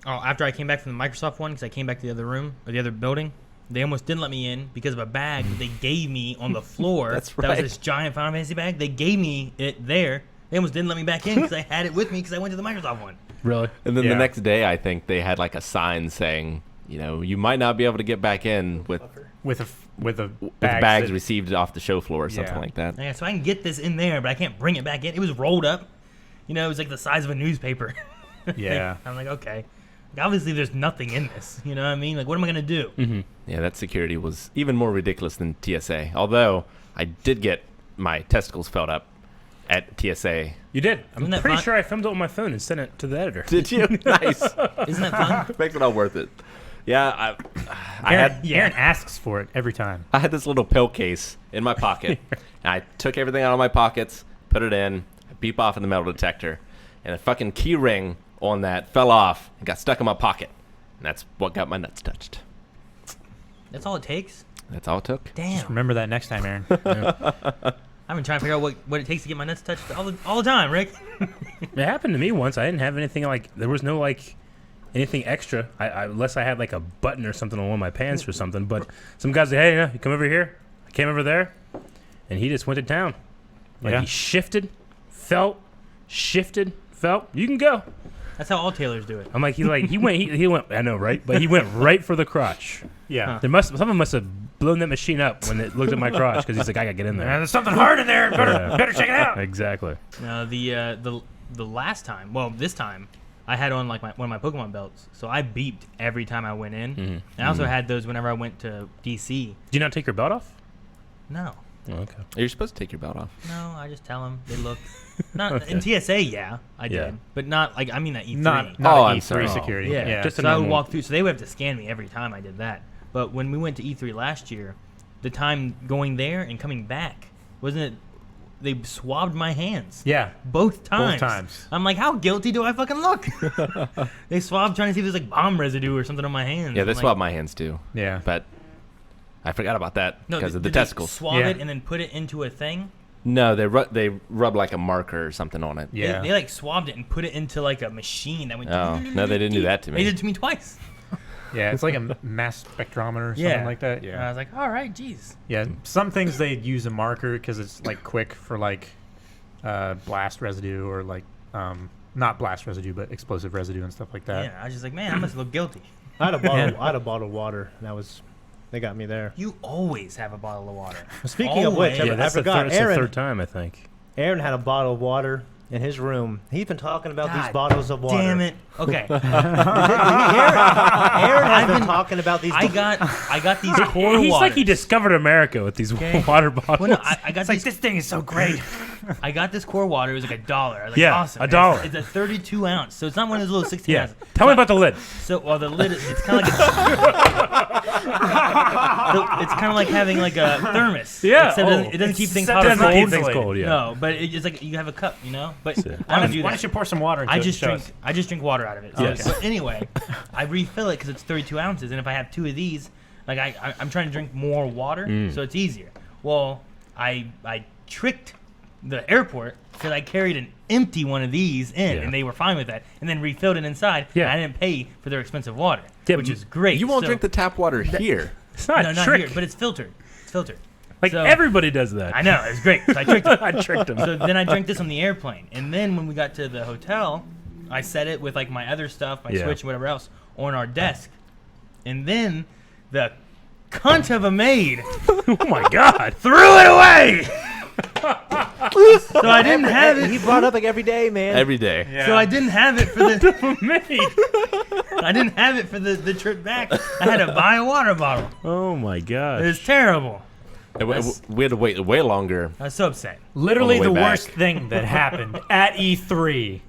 Oh, after I came back from the Microsoft one, because I came back to the other room, or the other building, they almost didn't let me in because of a bag that they gave me on the floor. That's That right. was this giant Final Fantasy bag. They gave me it there. They almost didn't let me back in because I had it with me because I went to the Microsoft one. Really? And then Yeah. the next day, I think they had like a sign saying, you know, you might not be able to get back in with bags bags received off the show floor or something Yeah. like that. Yeah, so I can get this in there, but I can't bring it back in. It was rolled up. You know, it was like the size of a newspaper. Yeah. I'm like, okay. Obviously, there's nothing in this. You know what I mean? Like, what am I going to do? Mm-hmm. Yeah, that security was even more ridiculous than TSA. Although I did get my testicles felt up at TSA. You did. I'm Isn't that pretty fun? sure I filmed it on my phone and sent it to the editor. Did you? Nice. Isn't that fun? Makes it all worth it. Yeah, I had Aaron asks for it every time. I had this little pill case in my pocket. And I took everything out of my pockets, put it in, I beep off in the metal detector, and a fucking key ring on that fell off and got stuck in my pocket. And that's what got my nuts touched. That's all it takes? That's all it took. Damn. Remember that next time, Aaron. I've been trying to figure out what it takes to get my nuts touched all the time, Rick. It happened to me once. I didn't have anything like, there was no like anything extra, unless I had like a button or something on one of my pants or something. But some guys say, hey, you come over here. I came over there, and he just went to town. Like Yeah. he shifted, felt. You can go. That's how all tailors do it. I'm like, he went. I know, right? But he went right for the crotch. Yeah. Someone must have blown that machine up when it looked at my crotch because he's like, I gotta get in there. There's something hard in there. Yeah. Better check it out. Exactly. No, the last time, well, this time, I had on like one of my Pokemon belts, so I beeped every time I went in. Mhm. And I also had those whenever I went to DC. Did you not take your belt off? No, Oh, okay. You're supposed to take your belt off. no, I just tell them they look. Not in TSA, yeah, I did, Yeah. but not like I mean at E3. Not Oh, at I'm E3 sorry. security. Yeah, Yeah. Just a so I would normal- walk through. So they would have to scan me every time I did that. But when we went to E3 last year, the time going there and coming back, wasn't it? They swabbed my hands. Yeah. Both times. times. I'm like, how guilty do I fucking look? They swabbed trying to see if there's like bomb residue or something on my hands. Yeah, they I'm like, swabbed my hands too. Yeah. But I forgot about that No, because of the did they testicles. swab Yeah. it and then put it into a thing. No, they rub like a marker or something on it. Yeah. They like swabbed it and put it into like a machine that went. Oh, no, they didn't do that to me. They did it to me twice. Yeah, it's like a mass spectrometer or something Yeah. like that. And Yeah. I was like, all right, geez. Yeah. Some things they use a marker because it's like quick for like blast residue or like not blast residue but explosive residue and stuff like that. Yeah, I was just like, man, I must look guilty. I had a bottle. I had a bottle of water. And that was, they got me there. You always have a bottle of water. Speaking of which, Always. I that's forgot. the Aaron, third time, I think. Aaron had a bottle of water in his room. He's been talking about these God bottles of water. Damn it. Okay. Aaron has been talking about these. I got these core He's waters. like he discovered America with these Okay. water bottles. Well, no, I got these, This thing is so great. I got this core water. It was like $1. I was like, Yeah, awesome. $1. It's a 32 ounce, so it's not one of those little 16 yeah. ounces. Tell me about the lid. So, well, the lid, it's kind of like it's kind of like having like a thermos. Yeah. Except Oh. it doesn't keep things set hot to or Doesn't cold. keep things cold, yeah. No, but it's like you have a cup, you know. But So- I don't do Why that. don't you pour some water into I it and just show drink. us? I just drink water out of it. Yes. But anyway, I refill it because it's 32 ounces, and if I have 2 of these, like I'm trying to drink more water, so it's easier. Well, I tricked the airport because I carried an empty one of these in, Yeah. and they were fine with that, and then refilled it inside. Yeah. And I didn't pay for their expensive water, Yeah, which but is great. You won't So- drink the tap water here. It's not no, a not trick. here, but it's filtered. It's filtered. like so- everybody does that. I know it's great. So I tricked them. I tricked him. So then I drank this on the airplane, and then when we got to the hotel, I set it with like my other stuff, my Yeah. Switch and whatever else, on our desk, and then the cunt of a maid Oh my God. threw it away. So I didn't have He it. brought up like every day, man. Every day. Yeah. So I didn't have it for the. Me. I didn't have it for the trip back. I had to buy a water bottle. Oh my It God. was terrible. And we had to wait way longer. I was so upset. Literally On the the way back. worst thing that happened at E3.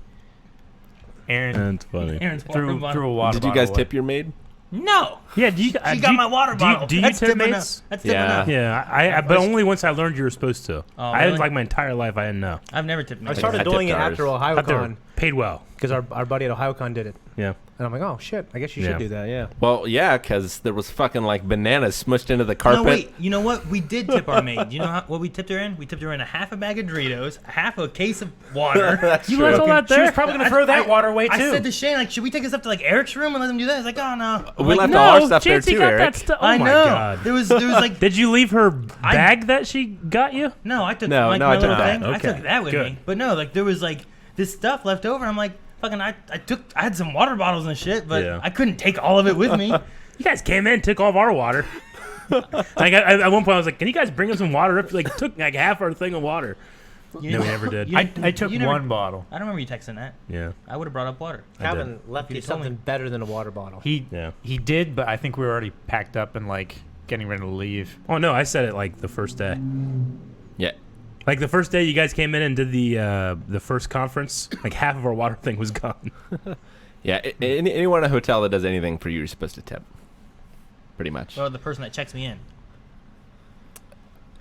Aaron That's funny. Aaron's water threw bottle. a water Did you bottle guys away. tip your maid? No. Yeah, do you? She got my water bottle. Do you That's tip tip mates? enough. That's tip Yeah. enough. Yeah, but only once I learned you were supposed to. Oh, I really? like my entire life. I didn't know. I've never tipped. I mates. started I doing it tipped after ours. I thought they were OhioCon paid well. because our buddy at OhioCon did it, Yeah. and I'm like, oh shit, I guess you Yeah. should do that. Yeah. Well, yeah, because there was fucking like bananas smushed into the carpet. No, wait. You know what? We did tip our maid. You know what we tipped her in? We tipped her in a half a bag of Doritos, half a case of water. That's You true. left all that She there? was probably going to throw that water away, too. I said to Shane, like, should we take this up to like Eric's room and let him do that? He's like, oh no. I'm We like, left no. all our stuff there Chancey too, got Eric. that stuff. Oh I my know. God. There was like, Did you leave her bag that she got you? no, I took No, like no, my I took little that. thing. I Okay, took that with good. me. But no, like there was like this stuff left over. I'm like, fucking I had some water bottles and shit, but Yeah. I couldn't take all of it with me. You guys came in and took all of our water. Like at one point, I was like, "Can you guys bring us some water?" Like took like half our thing of water. You No, we never did. you- I took you never- one bottle. I don't remember you texting that. Yeah, I would have brought up water. Calvin left You you told me. something better than a water bottle. He yeah. he did, but I think we were already packed up and like getting ready to leave. Oh no, I said it like the first day. Yeah. Like the first day you guys came in and did the first conference, like half of our water thing was gone. Yeah. Anyone in a hotel that does anything for you, you're supposed to tip. Pretty much. Or the person that checks me in.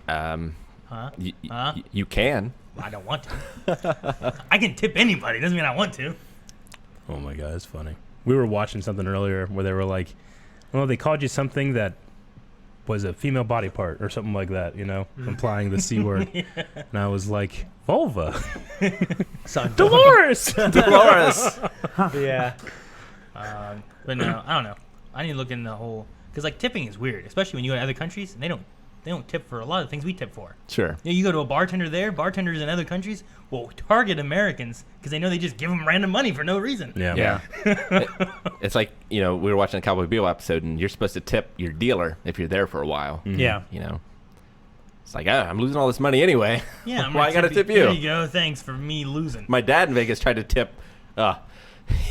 Huh? You can. I don't want to. I can tip anybody. Doesn't mean I want to. Oh my god, it's funny. We were watching something earlier where they were like, "Well, they called you something that was a female body part or something like that," you know, implying the c word. And I was like, "Vulva, Son, Dolores." Dolores. yeah. But no, I don't know. I need to look in the whole because like tipping is weird, especially when you go to other countries and they don't tip for a lot of things we tip for. Sure. You know, you go to a bartender there. Bartenders in other countries will target Americans because they know they just give them random money for no reason. Yeah. Yeah. It's like, we were watching a Cowboy Bebop episode, and you're supposed to tip your dealer if you're there for a while. Yeah. It's like, I'm losing all this money anyway. Yeah, I'm Why I gonna gotta tip you? There you go. Thanks for me losing. My dad in Vegas tried to tip.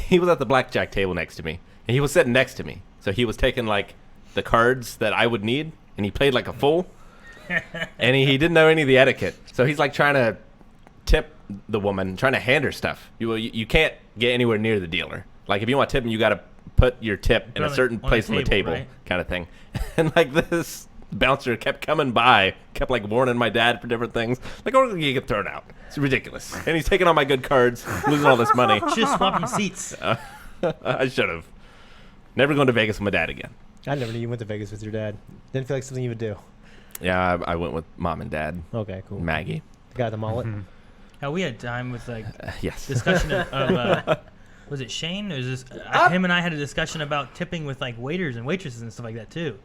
He was at the blackjack table next to me, and he was sitting next to me. So he was taking like the cards that I would need, and he played like a fool. And he didn't know any of the etiquette. So he's like trying to tip the woman, trying to hand her stuff. You can't get anywhere near the dealer. Like if you want tipping, you got to put your tip in a Probably certain on the place on the table, table, right? kind of thing. And like this bouncer kept coming by, kept like warning my dad for different things. Like, oh, you get thrown out. It's ridiculous. And he's taking all my good cards, losing all this money. Should have swapped them seats. I should have. Never going to Vegas with my dad again. I never knew you went to Vegas with your dad. Didn't feel like something you would do. Yeah, I went with mom and dad, Okay, cool. Maggie. Got the mullet. Hell, we had time with like Yes. discussion of was it Shane? Or was this him and I had a discussion about tipping with like waiters and waitresses and stuff like that too.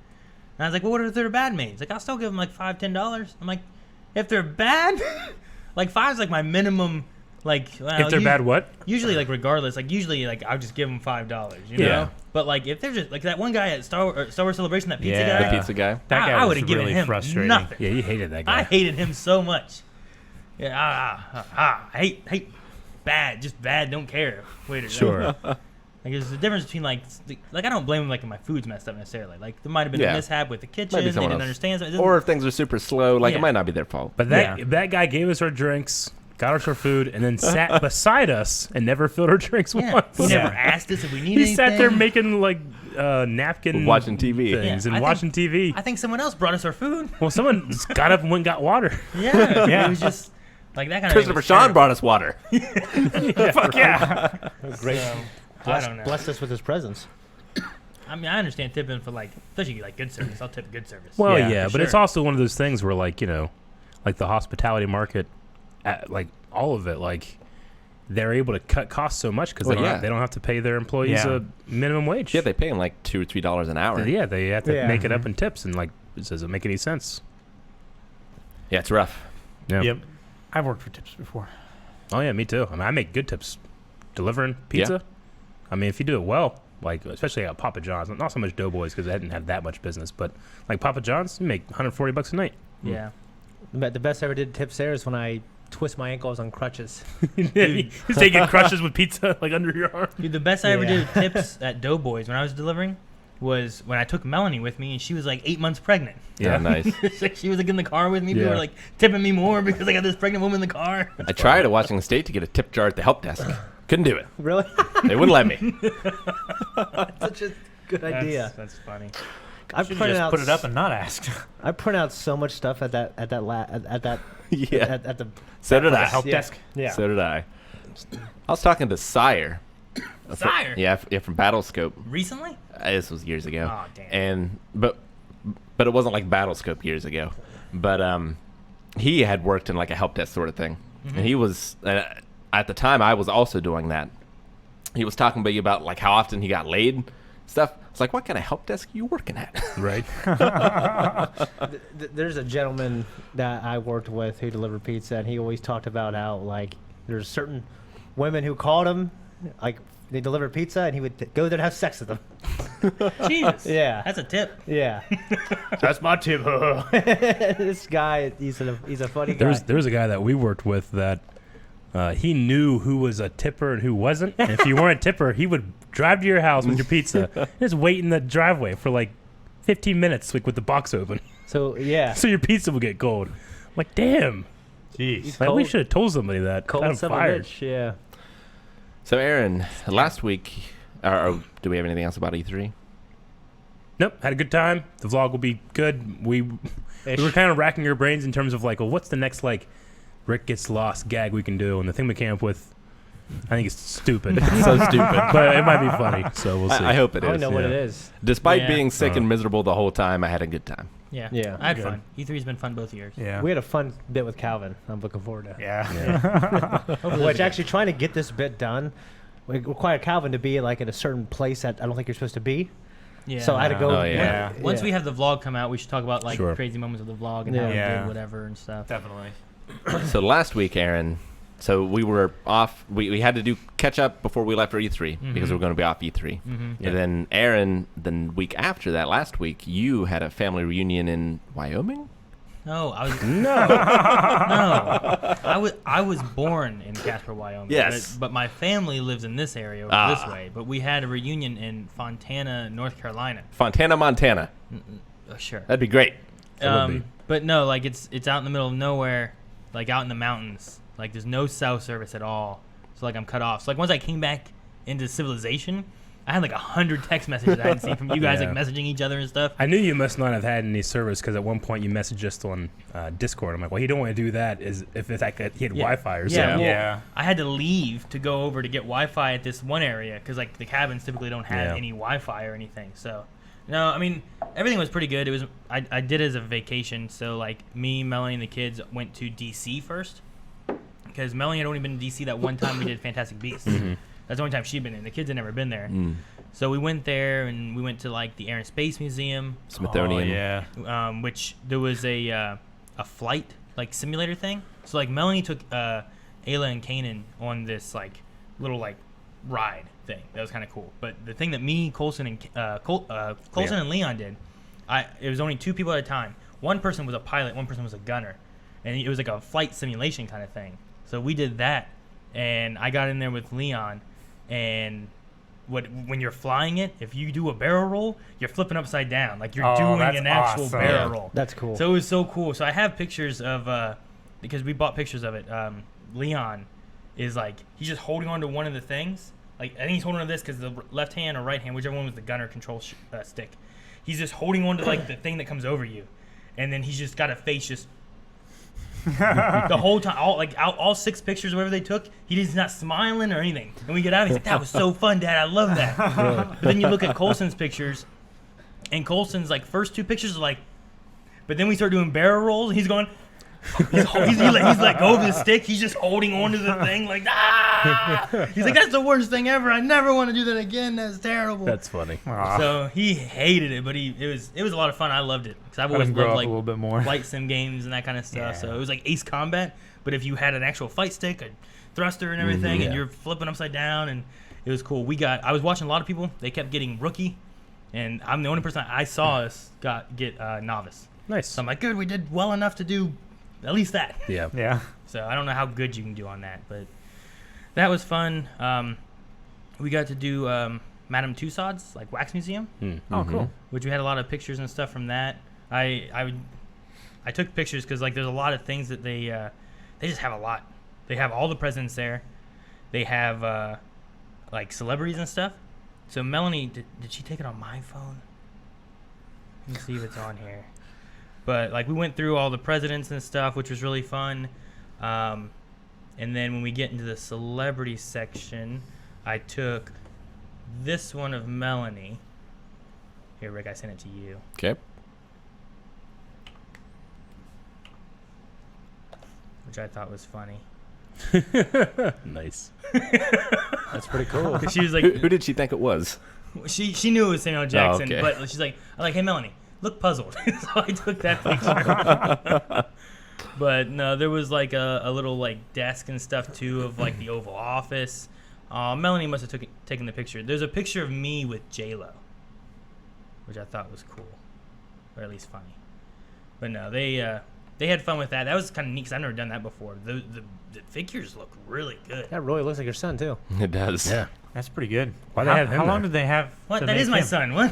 And I was like, well, what if they're bad maids? Like, I'll still give them like $5-10. I'm like, if they're bad, like $5's like my minimum. Like, well, If they're bad, what? usually like regardless, like usually like I'll just give them $5. You know. Yeah. But like if they're just like that one guy at Star Wars Celebration, that pizza Yeah. The guy. pizza guy. That guy I was would have given really him frustrating. nothing. Yeah, you hated that I guy. hated him so much. Yeah, I hate bad, just bad. Don't care. Waiters. Sure. Like there's a difference between like I don't blame him like if my food's messed up necessarily. Like there might have been Yeah. a mishap with the kitchen. Might be They someone didn't else. understand. So it doesn't- Or if things are super slow, like Yeah. it might not be their fault. But that guy gave us our drinks, got us our food, and then sat beside us and never filled our drinks yeah, once. he never Yeah. asked us if we need He anything. sat there making like napkin Watching TV. things Yeah, and I watching TV. I think someone else brought us our food. Well, someone just got up and went and got water. Yeah, Yeah. It was just like that kind Christopher of. Sean brought us water. Fuck yeah. Great. I don't know. Blessed us with his presence. I mean, I understand tipping for like, especially like good service. I'll tip good service. Well, Yeah, yeah, for but it's sure. also one of those things where, like, like the hospitality market, like all of it, like they're able to cut costs so much because Well, they don't have to pay their employees Yeah. a minimum wage. Yeah, they pay him like $2 or $3 an hour. Yeah, they have to Yeah. make it up in tips, and like, it doesn't make any sense. Yeah, it's rough. Yeah. Yep. I've worked for tips before. Oh yeah, me too. I mean, I make good tips delivering pizza. I mean, if you do it well, like especially at Papa John's, not so much Doughboys because I didn't have that much business, but like Papa John's, you make $140 a night. Yeah. The best I ever did tips there is when I twist my ankles on crutches. He's taking crushes with pizza like under your arm. Dude, the best I ever Yeah. did with tips at Doughboys when I was delivering was when I took Melanie with me and she was like 8 months pregnant. Yeah, nice. So she was like in the car with me. People Yeah. were like tipping me more because I got this pregnant woman in the car. I tried at Washington State to get a tip jar at the help desk. Couldn't do it. Really? They wouldn't let me. Such a good idea. That's funny. I Should printed just out. put it up and not asked. I print out so much stuff at that Yeah. at the So did The I. help Yeah. desk. yeah. So did I. I was talking to Sire. Sire? Yeah, from Battlescope. Recently? This was years ago. Oh, damn. And but it wasn't like Battlescope years ago. But he had worked in like a help desk sort of thing, and he was at the time I was also doing that. He was talking to me about like how often he got laid, and stuff. It's like, what kind of help desk are you working at? Right. There's a gentleman that I worked with who delivered pizza, and he always talked about how like there's certain women who called him Like they delivered pizza, and he would go there to have sex with them. Jesus. Yeah. That's a tip. Yeah. That's my tip. This guy, he's a funny guy. There was a guy that we worked with that he knew who was a tipper and who wasn't. And if you weren't a tipper, he would drive to your house with your pizza, and just wait in the driveway for like 15 minutes, like with the box open, So yeah. so your pizza would get cold. I'm like, damn. Jeez. Like, we Cold- should have told somebody that. Cold Got him son of a fired. bitch. Yeah. So, Aaron, last week, or do we have anything else about E3? Nope, had a good time. The vlog will be good. We were kind of racking our brains in terms of like, well, what's the next like Rick gets lost gag we can do? And the thing we came up with, I think it's stupid. So stupid. But it might be funny, so we'll see. I hope it I is. don't know what yeah. it is. Despite Yeah. being sick and miserable the whole time, I had a good time. Yeah. Yeah. I had Good. fun. E3's been fun both years. Yeah. We had a fun bit with Calvin. I'm looking forward to. Yeah. Which actually trying to get this bit done, we required Calvin to be like in a certain place that I don't think you're supposed to be. Yeah. So I had to go. Oh, yeah. Once we have the vlog come out, we should talk about like Sure. crazy moments of the vlog and how we Yeah. did whatever and stuff. Definitely. So last week, Aaron, so we were off. We had to do catch up before we left for E3 because we were going to be off E3. Yeah. And then Aaron, the week after that, last week, you had a family reunion in Wyoming. No, I was No. no. I was born in Casper, Wyoming. Yes. But my family lives in this area over Ah. this way. But we had a reunion in Fontana, North Carolina. Fontana, Montana. Oh, sure. That'd be great. That would be. But no, like it's out in the middle of nowhere, like out in the mountains. Like there's no cell service at all. So like I'm cut off. So like once I came back into civilization, I had like 100 text messages I hadn't seen from you guys, Yeah. like messaging each other and stuff. I knew you must not have had any service because at one point you messaged us on Discord. I'm like, well, he don't want to do that is if it's like he had Yeah. Wi-Fi or Yeah, something. well, Yeah. I had to leave to go over to get Wi-Fi at this one area because like the cabins typically don't have Yeah. any Wi-Fi or anything. So, no, I mean everything was pretty good. It was I did it as a vacation. So like me, Melanie, and the kids went to DC first because Melanie had only been to DC that one time we did Fantastic Beasts. That's the only time she'd been in. The kids had never been there. So we went there and we went to like the Air and Space Museum, Smithsonian. Oh, yeah. which there was a flight like simulator thing. So like Melanie took Ayla and Kanan on this like little like ride thing. That was kind of cool. But the thing that me, Coulson, and Coulson and Leon did, it was only two people at a time. One person was a pilot, one person was a gunner, and it was like a flight simulation kind of thing. So we did that, and I got in there with Leon, and when you're flying it, if you do a barrel roll, you're flipping upside down, like you're Oh, doing that's an actual awesome. barrel Yeah. roll. That's cool. So it was so cool. So I have pictures of because we bought pictures of it. Leon is like he's just holding on to one of the things. Like I think he's holding on to this because the left hand or right hand, whichever one was the gunner control stick. He's just holding on to like the thing that comes over you, and then he's just got a face just the whole time. All 6 pictures, whatever they took, he's not smiling or anything. And we get out, he's like, "That was so fun, Dad. I love that." But then you look at Coulson's pictures, and Coulson's like first 2 pictures are like, but then we start doing barrel rolls. He's going. He's like over the stick. He's just holding on to the thing like He's like, "That's the worst thing ever. I never want to do that again. That's terrible." That's funny. So he hated it, but it was a lot of fun. I loved it because I've Let always him grow loved up like a little bit more. flight sim games and that kind of stuff. Yeah. So it was like Ace Combat, but if you had an actual fight stick, a thruster, and everything, and Yeah. you're flipping upside down, and it was cool. I was watching a lot of people. They kept getting rookie, and I'm the only person I saw us get novice. Nice. So I'm like, good, we did well enough to do at least that. Yeah. Yeah. So I don't know how good you can do on that, but that was fun. We got to do Madame Tussauds, like wax museum, Oh, cool. which we had a lot of pictures and stuff from that. I took pictures because like there's a lot of things that they just have a lot. They have all the presidents there. They have like celebrities and stuff. So Melanie, did she take it on my phone? Let me see if it's on here. But like we went through all the presidents and stuff, which was really fun. And then when we get into the celebrity section, I took this one of Melanie. Here, Rick, I sent it to you. Okay. Which I thought was funny. Nice. That's pretty cool. She was like, Who did she think it was? she knew it was Samuel Jackson, okay. but she's like, I'm like, hey Melanie, look puzzled. So I took that picture. But no, there was like a little like desk and stuff too of like the Oval Office. Melanie must have taken the picture. There's a picture of me with J-Lo, which I thought was cool, or at least funny. But no, they had fun with that. That was kind of neat because I've never done that before. The figures look really good. That really looks like your son too. It does. Yeah. That's pretty good. Why they have him How long there? did they have? What? to That make is my him? son. What?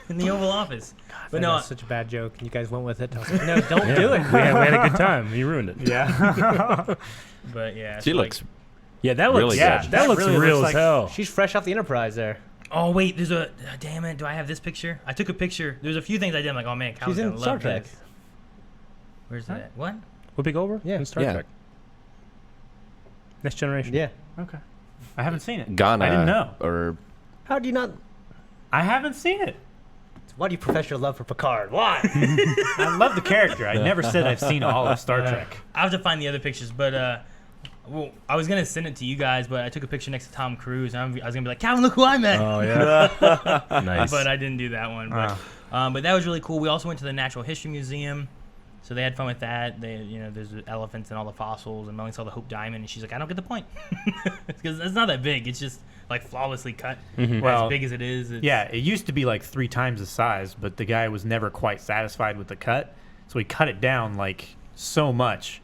In the Oval Office. But no, That's such a bad joke. And you guys went with it. I was like, no, don't Yeah. do it. We had a good time. You ruined it. Yeah. but yeah. She so, looks. Yeah, that looks. Really Yeah, good. that looks really real looks as like- hell. She's fresh off the Enterprise there. Oh wait, there's a. Damn it! Do I have this picture? I took a picture. There's a few things I did. I'm like, oh man, Kyle's She's in gonna Star love Trek. this. Where's that? What? Whoopi Goldberg? Yeah. In Star Yeah. Trek. Next Generation. Yeah. Okay. I haven't seen it. Ghana. I didn't know. Or How do you not? I haven't seen it. Why do you profess your love for Picard? Why? I love the character. I never said I've seen all of Star Trek. I have to find the other pictures, but well, I was gonna send it to you guys, but I took a picture next to Tom Cruise, and I was gonna be like, Calvin, look who I met. Oh yeah. Nice. But I didn't do that one. But that was really cool. We also went to the Natural History Museum, so they had fun with that. There's the elephants and all the fossils, and Melanie saw the Hope Diamond, and she's like, I don't get the point, because it's not that big. It's just like flawlessly cut, Well, as big as it is. It's, Yeah, it used to be like 3 times the size, but the guy was never quite satisfied with the cut, so he cut it down like so much,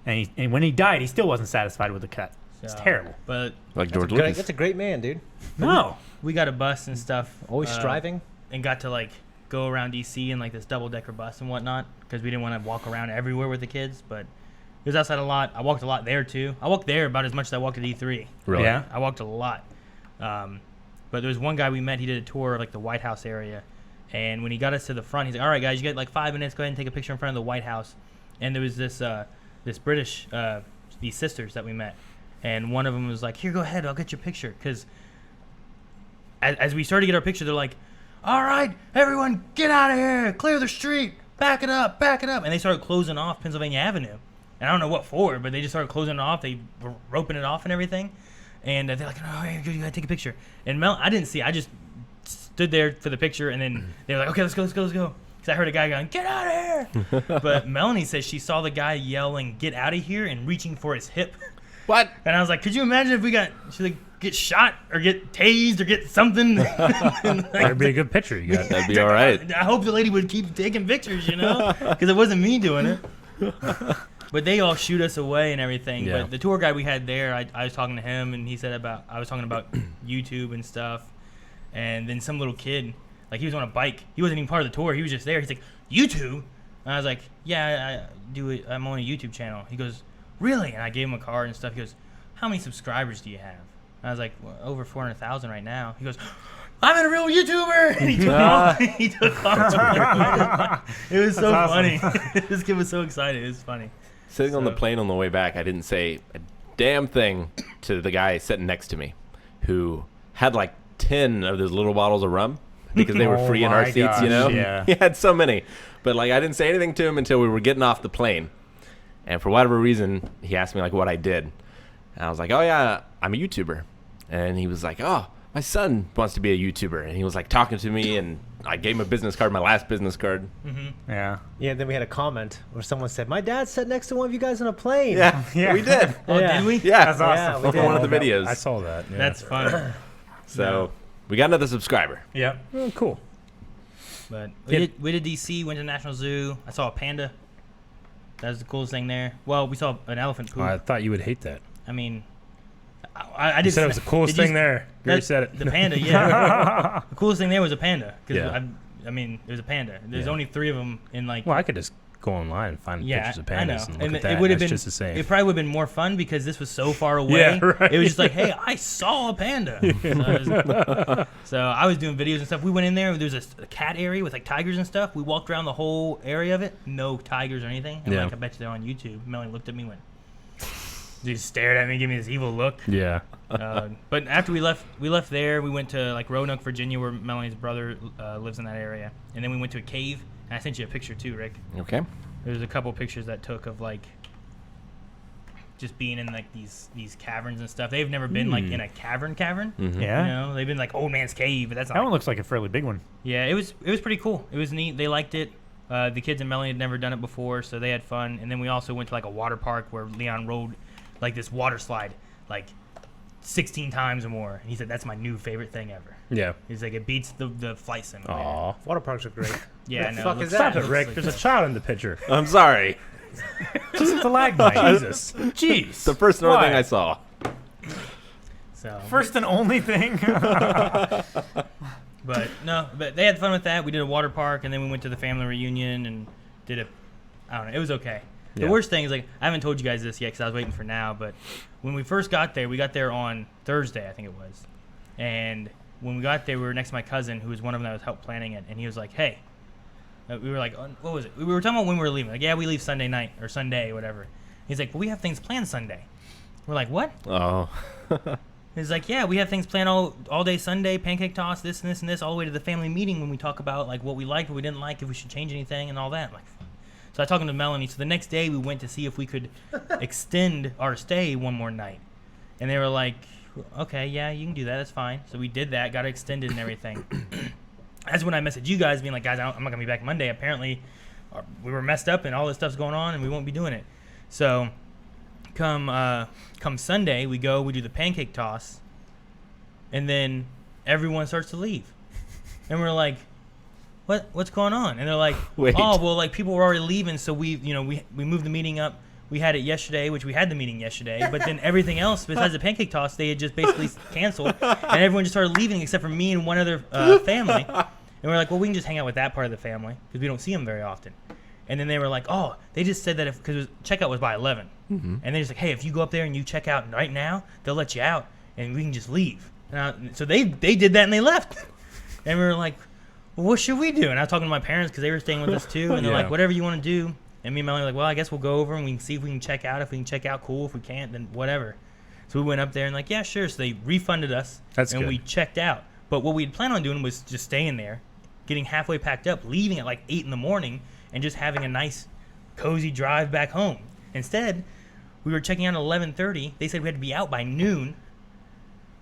and when he died, he still wasn't satisfied with the cut. It's terrible. But like That's George a great- Lucas. that's a great man, dude. No. we got a bus and stuff. Always striving. And got to like go around DC in like this double-decker bus and whatnot, because we didn't want to walk around everywhere with the kids. But it was outside a lot. I walked a lot there too. I walked there about as much as I walked at E3. Really? Yeah. I walked a lot. But there was one guy we met. He did a tour of like the White House area, and when he got us to the front, he's like, "All right, guys, you got like 5 minutes. Go ahead and take a picture in front of the White House." And there was this British these sisters that we met, and one of them was like, "Here, go ahead. I'll get your picture." Because as we started to get our picture, they're like, "All right, everyone, get out of here. Clear the street. Back it up. Back it up." And they started closing off Pennsylvania Avenue. And I don't know what for, but they just started closing it off. They were roping it off and everything. And they're like, "Oh, here, you gotta take a picture." And I didn't see. I just stood there for the picture, and then they were like, "Okay, let's go." Because I heard a guy going, "Get out of here!" But Melanie says she saw the guy yelling, "Get out of here!" and reaching for his hip. What? And I was like, "Could you imagine if we she's like, get shot or get tased or get something?" And, like, That'd be a good picture you got. That'd be all right. I hope the lady would keep taking pictures, because it wasn't me doing it. But they all shoot us away and everything. Yeah. But the tour guide we had there, I was talking to him, and he said I was talking about YouTube and stuff. And then some little kid, like he was on a bike. He wasn't even part of the tour. He was just there. He's like, "YouTube?" And I was like, "Yeah, I do it. I'm on a YouTube channel." He goes, "Really?" And I gave him a card and stuff. He goes, "How many subscribers do you have?" And I was like, well, "Over 400,000 right now." He goes, "I'm a real YouTuber!" And he took off. It was so That's funny. This kid was so excited. It was funny. Sitting on the So- plane on the way back, I didn't say a damn thing to the guy sitting next to me, who had like 10 of those little bottles of rum because they were Oh free in our my seats, gosh, you know? yeah. He had so many. But like I didn't say anything to him until we were getting off the plane. And for whatever reason, he asked me like what I did. And I was like, "Oh yeah, I'm a YouTuber." And he was like, "Oh, my son wants to be a YouTuber." And he was like talking to me, and I gave him a business card, my last business card. Yeah. Yeah. Then we had a comment where someone said, "My dad sat next to one of you guys on a plane." Yeah, Yeah. we did. Oh, Yeah. did we? Yeah, That's awesome. Yeah, we for did. one of the videos. I saw that. Yeah. That's fun. So we got another subscriber. Yep. Oh, cool. But Yeah. we did DC, went to the National Zoo. I saw a panda. That was the coolest thing there. Well, we saw an elephant poop. I thought you would hate that. I mean, I You did. said it was the coolest did you- thing there. You already said it. The panda, yeah. The coolest thing there was a panda. Cause Yeah. I mean, it was a panda. There's Yeah. only 3 of them in like. Well, I could just go online and find Yeah, pictures of I know. pandas and look And at that. it would have It's been just the same. It probably would have been more fun because this was so far away. Yeah, right. It was just like, hey, I saw a panda. So I was doing videos and stuff. We went in there. There was a cat area with like tigers and stuff. We walked around the whole area of it. No tigers or anything. And Yeah. like, I bet you they're on YouTube. Melanie looked at me, went, just stared at me, gave me this evil look. Yeah. But after we left there. We went to like Roanoke, Virginia, where Melanie's brother lives in that area. And then we went to a cave. And I sent you a picture too, Rick. Okay. There's a couple pictures that took of like just being in like these caverns and stuff. They've never been like in a cavern. Mhm. Yeah. You know, they've been like old man's cave, but that's not. That one looks like a fairly big one. Yeah, it was pretty cool. It was neat. They liked it. The kids and Melanie had never done it before, so they had fun. And then we also went to like a water park where Leon rode like this water slide. like 16 times or more. And he said, that's my new favorite thing ever. Yeah. He's like, it beats the flight sim. Aw. Water parks are great. Yeah, The no. fuck it is looks- that? Stop it, Rick. looks There's like a child in the picture. I'm sorry. Just a stalagmite. Jesus. Jeez. The first and only Why? thing I saw. So, First and only thing. but no, but they had fun with that. We did a water park, and then we went to the family reunion and did a. I don't know. It was okay. The Yeah. worst thing is like I haven't told you guys this yet because I was waiting for now. But when we first got there, we got there on Thursday, I think it was, and when we got there, we were next to my cousin, who was one of them that was help planning it, and he was like, "Hey," we were like, "What was it?" We were talking about when we were leaving. Like, yeah, we leave Sunday night or Sunday, whatever. He's like, "Well, we have things planned Sunday." We're like, "What?" Oh. He's like, yeah, we have things planned all day Sunday, pancake toss, this and this and this, all the way to the family meeting when we talk about like what we liked, what we didn't like, if we should change anything and all that. I'm like, so I talking to Melanie. So the next day we went to see if we could extend our stay one more night, and they were like, okay, yeah, you can do that, that's fine. So we did that, got it extended and everything. That's when I messaged you guys, being like, guys, I'm not gonna be back Monday. Apparently, we were messed up and all this stuff's going on, and we won't be doing it. So. Come Sunday, we do the pancake toss, and then everyone starts to leave, and we're like, what's going on? And they're like, Wait. oh, well, like people were already leaving, so we moved the meeting up. We had it yesterday, which we had the meeting yesterday, but then everything else besides the pancake toss, they had just basically canceled, and everyone just started leaving except for me and one other family, and we're like, well, we can just hang out with that part of the family because we don't see them very often. And then they were like, oh, they just said that because checkout was by 11. Mm-hmm. And they're just like, hey, if you go up there and you check out right now, they'll let you out and we can just leave. So they did that and they left. And we were like, well, what should we do? And I was talking to my parents because they were staying with us too. And they're Yeah. like, whatever you want to do. And me and Melanie were like, well, I guess we'll go over and we can see if we can check out. If we can check out, cool. If we can't, then whatever. So we went up there and like, yeah, sure. So they refunded us. That's and good. we checked out. But what we had planned on doing was just staying there, getting halfway packed up, leaving at like 8 in the morning, and just having a nice cozy drive back home. Instead, we were checking out at 11:30. They said we had to be out by noon,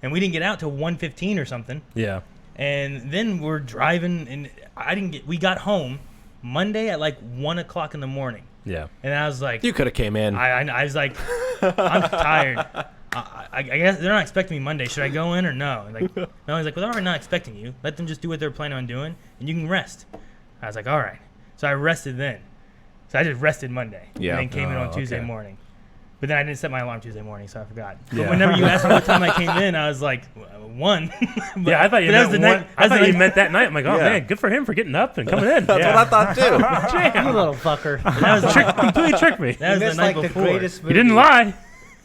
and we didn't get out till 1:15 or something. Yeah. And then we're driving, and we got home Monday at like 1 o'clock in the morning. Yeah. And I was like, You could have came in. I was like, I'm tired. I guess they're not expecting me Monday. Should I go in or no? And like, Melanie's like, well, they're already not expecting you. Let them just do what they're planning on doing, and you can rest. I was like, all right. So I rested then. So I just rested Monday. Yeah. And then came in on Tuesday okay. morning. But then I didn't set my alarm Tuesday morning, so I forgot. But Yeah. whenever you asked me what time I came in, I was like, 1. But, Yeah, I thought you but that was meant the one. night. I thought you meant that night. I'm like, oh Yeah. man, good for him for getting up and coming in. That's yeah. what I thought too. You little fucker. That was Completely tricked me. That was You the missed night like before. the greatest You movie. didn't lie.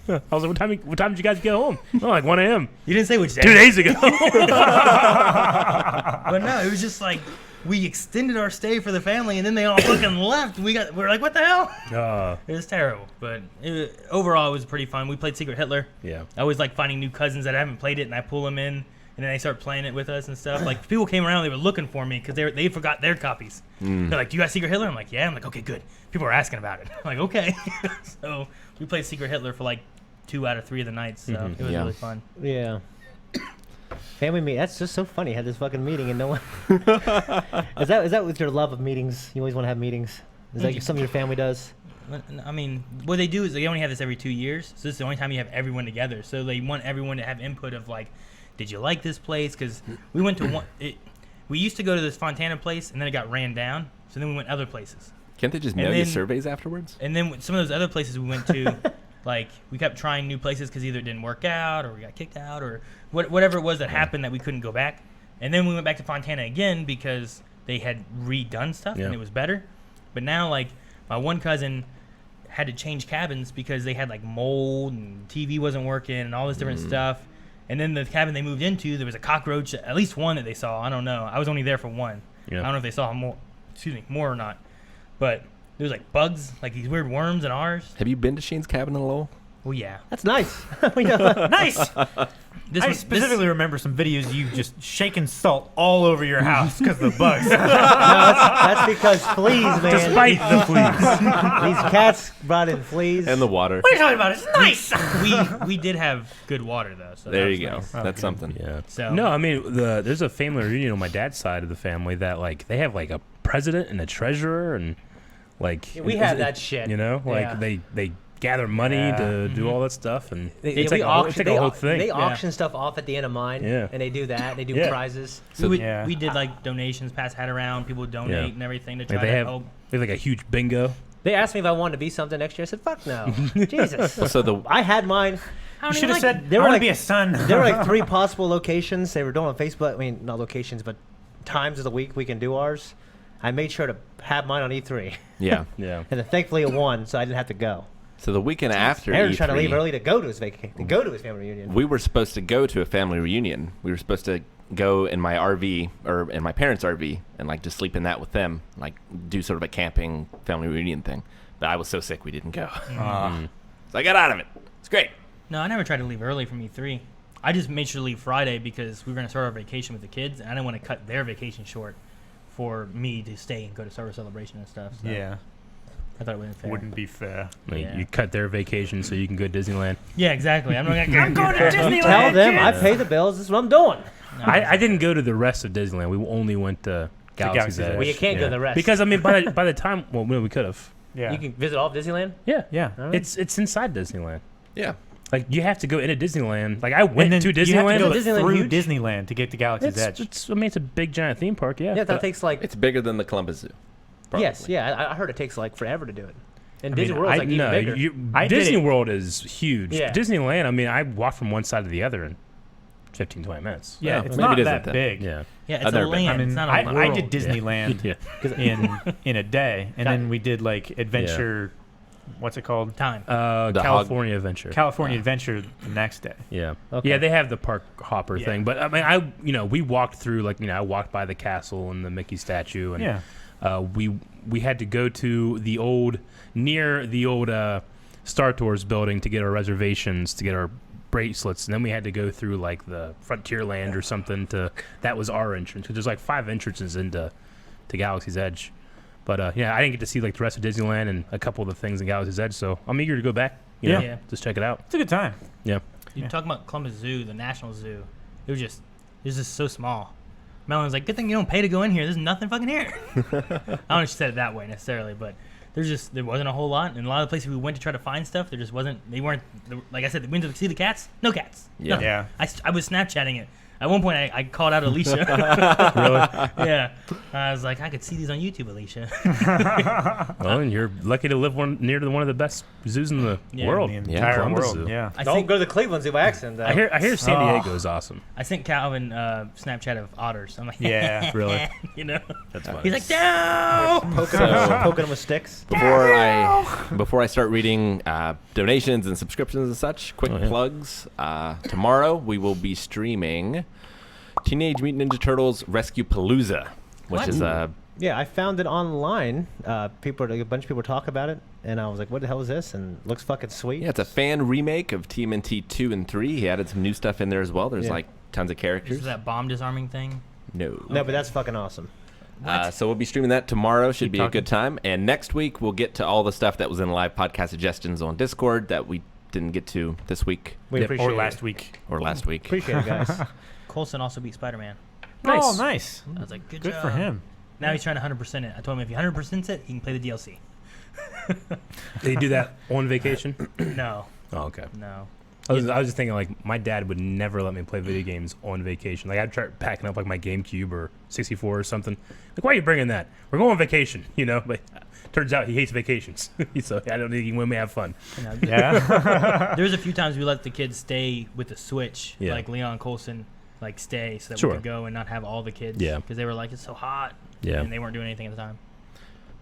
I was like, what time did you guys get home? Oh, like 1 a.m. You didn't say which day. 2 days ago. But no, it was just like we extended our stay for the family, and then they all fucking left. We're like, what the hell? It was terrible, but overall it was pretty fun. We played Secret Hitler. Yeah. I always like finding new cousins that haven't played it, and I pull them in, and then they start playing it with us and stuff. Like people came around, they were looking for me because they forgot their copies. They're like, "Do you got Secret Hitler?" I'm like, "Yeah." I'm like, "Okay, good." People are asking about it. I'm like, "Okay." So we played Secret Hitler for like 2 out of 3 of the nights, so it was Yeah. really fun. Yeah. Family meeting. That's just so funny. Had this fucking meeting and no one. Is that with your love of meetings? You always want to have meetings. Is that something your family does? I mean, what they do is they only have this every 2 years, so this is the only time you have everyone together. So they want everyone to have input of like, did you like this place? Because we went to we used to go to this Fontana place, and then it got ran down. So then we went other places, Can't they just And mail you then- surveys afterwards? and then some of those other places we went to, like we kept trying new places because either it didn't work out or we got kicked out or whatever it was that happened that we couldn't go back. And then we went back to Fontana again because they had redone stuff Yeah. and it was better. But now like my one cousin had to change cabins because they had like mold and TV wasn't working and all this different stuff. And then the cabin they moved into, there was a cockroach, at least one that they saw. I don't know. I was only there for one. Yeah. I don't know if they saw more or not. But there was like bugs, like these weird worms in ours. Have you been to Shane's cabin in Lowell? Well, yeah. That's nice. We know. Nice. This I was- specifically remember some videos of you just shaking salt all over your house because of the bugs. No, that's because fleas, man. Despite the fleas. These cats brought in fleas. And the water. What are you talking about? It's nice. we did have good water though. So There that you was go. nice. That's something. Yeah. So No, I mean, there's a family reunion on my dad's side of the family that like they have like a president and a treasurer and like Yeah, we have that shit. You know, like Yeah. they gather money Yeah. to do all that stuff, and it's we like auction, a whole thing. They auction stuff off at the end of mine, Yeah. and they do that. They do Yeah. prizes. So we yeah. did like donations, pass hat around, people would donate Yeah. and everything to Like try they to have help. they have like a huge bingo. They asked me if I wanted to be something next year. I said, "Fuck no, Jesus." So the I had mine. How You many should have like- said, there I were want to like- be a son. There were like 3 possible locations. They were doing on Facebook. I mean, not locations, but times of the week we can do ours. I made sure to have mine on E3, yeah. Yeah. and then thankfully it won, so I didn't have to go. So the weekend after Aaron's E3, trying to leave early to go to his vacation, to go to his family reunion. we were supposed to go to a family reunion. We were supposed to go in my RV or in my parents' RV and like just sleep in that with them, like do sort of a camping family reunion thing. But I was so sick we didn't go. So I got out of it. It's great. No, I never tried to leave early from E3. I just made sure to leave Friday because we were going to start our vacation with the kids, and I didn't want to cut their vacation short for me to stay and go to Star Wars Celebration and stuff. So Yeah. I thought it wasn't fair. Wouldn't be fair. Like, Yeah. you cut their vacation so you can go to Disneyland. Yeah, exactly. I'm not gonna, I'm going to Disneyland. Tell them I kids! pay the bills. This is what I'm doing. I didn't go to the rest of Disneyland. We only went to Galaxy's Galaxy's Edge. Edge. Well, you can't go to the rest. Because I mean, by the time, well, we could have. Yeah. You can visit all of Disneyland. Yeah, yeah. All right. it's inside Disneyland. Yeah. Like you have to go into Disneyland. Like I went And to then you have Disneyland. to go but Disneyland through huge? Disneyland to get to Galaxy's Edge. I mean, it's a big giant theme park. Yeah. Yeah, that but takes like It's bigger than the Columbus Zoo. yes, probably. yeah. I heard it takes like forever to do it. And I mean, Disney World's like even no, bigger. I did Disney it- World is huge. Yeah. Disneyland. I mean, I walked from one side to the other in 15, 20 minutes. Yeah, Yeah, it's maybe not it that isn't then. big. Yeah. Yeah, it's I've a never been. land. I mean, it's not a I world. did Disneyland Yeah. in a day, and then we did like adventure. What's it called? Time. The California Adventure. California Adventure the next day. Yeah. Okay. Yeah, they have the park hopper Yeah. thing, but I mean, we walked through I walked by the castle and the Mickey statue, and Yeah. we had to go to near the old Star Tours building to get our reservations to get our bracelets, and then we had to go through like the Frontierland or something that was our entrance, because there's like 5 entrances into Galaxy's Edge. But yeah, I didn't get to see like the rest of Disneyland and a couple of the things in Galaxy's Edge, so I'm eager to go back. You know, Yeah. just check it out. It's a good time. Yeah. You're Yeah. talking about Columbus Zoo, the National Zoo. It was just so small. Melon's like, good thing you don't pay to go in here. There's nothing fucking here. I don't know if she said it that way necessarily, but there wasn't a whole lot. And a lot of the places we went to try to find stuff, there just wasn't. They weren't. Like I said, we went to see the cats. No cats. Yeah. Nothing. Yeah. I was Snapchatting it. At one point, I called out Alicia. Really? Yeah. I was like, I could see these on YouTube, Alicia. Well, and you're lucky to live near to one of the best zoos in the Yeah. world. The Yeah. entire Columbus world. Zoo. Yeah. I Don't think go to the Cleveland Zoo by accident. Though. I hear San Oh. Diego is awesome. I sent Calvin Snapchat of otters. I'm like, Yeah. Really? you know. That's funny. He's like, no. poking, So- poking them with sticks. Before I start reading donations and subscriptions and such, quick Oh, yeah. plugs. Tomorrow we will be streaming Teenage Mutant Ninja Turtles Rescue Palooza, which What? is Yeah, I found it online. A bunch of people talk about it, and I was like, "What the hell is this?" And it looks fucking sweet. it's a fan remake of TMNT 2 and 3. He added some new stuff in there as well. There's Yeah. like tons of This characters. is that bomb disarming thing. No. No, but that's fucking awesome. So we'll be streaming that tomorrow. Should Keep be a talking. good time. And next week we'll get to all the stuff that was in live podcast suggestions on Discord that we didn't get to this week We appreciate Or it. last week. or last week. Appreciate it, guys. Colson also beat Spider-Man. Nice. Oh, nice. I was like, good Good job. for him. Now he's trying to 100% it. I told him if he 100% it, he can play the DLC. Did he do that on vacation? No, Oh, okay. no. I was just thinking like my dad would never let me play video games on vacation. Like I'd try packing up like my GameCube or 64 or something. Like, why are you bringing that? We're going on vacation, you know. But turns out he hates vacations, so I don't think he want me to have fun. You know, Yeah. There's a few times we let the kids stay with the Switch, Yeah. like Leon Colson, like stay so that Sure. we could go and not have all the kids. Yeah. Because they were like, it's so hot. Yeah. And they weren't doing anything at the time.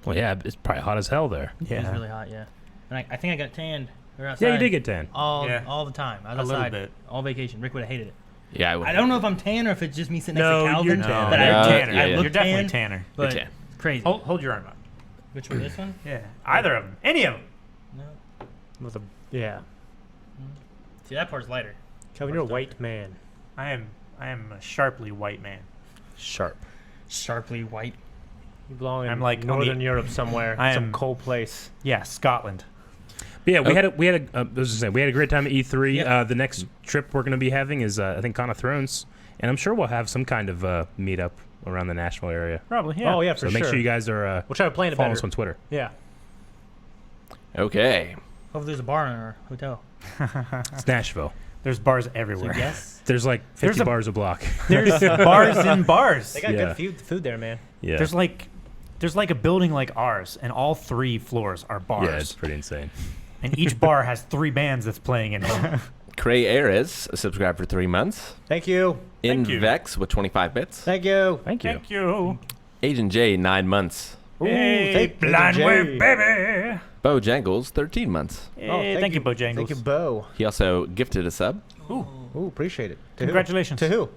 Well, yeah, it's probably hot as hell there. It was Yeah. really hot, yeah. And I think I got tanned. We were outside Yeah, you did get tan. all Yeah. all the time. I was A little outside bit. all vacation. Rick would have hated it. Yeah, I don't know if I'm tan or if it's just me sitting next No, to Calvin. you're No, tan. But Yeah, I, yeah, I yeah. look You're definitely tan, Tanner. but tan. it's crazy. Hold your arm up. Which one? This one? Yeah. Either of them. Any of them. No. With a, yeah. See, that part's lighter. Kevin, you're a white man. I am a sharply white man. Sharp. Sharply white. You belong in I'm like on Northern the- Europe somewhere. I Some am- cold place. Yeah, Scotland. But yeah, we had a great time at E3. Yep. The next trip we're going to be having is I think Con of Thrones, and I'm sure we'll have some kind of meetup around the Nashville area. Probably, yeah. Oh yeah, for So sure. make sure you guys are We'll try to plan it follow better. us on Twitter. Yeah. Okay. Hopefully there's a bar in our hotel. It's Nashville. There's bars So everywhere. yes. There's like 50 There's a- bars a block. There's bars in bars. They got Yeah. good food there, man. Yeah. There's like a building like ours, and all 3 floors are bars. Yeah, it's pretty insane. And each bar has 3 bands that's playing in it. Cray Ares, subscribed for 3 months. Thank you. Thank you. Invex with 25 bits. Thank you. Thank you. Thank you. Agent J, 9 months. Hey, thank you, blind Jay. wave, baby. Bo Jangles, 13 months. Hey, thank you, Bojangles. Thank you, Bo. He also gifted a sub. Ooh, appreciate it. To who? Congratulations. To who?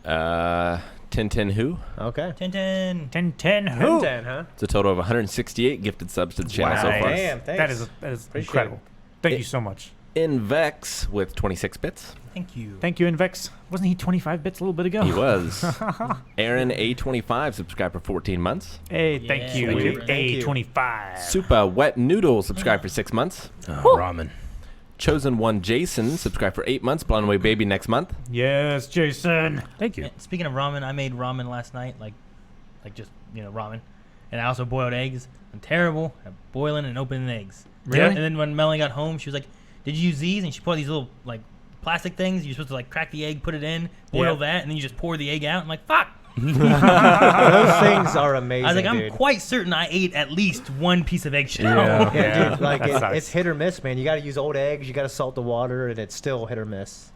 1010 Who? Okay. 10-10. 10 who? 10, huh? It's a total of 168 gifted subs to the channel so Wow. far. Damn, thanks. That is Appreciate incredible. it. Thank you so much. Invex with 26 bits. Thank you. Thank you, Invex. Wasn't he 25 bits a little bit ago? He was. Aaron A25 subscribed for 14 months. Hey, Yeah, thank you, thank you. Thank you. A25. Super Wet Noodle subscribed for 6 months. Ramen. Chosen One Jason subscribed for 8 months. Blown Away Baby next month. Yes, Jason. Thank you. And speaking of ramen, I made ramen last night, like just ramen, and I also boiled eggs. I'm terrible at boiling and opening eggs. Really? And then when Melanie got home, she was like, "Did you use these?" And she put these little like plastic things. You're supposed to like crack the egg, put it in, boil Yeah. that, and then you just pour the egg out. I'm like, "Fuck." Those things are amazing, I was like, I'm dude. quite certain I ate at least one piece of eggshell. Yeah. Yeah, dude, like That sucks. it's hit or miss, man. You got to use old eggs. You got to salt the water, and it's still hit or miss.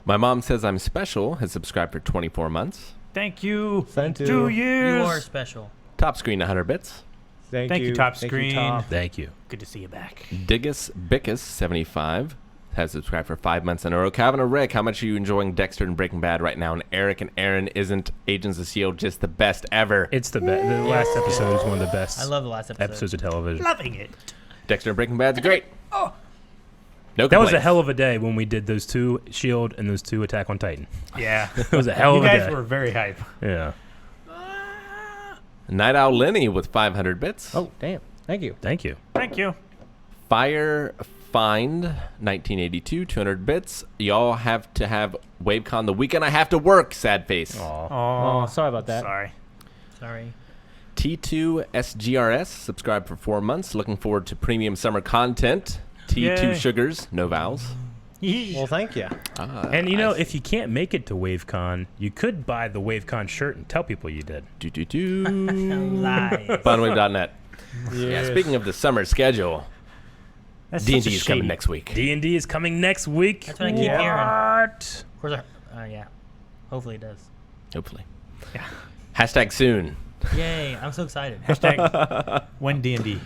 My Mom Says I'm Special has subscribed for 24 months. Thank you. Thank you. 2 years. You are special. Top Screen 100 bits. Thank you, Top Screen. Top. Thank you. Good to see you back. Diggus Bickus 75 has subscribed for 5 months in a row. Calvin and Rick, how much are you enjoying Dexter and Breaking Bad right now? And Eric and Aaron, isn't Agents of S.H.I.E.L.D. just the best ever? It's the best. The last episode is one of the best I love the last episode. episodes of television. Loving it. Dexter and Breaking Bad's great. No That was a complaints. hell of a day when we did those 2 Shield and those 2 Attack on Titan. Yeah. It was a hell You of a guys day. were very hype. Yeah. Night Owl Lenny with 500 bits. Oh, damn. Thank you. Thank you. Thank you. Fire Find 1982, 200 bits. Y'all have to have WaveCon the weekend I have to work, sad face. Aw. Oh, sorry about that. Sorry. Sorry. T2 SGRS subscribed for 4 months. Looking forward to premium summer content. T2 Yay. Sugars, no vowels. Well, thank you. And you know, if you can't make it to WaveCon, you could buy the WaveCon shirt and tell people you did. Lies. Bonwave.net. Yeah, speaking of the summer schedule, That's D&D such a is coming shady- next week. D&D is coming next week. That's what I keep hearing. What? Of course, yeah. Hopefully it does. Hopefully. Hashtag soon. Yay! I'm so excited. Hashtag when D&D.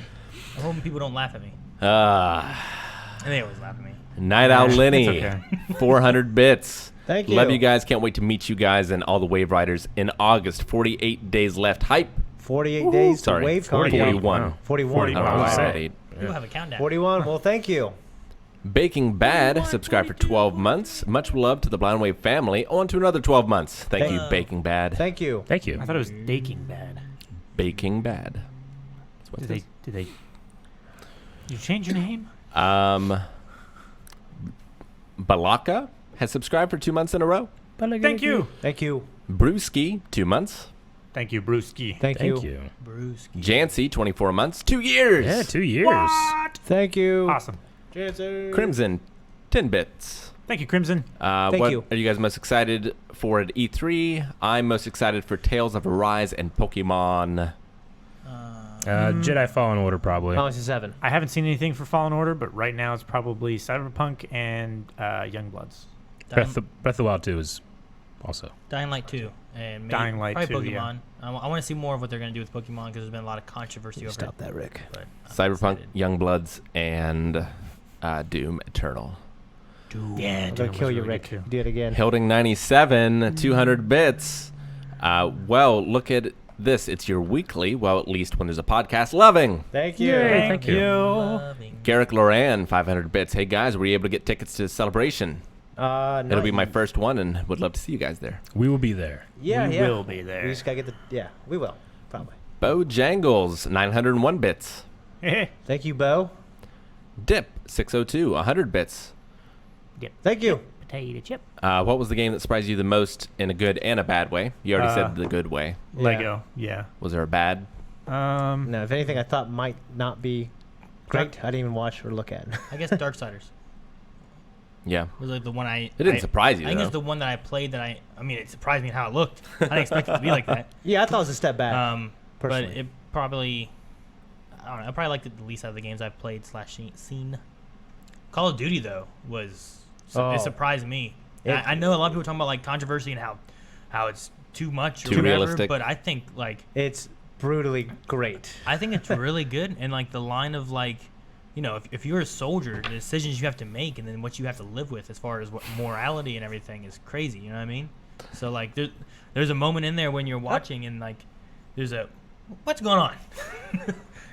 I'm hoping people don't laugh at me. And they always laugh at me. Night Owl Lenny, It's okay. 400 bits. Thank you. Love you guys. Can't wait to meet you guys and all the Wave Riders in August. 48 days left. Hype. 48 days to Sorry, WaveCon. 41. Wow. 41. I don't know Wow. why I said 8. People have a countdown. 41. Well, thank you. Baking Bad subscribed for 12 months. Much love to the Blind Wave family. On to another 12 months. Thank you, Baking Bad. Thank you. Thank you. I thought it was Baking Bad. Baking Bad. That's what it Did they? Did you change your name? is. Balaka has subscribed for 2 months in a row. Thank you. Thank you. Brewski, 2 months. Thank you, Brewski. Thank Thank you. you. Bruce. Jancy, 24 months. 2 years. Yeah, 2 years. Thank you. Awesome. Crimson, 10 bits. Thank you, Crimson. Thank what you. are you guys most excited for at E3? I'm most excited for Tales of Arise and Pokemon. Jedi Fallen Order, probably. Balance is 7. I haven't seen anything for Fallen Order, but right now it's probably Cyberpunk and Youngbloods. Breath of the Wild 2 is also. Dying Light 2. And maybe, Dying Light probably 2, yeah. Pokemon. I want to see more of what they're going to do with Pokemon because there's been a lot of controversy over Stop it. that, Rick. But I'm Cyberpunk, excited. Youngbloods, and Doom Eternal. Yeah, I'm going to kill you, Rick. You do it again. Hilding 97, 200 bits. Well, look at this. It's your weekly, well, at least when there's a podcast, loving. Thank you. Yay. Thank Thank you. you. Loving. Garrick Loran, 500 bits. Hey, guys, were you able to get tickets to Celebration? It'll be my first one, and would love to see you guys there. We will be there. Yeah, We yeah. will be there. We just got to get the... Yeah, we will. Probably. Bo Jangles, 901 bits. Thank you, Bo. Dip, 602, 100 bits. Thank you. Potato chip. What was the game that surprised you the most in a good and a bad way? You already said the good way. Lego. Yeah. Was there a bad? No, if anything, I thought might not be Great. I didn't even watch or look at. I guess Darksiders Yeah. was like the one I. It didn't surprise you, I think though. it's the one that I played that I mean, it surprised me how it looked. I didn't expect it to be like that. Yeah, I thought it was a step back. But personally. it probably, I don't know. I probably liked it the least out of the games I've played / seen. Call of Duty though was it surprised me. I know a lot of people talking about like controversy and how it's too much or Too whatever, realistic. but I think like It's brutally great. I think it's really good, and like the line of like, you know, if you're a soldier, the decisions you have to make and then what you have to live with as far as what morality and everything is crazy. You know what I mean? So like there's a moment in there when you're watching and like there's a what's going on?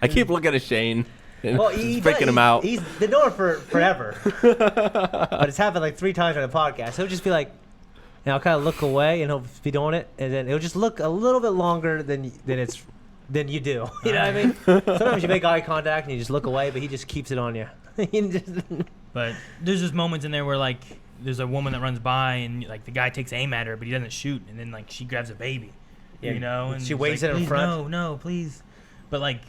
I keep looking at Shane and Well, just freaking him out. He's been doing it for forever. But it's happened like 3 times on the podcast. He'll just be like, and I'll kind of look away and he'll be doing it, and then it'll just look a little bit longer than you do. You know what I mean? Sometimes you make eye contact and you just look away, but he just keeps it on you. But there's just moments in there where like there's a woman that runs by and like the guy takes aim at her, but he doesn't shoot, and then like she grabs a baby, you know, and she it's waves like, it in "Please, front." No, please. But like,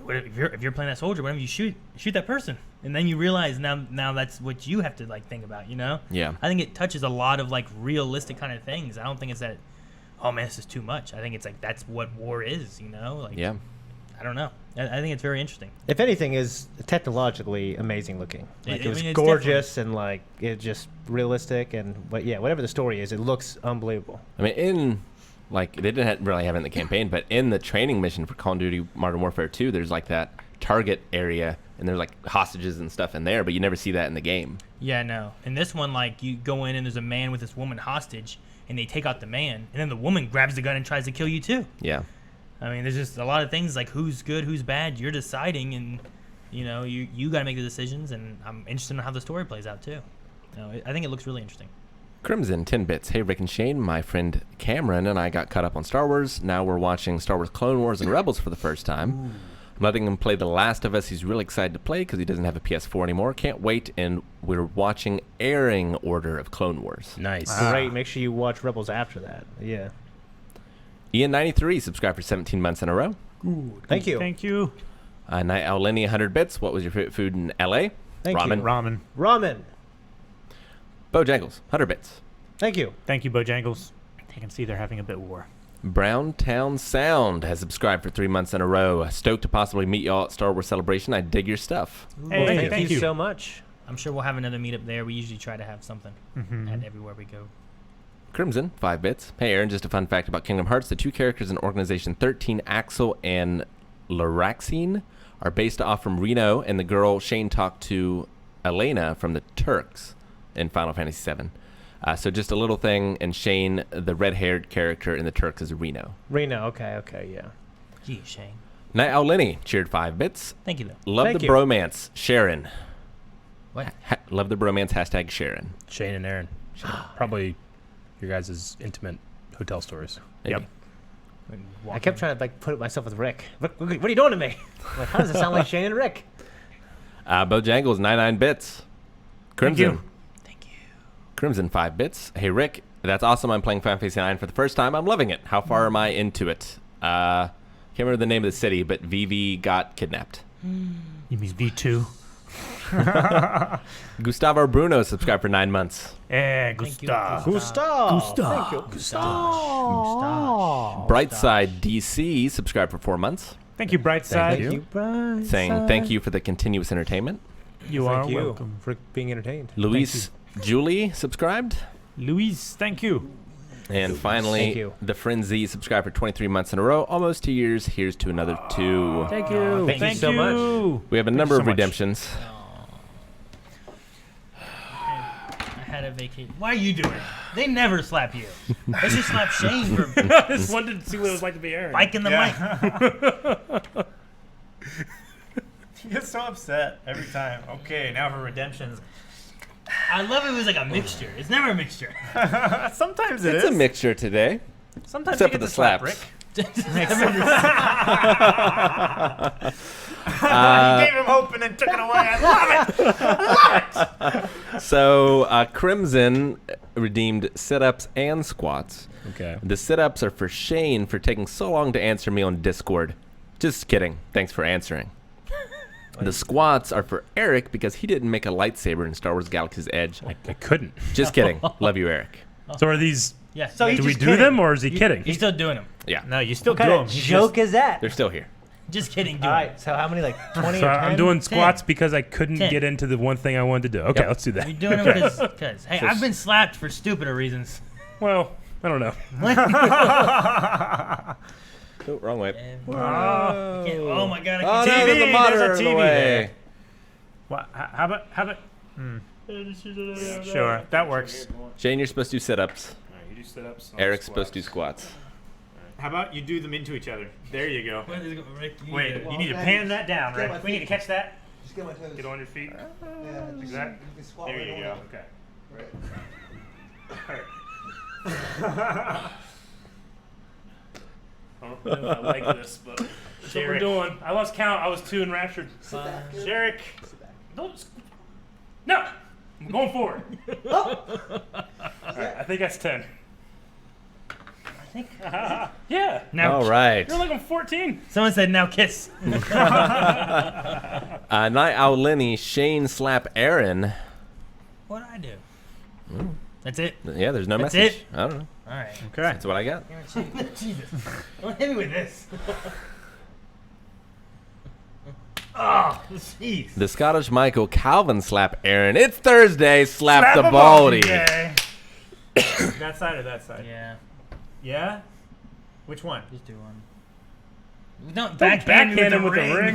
if you're playing that soldier, whenever you shoot that person, and then you realize now that's what you have to like think about, you know? Yeah. I think it touches a lot of like realistic kind of things. I don't think it's that, oh man, this is too much. I think it's like that's what war is, you know? Like, Yeah. I don't know. I think it's very interesting. If anything, is technologically amazing looking. Like it was it's gorgeous and like it's just realistic but yeah, whatever the story is, it looks unbelievable. I mean, like, they didn't really have it in the campaign, but in the training mission for Call of Duty Modern Warfare 2, there's like that target area, and there's like hostages and stuff in there, but you never see that in the game. Yeah, no. In this one, like, you go in and there's a man with this woman hostage, and they take out the man, and then the woman grabs the gun and tries to kill you too. Yeah. I mean, there's just a lot of things like who's good, who's bad. You're deciding, and you know, you got to make the decisions. And I'm interested in how the story plays out too. You know, I think it looks really interesting. Crimson 10 bits. Hey Rick and Shane, my friend Cameron and I got caught up on Star Wars. Now we're watching Star Wars Clone Wars and Rebels for the first time. I'm letting him play The Last of Us. He's really excited to play because he doesn't have a PS4 anymore. Can't wait. And we're watching airing order of Clone Wars. Nice. Great. Make sure you watch Rebels after that. Yeah. Ian93 subscribed for 17 months in a row. Thank you. Thank you. Night Owl Lenny 100 bits. What was your favorite food in LA? Thank Ramen. you. Ramen. Ramen. Bojangles 100 bits. Thank you. Thank you, Bojangles. I can see they're having a bit war. Brown Town Sound has subscribed for 3 months in a row. Stoked to possibly meet y'all at Star Wars Celebration. I dig your stuff. Hey, Well, thank you. so much. I'm sure we'll have another meetup there. We usually try to have something at everywhere we go. Crimson 5 bits. Hey Aaron, just a fun fact about Kingdom Hearts. The 2 characters in Organization 13, Axel and Laraxine, are based off from Reno and the girl Shane talked to, Elena, from the Turks in Final Fantasy VII. So just a little thing, and Shane, the red-haired character in the Turks, is Reno. Reno. Okay. Yeah. Gee, Shane. Night Owl Lenny cheered 5 bits. Thank you, though. Love Thank the you. bromance, Sharon. What? Love the bromance, hashtag Sharon. Shane and Aaron. Probably your guys' intimate hotel stories. Maybe. Yep. I kept trying to like put myself with Rick. Rick, what are you doing to me? Like, how does it sound like Shane and Rick? Bojangles 99 bits. Crimson. you. Thank you. Crimson 5 bits. Hey Rick, that's awesome. I'm playing Final Fantasy 9 for the first time. I'm loving it. How far am I into it? Can't remember the name of the city, but Vivi got kidnapped. You mean V2? Gustavo Bruno subscribed for 9 months. Eh, Thank you, Gustav. Gustav. Thank you. Mustache. Brightside DC subscribed for 4 months, Thank you, Brightside. Thank Thank you, Brian. saying thank you for the continuous entertainment. You are Thank you welcome. for being entertained. Luis Julie subscribed. Luis, thank you. And Thank finally, you. the Frenzy subscribed for 23 months in a row, almost 2 years. Here's to another 2. Thank you. Thank you so much. We have a Thank number you of so much. redemptions. I had a vacation. Why are you doing it? They never slap you. They should slap Shane for I just wanted to see what it was like to be Aaron. biking the mic. He gets so upset every time. Okay, now for redemptions. I love it was like a mixture. It's never a mixture. Sometimes It's a mixture today. Sometimes except you for get the to slap slaps. Rick. Uh, You gave him hope and then took it away. I love it. So Crimson redeemed sit-ups and squats. Okay. The sit-ups are for Shane for taking so long to answer me on Discord. Just kidding. Thanks for answering. The squats are for Eric because he didn't make a lightsaber in Star Wars Galaxy's Edge. I couldn't. Just kidding. Love you, Eric. So are these? Yeah. So yeah, he's Do we just do kidding. them or is he kidding? he's still doing them. Yeah, No, you still What do kind them. of joke is that? they're still here. Just kidding. All Doing right, so how many, like 20 So or 10? I'm doing squats 10. because I couldn't 10. get into the one thing I wanted to do. Okay, Yep. let's do that. You're doing them because hey, I've been slapped for stupider reasons. Well, I don't know. Oh, wrong way. Oh my god! Oh, I no, can't there's a there's a monitor in the TV way. there. What? How about? Sure, that works. Shane, you're supposed to do sit-ups. You do sit-ups. Eric's supposed to do squats. How about you do them into each other? There you go. Rick, Wait, you need to pan that down, Rick. We need to catch that. Just get my toes. Get on your feet. Yeah, Like just, that? you can squat There right you on go. it. Okay. I don't know if I like this, but that's what we're doing. I lost count. I was too enraptured. Derek. Don't. No, I'm going forward. All right, I think that's 10. I think. Yeah. Now, All right. You're like I'm 14. someone said now kiss. Night Owl Lenny, Shane slap Aaron. What'd I do? That's it. Yeah, there's no That's message. it? I don't know. All right. Okay. That's what I got. Jesus. Don't hit me with this. Oh, jeez. The Scottish Michael Calvin slap Aaron. It's Thursday. Slap the baldy. That side or that side? Yeah. Yeah? Which one? Just do one. Don't Backhand me him with the ring.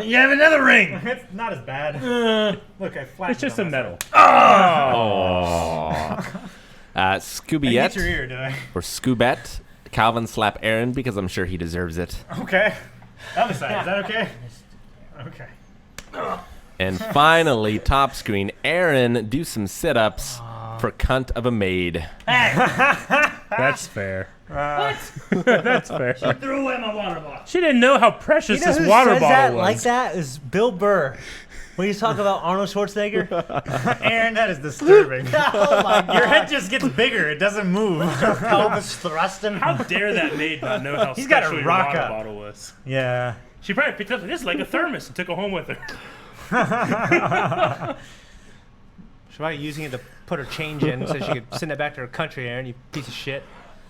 You have another ring. It's not as bad. Look, I flattened It's just it a on metal. Oh. myself. Hit your Scoobiette ear, did I? or Scoobette. Calvin slap Aaron because I'm sure he deserves it. Okay. Other side, is that okay? Okay. And finally, top screen, Aaron, do some sit-ups for cunt of a maid. Hey, That's fair. what? That's fair. Threw away my water bottle. She didn't know how precious You know this who water says bottle that was. like that is Bill Burr. When you talk about Arnold Schwarzenegger. Aaron, that is disturbing. Oh my God. Your head just gets bigger. It doesn't move. Pelvis thrusting. How dare that maid not know how He's got a special your rock water up. bottle was? Yeah. She probably picked up this is like a thermos and took it home with her. She's probably using it to put her change in so she could send it back to her country, Aaron, you piece of shit.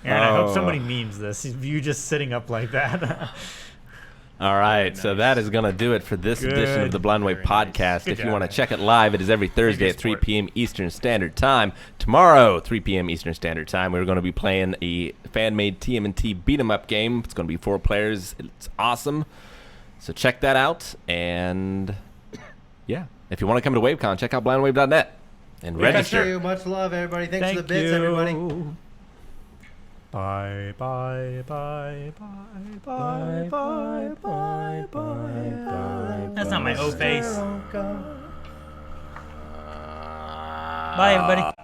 Aaron, I hope Oh. somebody memes this. You just sitting up like that. All right, so that is going to do it for this edition of Good. the Blind Way Very podcast. nice. Good If you job, want to man. check it live, it is every Thursday Thank at you, 3 sport. p.m. Eastern Standard Time. Tomorrow, 3 p.m. Eastern Standard Time, we're going to be playing a fan-made TMNT beat-em-up game. It's going to be 4 players. It's awesome. So check that out. And, yeah, if you want to come to WaveCon, check out blindwave.net and Thank register. you. Much love, everybody. Thanks for the Thank bits, you. everybody. Bye, bye, bye, bye, bye, bye, bye. That's not my O face. Bye, everybody.